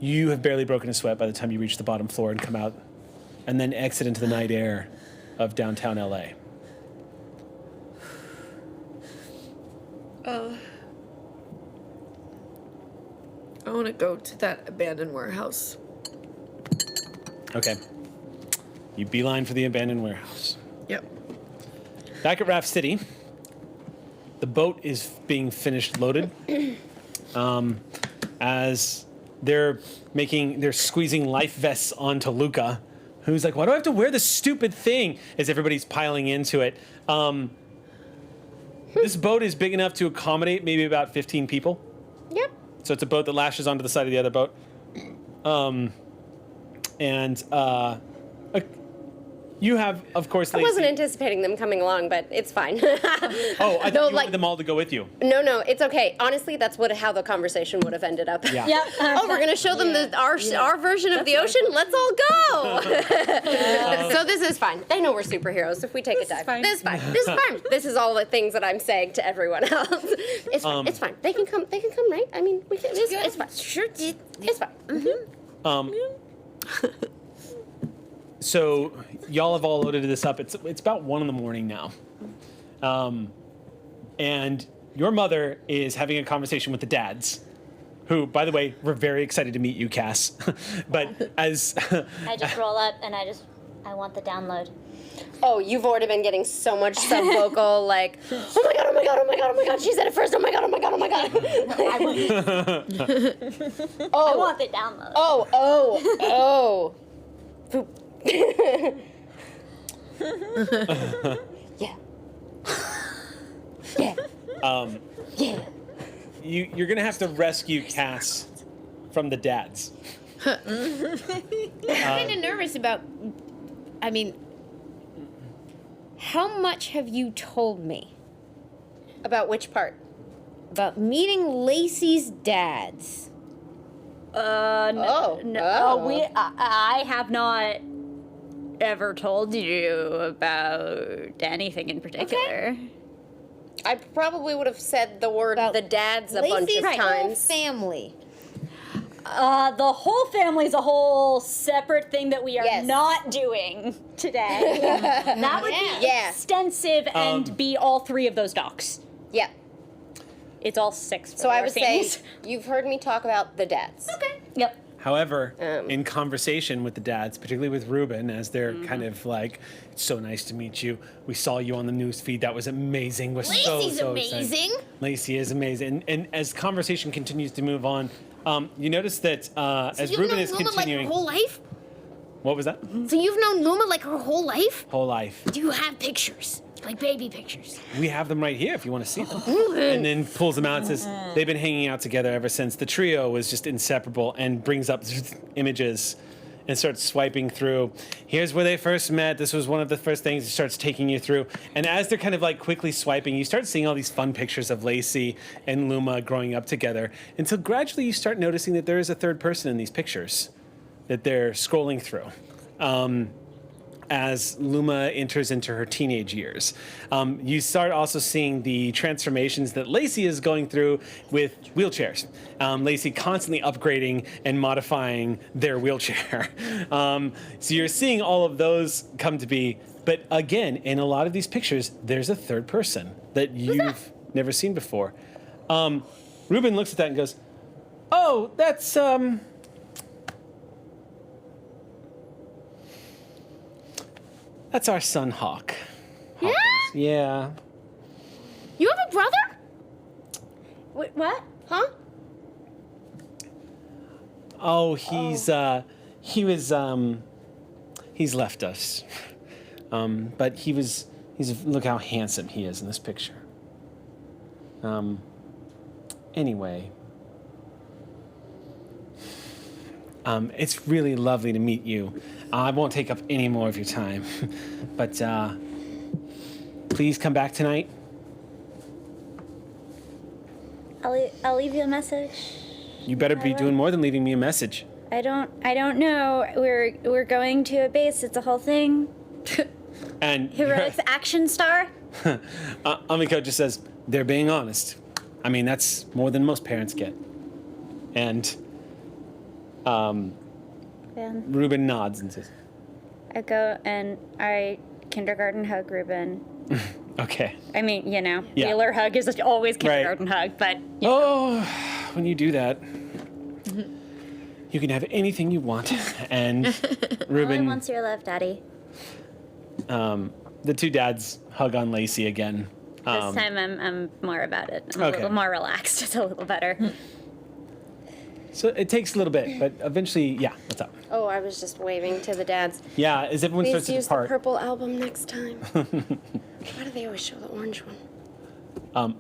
You have barely broken a sweat by the time you reach the bottom floor and come out, and then exit into the night air of downtown LA. I want to go to that abandoned warehouse. Okay. You beeline for the abandoned warehouse. Yep. Back at Raft City, the boat is being finished loaded. As they're squeezing life vests onto Luca, who's like, why do I have to wear this stupid thing? As everybody's piling into it. This boat is big enough to accommodate maybe about 15 people. Yep. So it's a boat that lashes onto the side of the other boat. You have, of course, I Lacey. wasn't anticipating them coming along, but it's fine. Oh, I thought you wanted them all to go with you. No, it's okay. Honestly, that's how the conversation would have ended up. Yeah. Yep. Oh, we're gonna show them our version of the ocean. Let's all go. So this is fine. They know we're superheroes if we take a dive. This is fine. This is fine. This is all the things that I'm saying to everyone else. It's fine. It's fine. They can come. They can come, right? I mean, we can. It's fine. Sure. It's fine. Mm-hmm. So y'all have all loaded this up. It's about 1 a.m. now, and your mother is having a conversation with the dads, who, by the way, we're very excited to meet you, Cass. But as I just roll up and I want the download. Oh, you've already been getting so much sub-vocal, like, oh my god, oh my god, oh my god, oh my god, she said it first, oh my god, oh my god, oh my god. I want the download. Oh. Boop. Yeah. Yeah. Yeah. you're gonna have to rescue Cass from the dads. I'm kind of nervous about. I mean, how much have you told me About which part? about meeting Lacey's dads? Oh. I have not ever told you about anything in particular. I probably would have said the word About the dads a bunch Lacey's of whole times. family. The whole family's a whole separate thing that we are Yes. not doing today. That would be Yeah. extensive and be all 3 of those docs. Yeah. It's all 6. So I would say you've heard me talk about the dads. Okay. Yep. However, in conversation with the dads, particularly with Ruben, as they're kind of like, "It's so nice to meet you. We saw you on the news feed. That was amazing. We're Lacey's so amazing. excited." Lacey is amazing. And as conversation continues to move on, you notice that as You've Ruben known is Luma continuing, like her whole life? what was that? So you've known Luma like her whole life? Whole life. Do you have pictures? Like baby pictures? We have them right here if you want to see them. And then pulls them out and says they've been hanging out together ever since. The trio was just inseparable, and brings up images and starts swiping through. Here's where they first met. This was one of the first things. He starts taking you through. And as they're kind of like quickly swiping, you start seeing all these fun pictures of Lacey and Luma growing up together, until gradually you start noticing that there is a third person in these pictures that they're scrolling through. As Luma enters into her teenage years. You start also seeing the transformations that Lacey is going through with wheelchairs. Lacey constantly upgrading and modifying their wheelchair. So you're seeing all of those come to be, but again, in a lot of these pictures, there's a third person that you've never seen before. Ruben looks at that and goes, "Oh, that's, that's our son, Hawk." Yeah? Yeah. You have a brother? Wait, what? Huh? Oh, he's he's left us. But he's look how handsome he is in this picture. Anyway. It's really lovely to meet you. I won't take up any more of your time, but please come back tonight. I'll leave you a message. You better be doing more than leaving me a message. I don't know. We're going to a base. It's a whole thing. And Heroics action star. Amiko just says, "They're being honest. I mean, that's more than most parents get." And Ruben nods and says, I go and I kindergarten hug Ruben. "Okay." I mean, Yeah. Wheeler hug is always kindergarten hug, but Oh, when you do that, you can have anything you want. And all I Ruben, want's your love, Daddy. the two dads hug on Lacey again. This time I'm more about it. I'm a Okay. little more relaxed. It's a little better. So it takes a little bit, but eventually, yeah, what's up? Oh, I was just waving to the dads. Yeah, as everyone Please starts to use the depart. purple album next time. Why do they always show the orange one?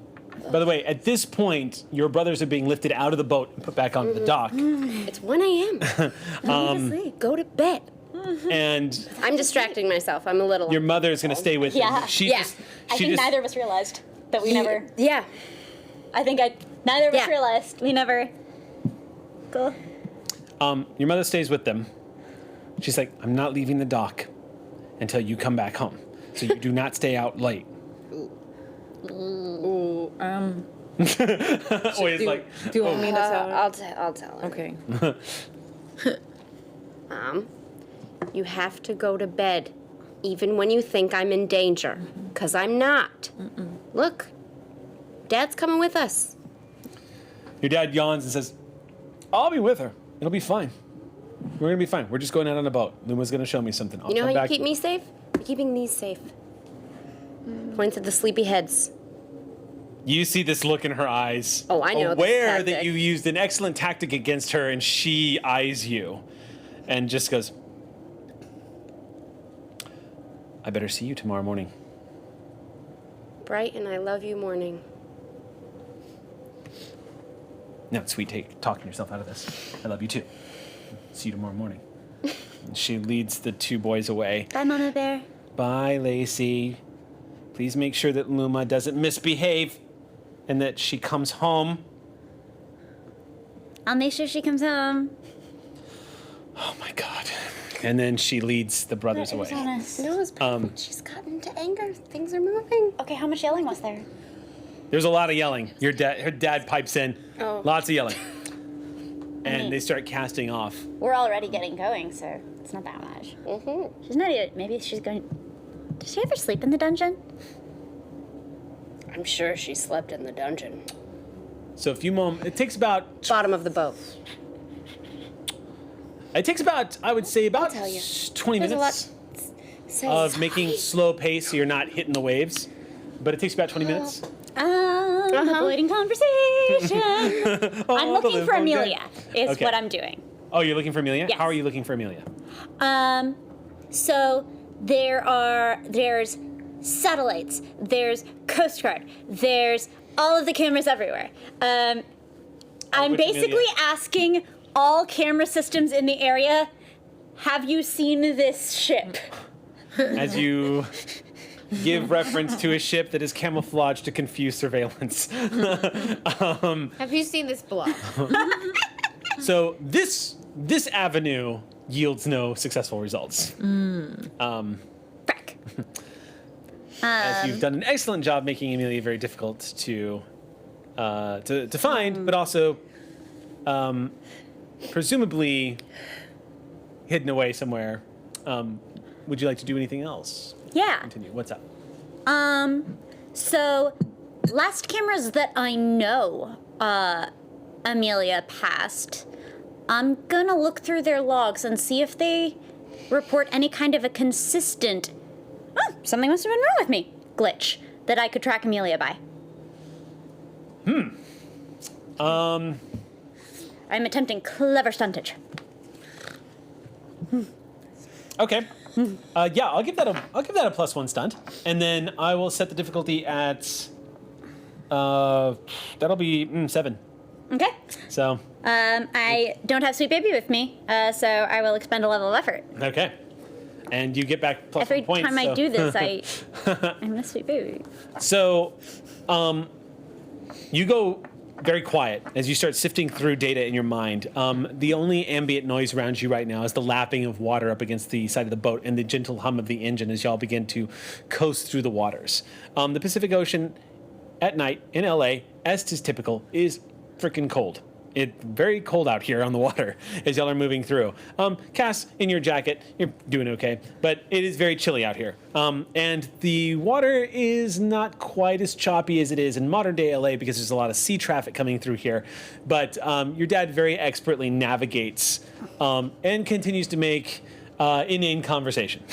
By the way, at this point, your brothers are being lifted out of the boat and put back onto the dock. It's 1 a.m. Go to bed. And I'm distracting myself. I'm a little. your mother is going to stay with Yeah. you. She Yeah. just, I she think just, neither of us realized that we never. Yeah. Neither of us Yeah. realized we never. Cool. your mother stays with them. She's like, "I'm not leaving the dock until you come back home. So you do not stay out late." Ooh, Always like, do you want me to tell her? I'll tell her. Okay. You have to go to bed, even when you think I'm in danger, 'cause I'm not. Look, Dad's coming with us. Your dad yawns and says, I'll be with her. It'll be fine. We're going to be fine. We're just going out on a boat. Luma's going to show me something. I'll You know come how back. you keep me safe? I'm keeping these safe. Points at the sleepy heads. You see this look in her eyes. Oh, I know this Aware that tactic. you used an excellent tactic against her, and she eyes you and just goes, I better see you tomorrow morning. Bright and I love you morning. Now, sweet, talking yourself out of this. I love you too. See you tomorrow morning. And she leads the two boys away. Bye, Mama Bear. Bye, Lacey. Please make sure that Luma doesn't misbehave and that she comes home. I'll make sure she comes home. Oh my God. And then she leads the brothers away. No, it's she's gotten to anger. Things are moving. Okay, how much yelling was there? There's a lot of yelling. Her dad pipes in. Oh. Lots of yelling. And they start casting off. We're already getting going, so it's not that much. Mm-hmm. She's not even. Maybe she's going. Does she ever sleep in the dungeon? I'm sure she slept in the dungeon. So a few moments. It takes about, Bottom of the boat. I would say, about tell you. 20 There's a minutes lot. of making slow pace so you're not hitting the waves. But it takes about 20 minutes. Avoiding conversation. I'm looking for Amelia, is Okay. what I'm doing. Oh, you're looking for Amelia? Yes. How are you looking for Amelia? So there's satellites, there's Coast Guard, there's all of the cameras everywhere. I'm which basically Amelia? asking all camera systems in the area, have you seen this ship? As you give reference to a ship that is camouflaged to confuse surveillance. Have you seen this blob? So this avenue yields no successful results. Frack. As you've done an excellent job making Amelia very difficult to find, but also presumably hidden away somewhere. Would you like to do anything else? Yeah. Continue. What's up? So last cameras that I know Amelia passed, I'm gonna look through their logs and see if they report any kind of a consistent, something must have been wrong with me, glitch that I could track Amelia by. I'm attempting clever stuntage. Okay. Yeah, I'll give that a +1 stunt, and then I will set the difficulty at that'll be 7. Okay. So I don't have Sweet Baby with me, so I will expend a level of effort. okay, and you get back +1 Every point. time I so- do this, I'm a Sweet Baby. So, you go very quiet as you start sifting through data in your mind. The only ambient noise around you right now is the lapping of water up against the side of the boat and the gentle hum of the engine as y'all begin to coast through the waters. The Pacific Ocean at night in LA, as is typical, is freaking cold. It's very cold out here on the water as y'all are moving through. Cass, in your jacket, you're doing okay, but it is very chilly out here. And the water is not quite as choppy as it is in modern day LA because there's a lot of sea traffic coming through here. But your dad very expertly navigates and continues to make inane conversation,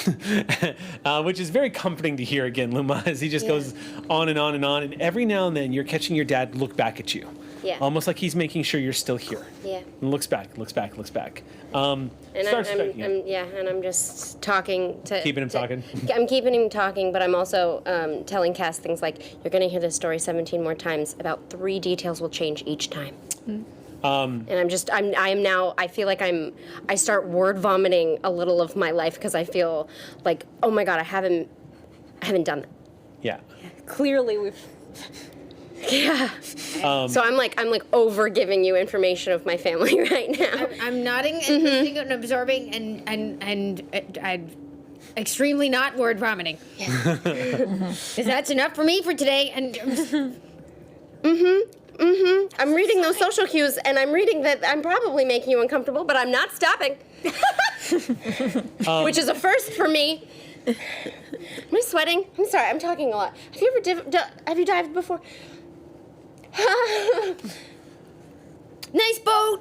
which is very comforting to hear again, Luma, as he just goes on and on and on. And every now and then you're catching your dad look back at you. Yeah. Almost like he's making sure you're still here. Yeah. And looks back, looks back, looks back. And Starts checking it. and I'm just talking to Keeping him talking? I'm keeping him talking, but I'm also telling Cass things like, you're gonna hear this story 17 more times. About 3 details will change each time. And I feel like I start word vomiting a little of my life because I feel like, oh my God, I haven't done that. Yeah. Clearly, we've. Yeah. So I'm like over giving you information of my family right now. I'm nodding and listening and absorbing and extremely not word vomiting. Because that's enough for me for today. And I'm reading those social cues, and I'm reading that I'm probably making you uncomfortable, but I'm not stopping. Which is a first for me. Am I sweating? I'm sorry, I'm talking a lot. Have you ever have you dived before? Nice boat.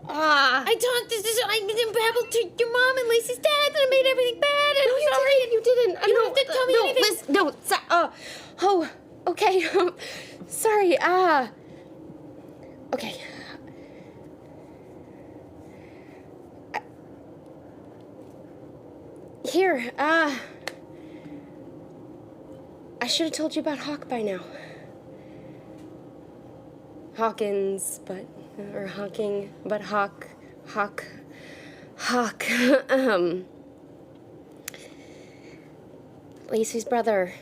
I talked I babbled to your mom and Lacey's dad, and I made everything bad. And No, you sorry. didn't. You didn't. You don't have to tell me anything. Liz, no. Oh, okay. Sorry. Okay. Here. I should have told you about Hawk by now. Hawkins, or Hawking, but Hawk. Lacey's brother.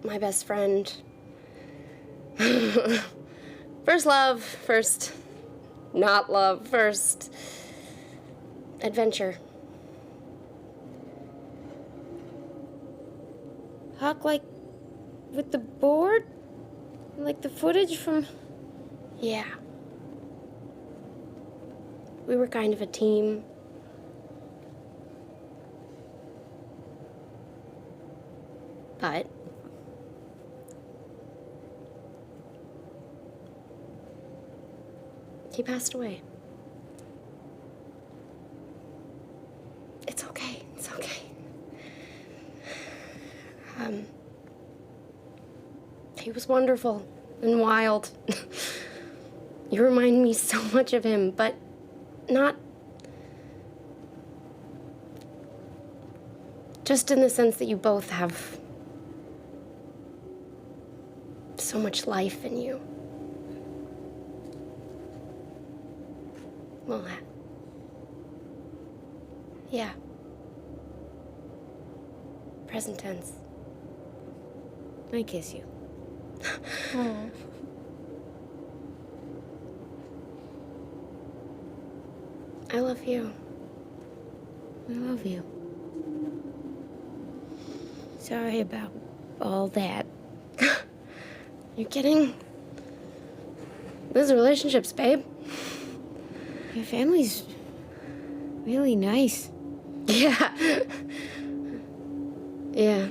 My best friend. First love, first not love, first adventure. Hawk, like, with the board? Like the footage from... Yeah. We were kind of a team. But he passed away. It's okay. It's okay. He was wonderful and wild. You remind me so much of him, but not just in the sense that you both have so much life in you. Well, yeah. Present tense. I kiss you. I love you. I love you. Sorry about all that. You're kidding? Those are relationships, babe. Your family's really nice. Yeah. Yeah.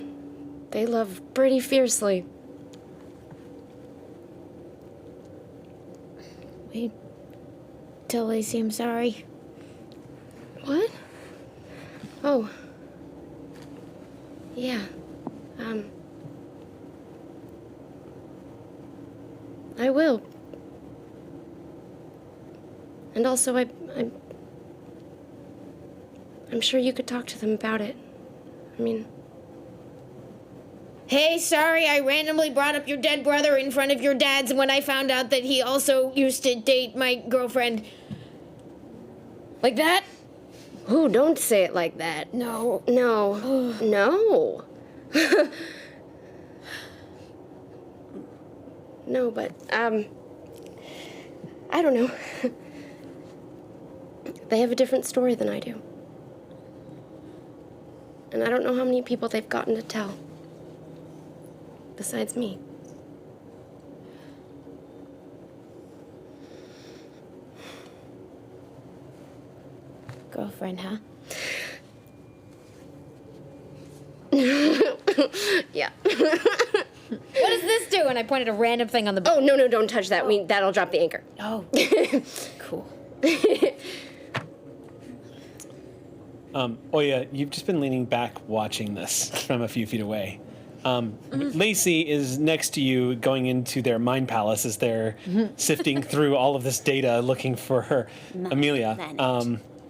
They love pretty fiercely. Wait. Tell Lacey I'm sorry. What? Oh. Yeah. I will. And also, I'm sure you could talk to them about it. I mean... Hey, sorry, I randomly brought up your dead brother in front of your dad's when I found out that he also used to date my girlfriend. Like that? Ooh, don't say it like that. No. No. No. No, but, I don't know. They have a different story than I do. And I don't know how many people they've gotten to tell. Besides me. Girlfriend, huh? Yeah. What does this do? And I pointed a random thing on the boat. Oh, no, don't touch that. That'll drop the anchor. Oh. Cool. Oya, you've just been leaning back watching this from a few feet away. Lacey is next to you going into their mind palace as they're sifting through all of this data looking for her Amelia.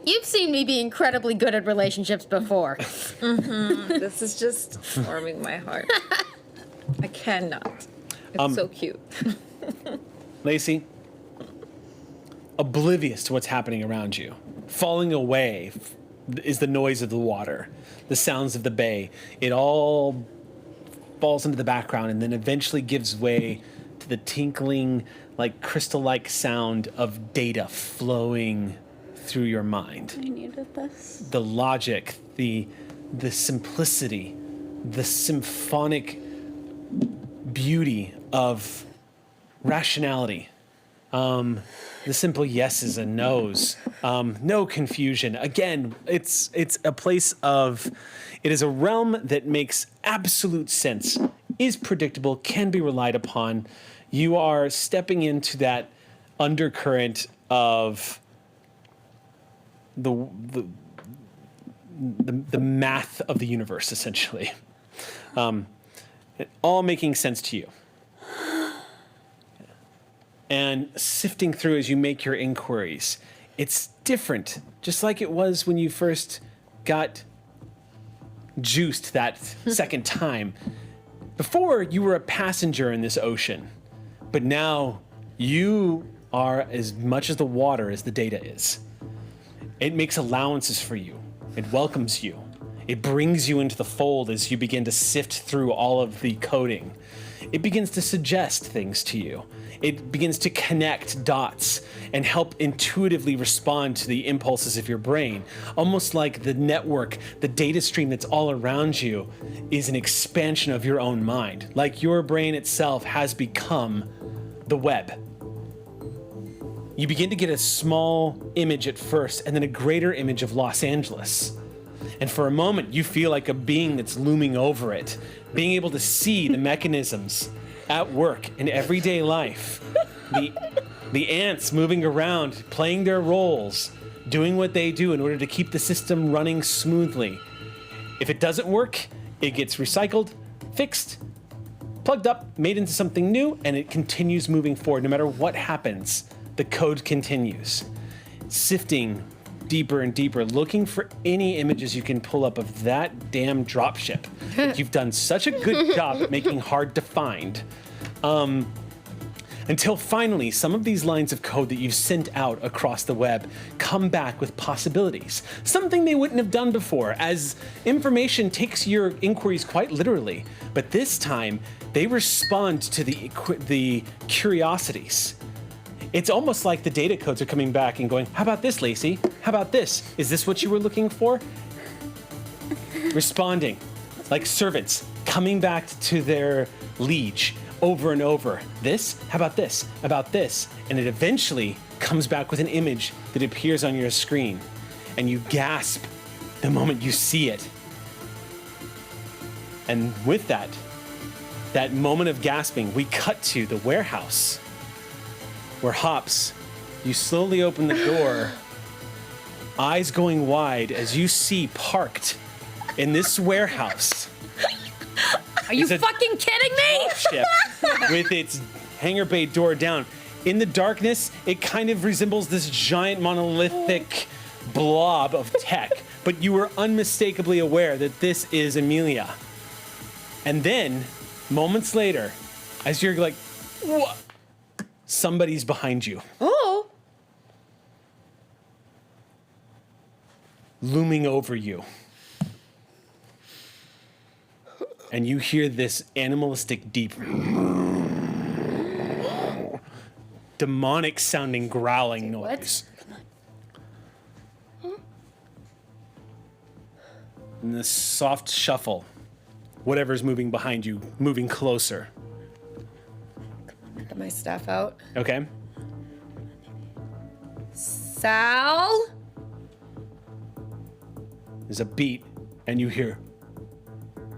You've seen me be incredibly good at relationships before. This is just warming my heart. I cannot. It's so cute. Lacey, oblivious to what's happening around you, falling away is the noise of the water, the sounds of the bay. It all falls into the background and then eventually gives way to the tinkling, like crystal-like sound of data flowing through your mind. I needed this. The logic, the simplicity, the symphonic beauty of rationality The simple yeses and nos. No confusion. Again, it's a place of, it is a realm that makes absolute sense, is predictable, can be relied upon. You are stepping into that undercurrent of the math of the universe, essentially. All making sense to you. And sifting through as you make your inquiries, it's different, just like it was when you first got juiced that second time. Before, you were a passenger in this ocean, but now you are as much as the water as the data is. It makes allowances for you. It welcomes you. It brings you into the fold as you begin to sift through all of the coding. It begins to suggest things to you. It begins to connect dots and help intuitively respond to the impulses of your brain. Almost like the network, the data stream that's all around you is an expansion of your own mind. Like your brain itself has become the web. You begin to get a small image at first and then a greater image of Los Angeles. And for a moment, you feel like a being that's looming over it, being able to see the mechanisms at work in everyday life. The ants moving around, playing their roles, doing what they do in order to keep the system running smoothly. If it doesn't work, it gets recycled, fixed, plugged up, made into something new, and it continues moving forward. No matter what happens, the code continues. Sifting deeper and deeper, looking for any images you can pull up of that damn dropship that you've done such a good job at making hard to find. Until finally, some of these lines of code that you've sent out across the web come back with possibilities. Something they wouldn't have done before, as information takes your inquiries quite literally. But this time, they respond to the curiosities. It's almost like the data codes are coming back and going, how about this, Lacey? How about this? Is this what you were looking for? Responding, like servants, coming back to their liege over and over. This? How about this? About this? And it eventually comes back with an image that appears on your screen. And you gasp the moment you see it. And with that moment of gasping, we cut to the warehouse. Where Hops, you slowly open the door, eyes going wide as you see parked in this warehouse. Are you fucking kidding me? Ship with its hangar bay door down. In the darkness, it kind of resembles this giant monolithic blob of tech, but you were unmistakably aware that this is Amelia. And then, moments later, as you're like, what? Somebody's behind you. Oh. Looming over you. And you hear this animalistic, deep, demonic sounding growling noise. And this soft shuffle. Whatever's moving behind you, moving closer. Get my staff out. Okay. Sal? There's a beat, and you hear,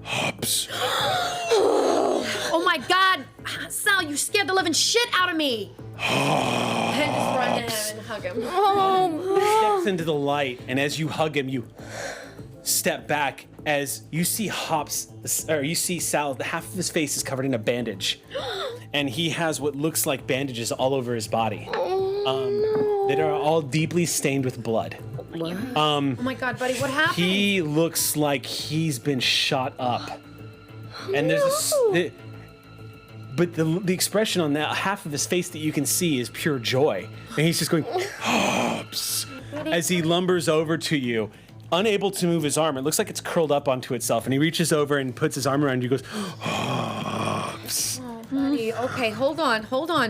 Hops. Oh my God, Sal, you scared the living shit out of me. And just run to him and hug him. Steps into the light, and as you hug him, you step back as you see Hops, or you see Sal, the half of his face is covered in a bandage. And he has what looks like bandages all over his body. That are all deeply stained with blood. Oh my God, buddy, what happened? He looks like he's been shot up. And there's but the expression on that half of his face that you can see is pure joy. And he's just going, Hops, as he lumbers over to you, unable to move his arm. It looks like it's curled up onto itself. And he reaches over and puts his arm around you and goes, Hops. Buddy, okay, hold on.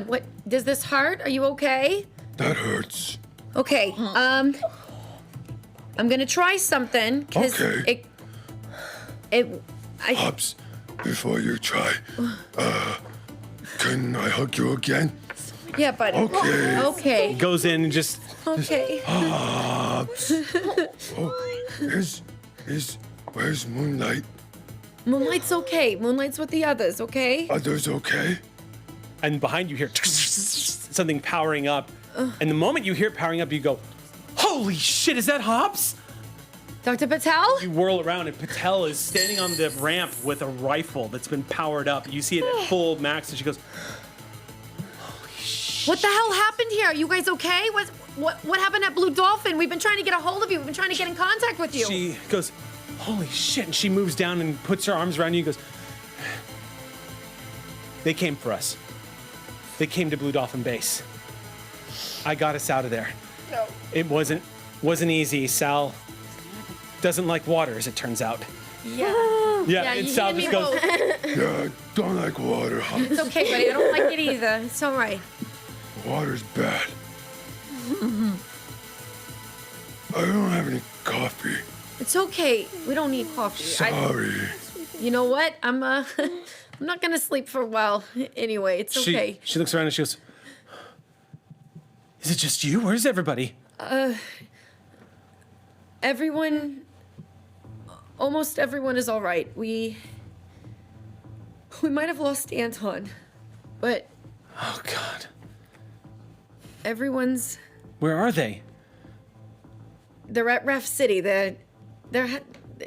What, does this hurt? Are you okay? That hurts. Okay, I'm gonna try something, cause Okay. I Hops, before you try, can I hug you again? Yeah, buddy. Okay. Okay. Goes in and just Okay. Where's Moonlight? Moonlight's okay. Moonlight's with the others, okay? Others okay? and behind you hear something powering up. And the moment you hear it powering up, you go, "Holy shit! Is that Hobbs?" Dr. Patel? You whirl around, and Patel is standing on the ramp with a rifle that's been powered up. You see it at full max, and she goes, What the hell happened here? Are you guys okay? What happened at Blue Dolphin? We've been trying to get a hold of you. We've been trying to get in contact with you. She goes, "Holy shit!" And she moves down and puts her arms around you and goes, "They came for us. They came to Blue Dolphin Base. I got us out of there. No. It wasn't easy. Sal doesn't like water, as it turns out." Yeah. Yeah, and you Sal and me just goes, both. Yeah, I don't like water. It's okay, buddy. I don't like it either. It's all right. Water's bad. I don't have any coffee. It's okay. We don't need coffee. Sorry. You know what? I'm I'm not gonna sleep for a while. Anyway, it's okay. She looks around and she goes, "Is it just you? Where's everybody?" Almost everyone is all right. We might have lost Anton, but Oh, God. everyone's. Where are they? They're at Ref City. They're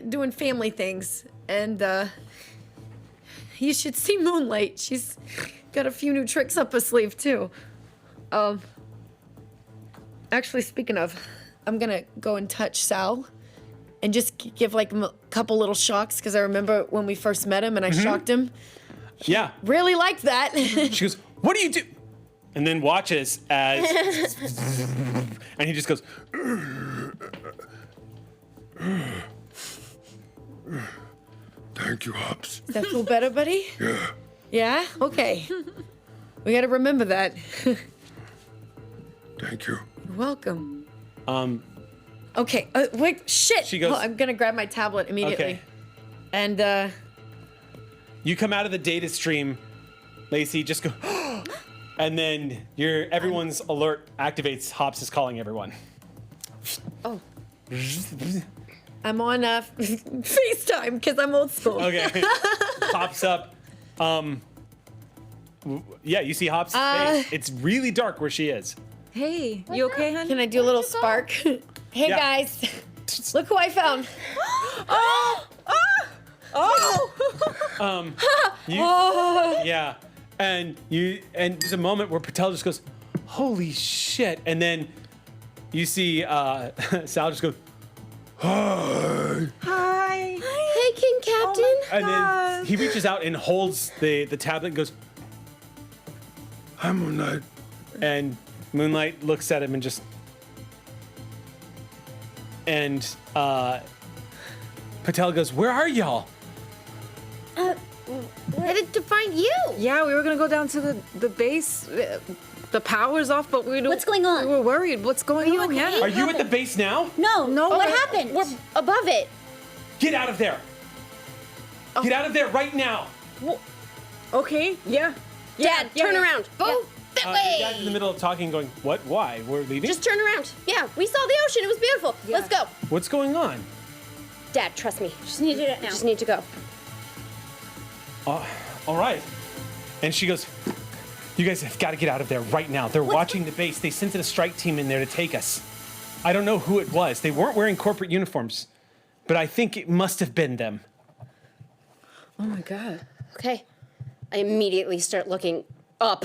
doing family things, and you should see Moonlight. She's got a few new tricks up her sleeve too. Actually, speaking of, I'm gonna go and touch Sal, and just give like a couple little shocks because I remember when we first met him and I shocked him. Yeah. Really liked that. She goes, "What do you do?" And then watches as, and he just goes, Thank you, Hobbs. Does that feel better, buddy? Yeah. Yeah. Okay. We gotta remember that. Thank you. You're welcome. Okay. Wait. Shit. She goes- I'm gonna grab my tablet immediately. "Okay." And You come out of the data stream, Lacey, just go, and then everyone's alert activates. Hobbs is calling everyone. oh, I'm on FaceTime because I'm old school. Okay. Pops up. Yeah, you see Hobbs' face. It's really dark where she is. Hey, you okay, honey? Can I do a little spark? Hey Yeah. guys, look who I found. Yeah, and there's a moment where Patel just goes, "Holy shit!" And then you see Sal just go, Hi. Hi. Hey, King Captain. and then he reaches out and holds the tablet and goes, I'm Moonlight. and Moonlight looks at him and just, and Patel goes, "Where are y'all?" Headed to find you. Yeah, we were gonna go down to the base. The power's off, but we don't. What's going on? We were worried. What's going on? okay? Yeah. Are you at the base now? No, No, What we're- happened? We're above it. Get out of there! Get out of there right now! Okay. Yeah. Dad, turn around. Go that Your way. dad's in the middle of talking, going, "What? Why? We're leaving? Just turn around. Yeah, we saw the ocean. It was beautiful. Let's go. What's going on?" Dad, trust me. Just need to do it now. Just need to go. All right. And she goes, "You guys have got to get out of there right now. They're watching the base. They sent a strike team in there to take us. I don't know who it was. They weren't wearing corporate uniforms, but I think it must have been them." Oh my God. Okay. I immediately start looking up,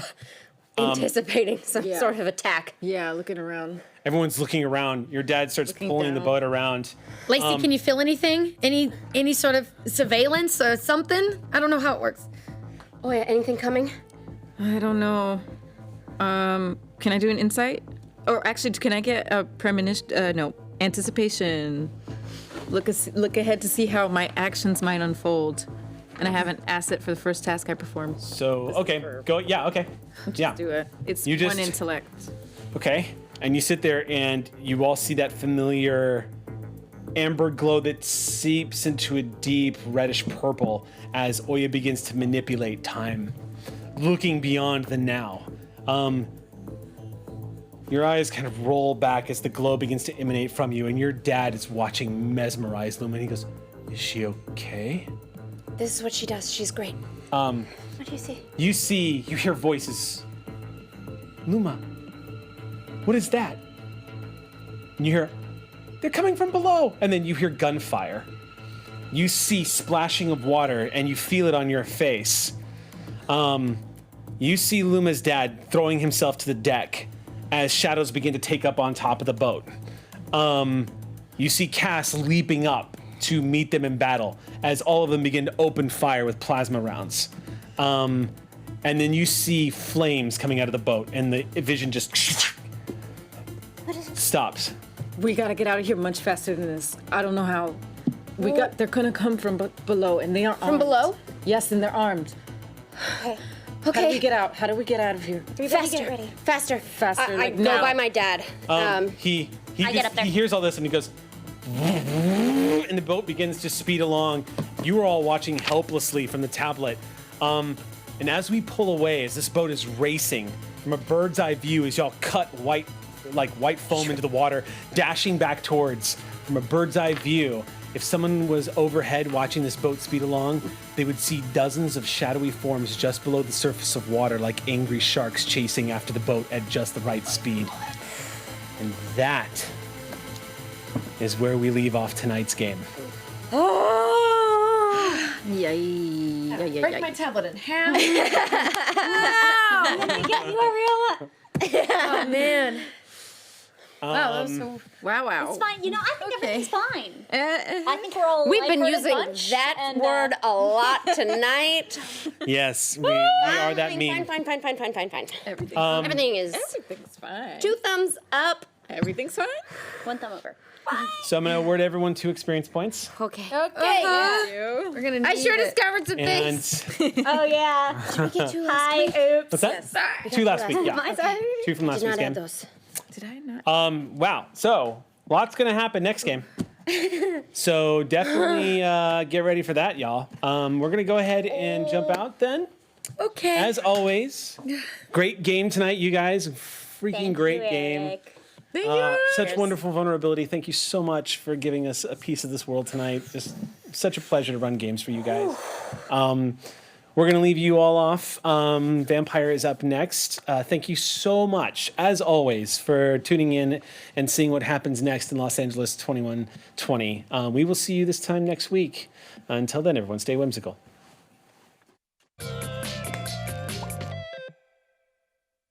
anticipating some yeah. sort of attack. Yeah, looking around. Everyone's looking around. Your dad starts Looking pulling the down. boat around. Lacey, can you feel anything? Any sort of surveillance or something? I don't know how it works. Oh yeah, anything coming? I don't know. Can I do an insight? Or actually, can I get a premonition? No, anticipation. Look ahead to see how my actions might unfold. And I have an asset for the first task I perform. So, okay, go. Yeah, okay. Yeah. Do it. It's You one just- intellect. Okay. And you sit there and you all see that familiar amber glow that seeps into a deep reddish purple as Oya begins to manipulate time, looking beyond the now. Your eyes kind of roll back as the glow begins to emanate from you, and your dad is watching mesmerized Luma, and he goes, "Is she okay?" This is what she does. She's great. What do you see? You hear voices. Luma, what is that? And you hear, they're coming from below. And then you hear gunfire. You see splashing of water, and you feel it on your face. You see Luma's dad throwing himself to the deck as shadows begin to take up on top of the boat. You see Cass leaping up to meet them in battle as all of them begin to open fire with plasma rounds. And then you see flames coming out of the boat, and the vision just stops. We gotta get out of here much faster than this. I don't know how. They're gonna come from below, and they are armed. From below? Yes, and they're armed. Okay. How do we get out? How do we get out of here? Faster. Get ready. Faster. Faster, I like go now. by my dad. He I get up there. he hears all this and he goes, and the boat begins to speed along. You are all watching helplessly from the tablet. And as we pull away, as this boat is racing from a bird's eye view, as y'all cut white foam into the water, dashing back towards from a bird's eye view. If someone was overhead watching this boat speed along, they would see dozens of shadowy forms just below the surface of water, like angry sharks chasing after the boat at just the right speed. And that is where we leave off tonight's game. Break my tablet in half. oh man. Wow, that was so wow. It's fine. You know, I think everything's fine. I think we're all. We've been lighthearted using bunch, that and, word a lot tonight. Yes, we are that meme. Fine. Everything. Everything is Everything's fine. 2 thumbs up. Everything's fine. One thumb over. So I'm going to award everyone 2 experience points. Okay. We're gonna need I sure it. discovered some things. And Oh yeah. Hi. Oops. what's that? 2 last week, yeah. 2 from last Did week's not add game. those. Did I not? Wow. So lots going to happen next game. So definitely get ready for that, y'all. We're going to go ahead and jump out then. Okay. As always, great game tonight, you guys. Freaking great game. Thank you. Such wonderful vulnerability. Thank you so much for giving us a piece of this world tonight. Just such a pleasure to run games for you guys. We're going to leave you all off. Vampire is up next. Thank you so much, as always, for tuning in and seeing what happens next in Los Angeles 2120. We will see you this time next week. Until then, everyone, stay whimsical.